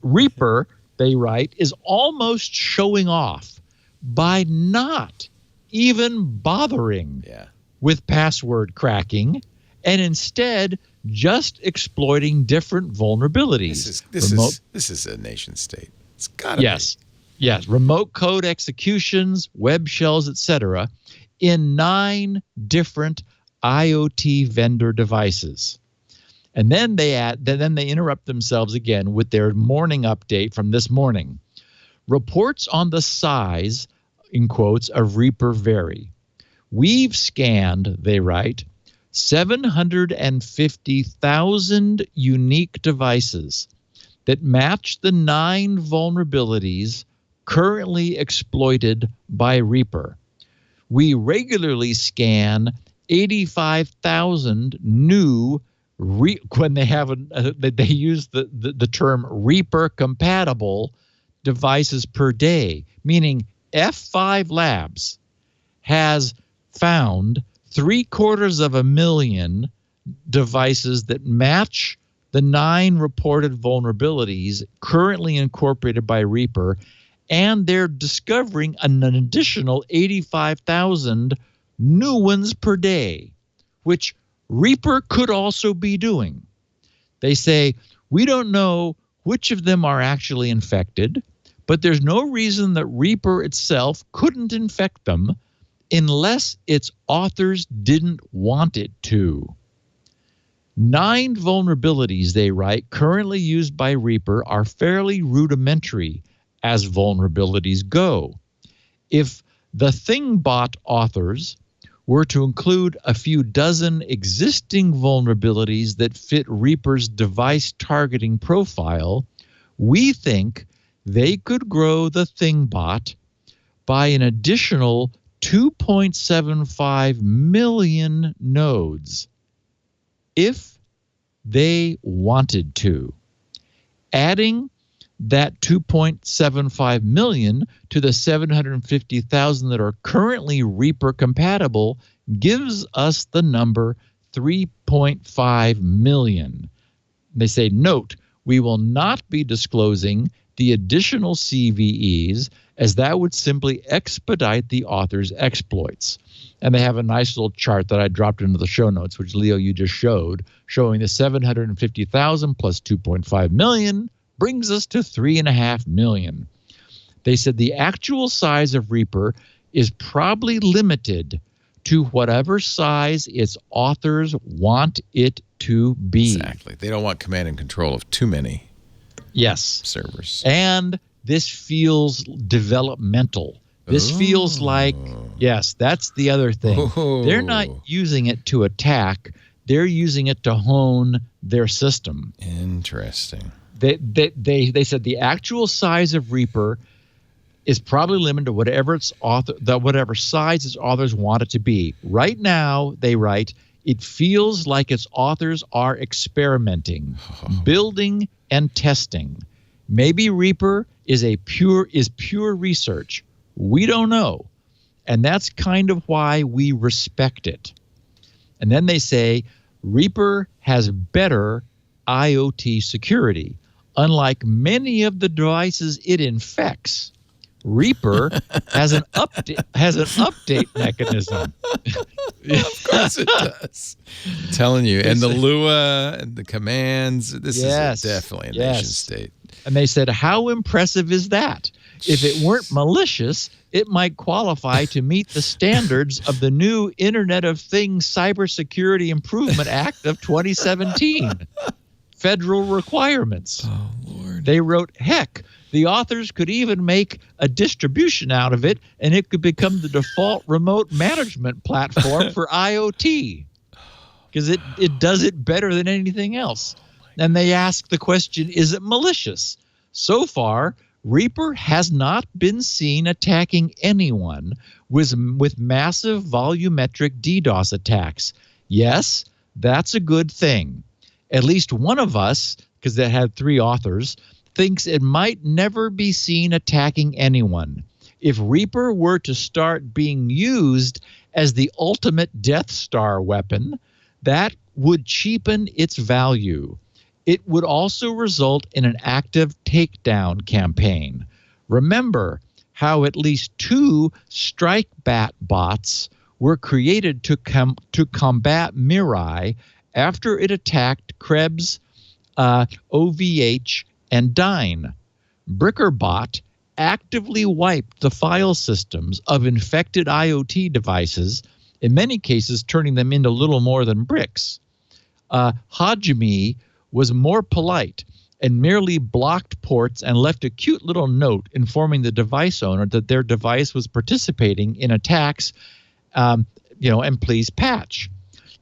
Reaper, they write, is almost showing off by not even bothering with password cracking and instead just exploiting different vulnerabilities. This is a nation state. It's got to be. Yes, remote code executions, web shells, etc., in 9 different IoT vendor devices. And then they interrupt themselves again with their morning update from this morning. Reports on the size, in quotes, of Reaper vary. We've scanned, they write, 750,000 unique devices that match the 9 vulnerabilities currently exploited by Reaper. We regularly scan 85,000 new when they have they use the term Reaper compatible devices per day, meaning F5 Labs has found 750,000 devices that match the 9 reported vulnerabilities currently incorporated by Reaper, and they're discovering an additional 85,000 new ones per day, which Reaper could also be doing. They say, we don't know which of them are actually infected, but there's no reason that Reaper itself couldn't infect them unless its authors didn't want it to. 9 vulnerabilities, they write, currently used by Reaper are fairly rudimentary as vulnerabilities go. If the Thingbot authors were to include a few dozen existing vulnerabilities that fit Reaper's device targeting profile, we think they could grow the Thingbot by an additional 2.75 million nodes if they wanted to. Adding that 2.75 million to the 750,000 that are currently Reaper compatible gives us the number 3.5 million. They say, note, we will not be disclosing the additional CVEs, as that would simply expedite the author's exploits. And they have a nice little chart that I dropped into the show notes, which, Leo, you just showed, showing the 750,000 plus 2.5 million brings us to 3.5 million. They said the actual size of Reaper is probably limited to whatever size its authors want it to be. Exactly. They don't want command and control of too many servers. And this feels developmental. This feels like, yes, that's the other thing. They're not using it to attack. They're using it to hone their system. Interesting. They said the actual size of Reaper is probably limited to whatever size its authors want it to be. Right now, they write, it feels like its authors are experimenting, building, and testing. Maybe Reaper is pure research. We don't know. And that's kind of why we respect it. And then they say Reaper has better IoT security. Unlike many of the devices it infects, Reaper has an update mechanism. Of course it does. I'm telling you. And the Lua and the commands, this is definitely a nation state. And they said, how impressive is that? If it weren't malicious, it might qualify to meet the standards of the new Internet of Things Cybersecurity Improvement Act of 2017. Federal requirements. Oh, Lord. They wrote, heck, the authors could even make a distribution out of it, and it could become the default remote management platform for IoT, because it does it better than anything else. And they ask the question, is it malicious? So far, Reaper has not been seen attacking anyone with massive volumetric DDoS attacks. Yes, that's a good thing. At least one of us, because they had 3 authors, thinks it might never be seen attacking anyone. If Reaper were to start being used as the ultimate Death Star weapon, that would cheapen its value. It would also result in an active takedown campaign. Remember how at least 2 strike-bat bots were created to combat Mirai after it attacked Krebs, OVH, and Dyn. BrickerBot actively wiped the file systems of infected IoT devices, in many cases turning them into little more than bricks. Hajime was more polite and merely blocked ports and left a cute little note informing the device owner that their device was participating in attacks, and please patch.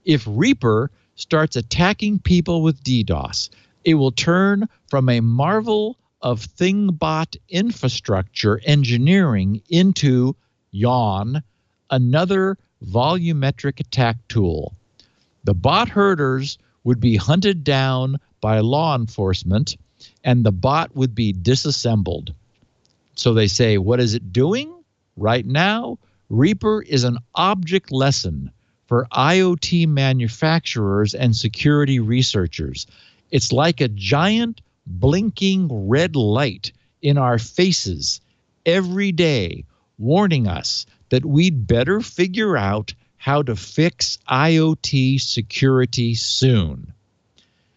If Reaper starts attacking people with DDoS, it will turn from a marvel of ThingBot infrastructure engineering into, yawn, another volumetric attack tool. The bot herders would be hunted down by law enforcement, and the bot would be disassembled. So they say, what is it doing? Right now, Reaper is an object lesson for IoT manufacturers and security researchers. It's like a giant blinking red light in our faces every day, warning us that we'd better figure out how to fix IoT security soon.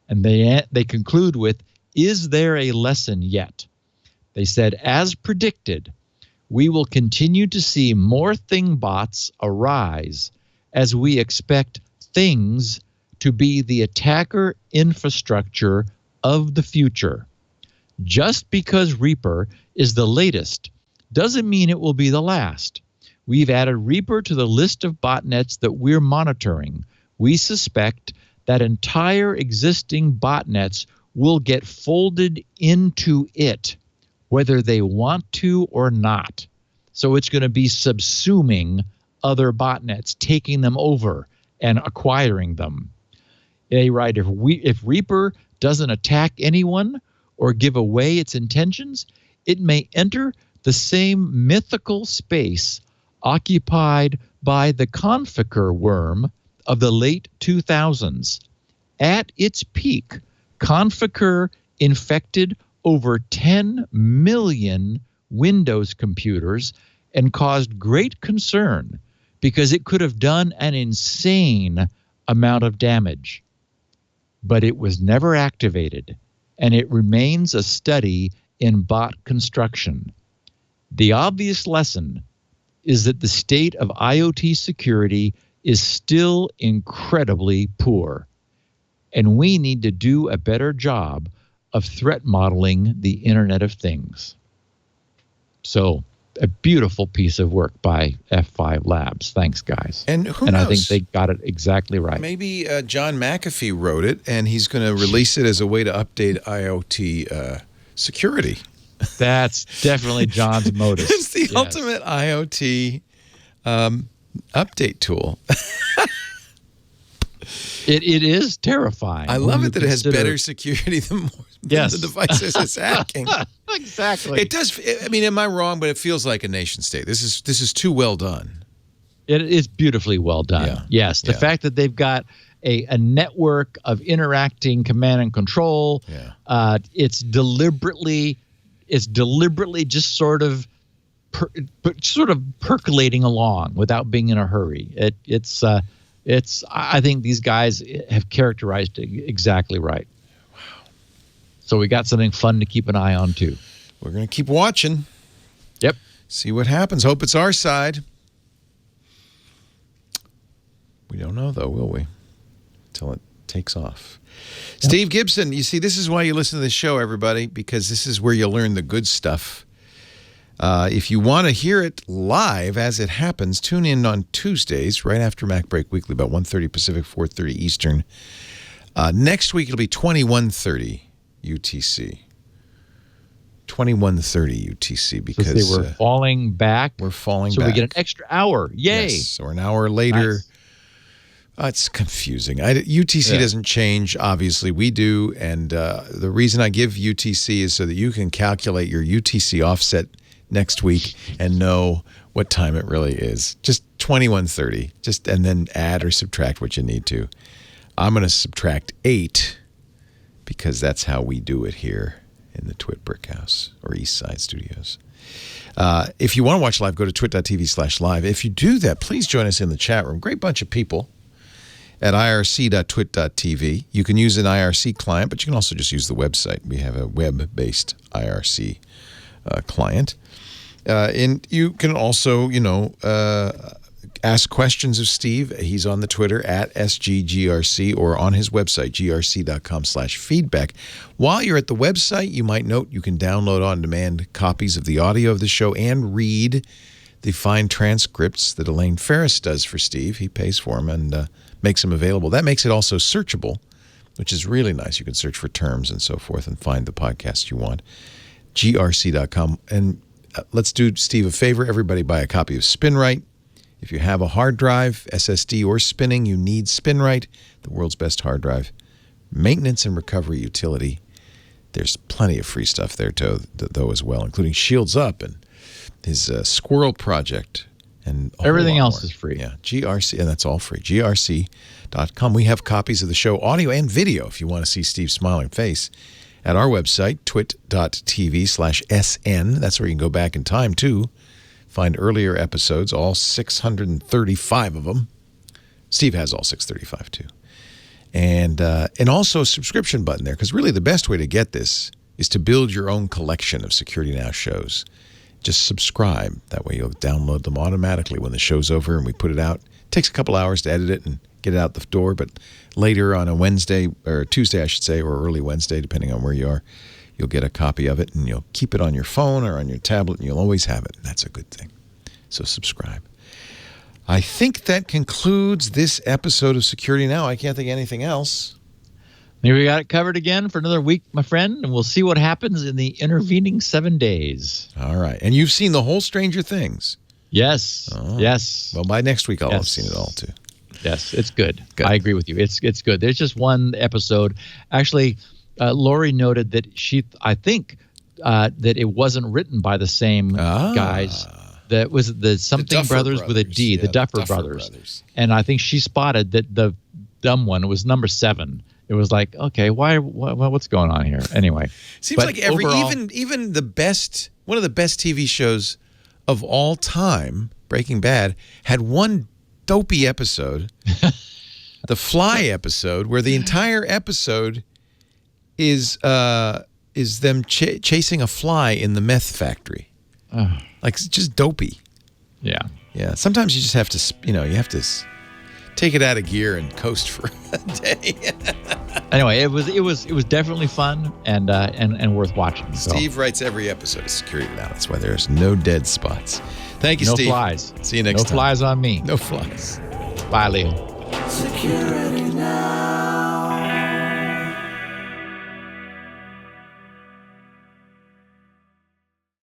And they conclude with, is there a lesson yet? They said, as predicted, we will continue to see more ThingBots arise as we expect things to be the attacker infrastructure of the future. Just because Reaper is the latest doesn't mean it will be the last. We've added Reaper to the list of botnets that we're monitoring. We suspect that entire existing botnets will get folded into it, whether they want to or not. So it's going to be subsuming other botnets, taking them over and acquiring them. They write, if Reaper doesn't attack anyone or give away its intentions, it may enter the same mythical space occupied by the Conficker worm of the late 2000s. At its peak, Conficker infected over 10 million Windows computers and caused great concern because it could have done an insane amount of damage. But it was never activated, and it remains a study in bot construction. The obvious lesson is that the state of IoT security is still incredibly poor, and we need to do a better job of threat modeling the Internet of Things. So, a beautiful piece of work by F5 Labs. Thanks, guys. And who knows? I think they got it exactly right. Maybe John McAfee wrote it, and he's going to release it as a way to update IoT security. That's definitely John's modus. It's the ultimate IoT update tool. It is terrifying. I love it that it has better security than Yes. the devices it's hacking. Exactly. It does. I mean, am I wrong? But it feels like a nation state. This is too well done. It is beautifully well done. Yeah. Yes. The fact that they've got a network of interacting command and control. Yeah. It's deliberately just sort of percolating along without being in a hurry. I think these guys have characterized it exactly right. Wow. So we got something fun to keep an eye on too. We're going to keep watching. Yep. See what happens. Hope it's our side. We don't know, though, will we? Until it takes off. Yep. Steve Gibson, you see, this is why you listen to this show, everybody, because this is where you learn the good stuff. If you want to hear it live as it happens, tune in on Tuesdays, right after Mac Break Weekly, about 1:30 Pacific, 4:30 Eastern. Next week, it'll be 21:30 UTC. 21:30 UTC because they were falling back. We're falling back. So we get an extra hour. Yay. Yes, or an hour later. Nice. It's confusing. UTC doesn't change. Obviously, we do. And the reason I give UTC is so that you can calculate your UTC offset next week and know what time it really is. Just 21:30. And then add or subtract what you need to. I'm going to subtract 8 because that's how we do it here in the Twit Brick House or East Side Studios. If you want to watch live, go to twit.tv/live. If you do that, please join us in the chat room. Great bunch of people at irc.twit.tv. You can use an IRC client, but you can also just use the website. We have a web-based IRC client. And you can also, ask questions of Steve. He's on the Twitter at SGGRC or on his website, grc.com/feedback. While you're at the website, you might note you can download on-demand copies of the audio of the show and read the fine transcripts that Elaine Ferris does for Steve. He pays for them and makes them available. That makes it also searchable, which is really nice. You can search for terms and so forth and find the podcast you want. grc.com. And let's do Steve a favor. Everybody buy a copy of Spinrite. If you have a hard drive, SSD, or spinning, you need Spinrite, the world's best hard drive. Maintenance and recovery utility. There's plenty of free stuff there, though, as well, including Shields Up and his Squirrel project. And everything else is free. Yeah, GRC, and that's all free. grc.com. We have copies of the show, audio and video, if you want to see Steve's smiling face, at our website, twit.tv/SN. That's where you can go back in time, too. Find earlier episodes, all 635 of them. Steve has all 635, too. And also a subscription button there, because really the best way to get this is to build your own collection of Security Now shows. Just subscribe. That way you'll download them automatically when the show's over and we put it out. It takes a couple hours to edit it and get it out the door, but later on a Wednesday, or Tuesday, I should say, or early Wednesday, depending on where you are, you'll get a copy of it and you'll keep it on your phone or on your tablet and you'll always have it. That's a good thing. So subscribe. I think that concludes this episode of Security Now. I can't think of anything else. Maybe we got it covered again for another week, my friend, and we'll see what happens in the intervening 7 days. All right. And you've seen the whole Stranger Things? Yes. Oh. Yes. Well, by next week, I'll have seen it all, too. Yes, it's good. I agree with you. It's good. There's just one episode. Actually, Lori noted that I think that it wasn't written by the same guys. That was the something brothers with a D, the Duffer brothers. And I think she spotted that the dumb one was number 7. It was like, okay, what's going on here? Anyway, seems like even the best, one of the best TV shows of all time, Breaking Bad, had one dopey episode, the Fly episode, where the entire episode is them chasing a fly in the meth factory. Like, it's just dopey. Yeah. Yeah. Sometimes you just have to, you have to take it out of gear and coast for a day. Anyway, it was definitely fun and worth watching. So. Steve writes every episode of Security Now. That's why there's no dead spots. Thank you, Steve. No flies. See you next time. No flies on me. No flies. Bye, Leo. Security Now.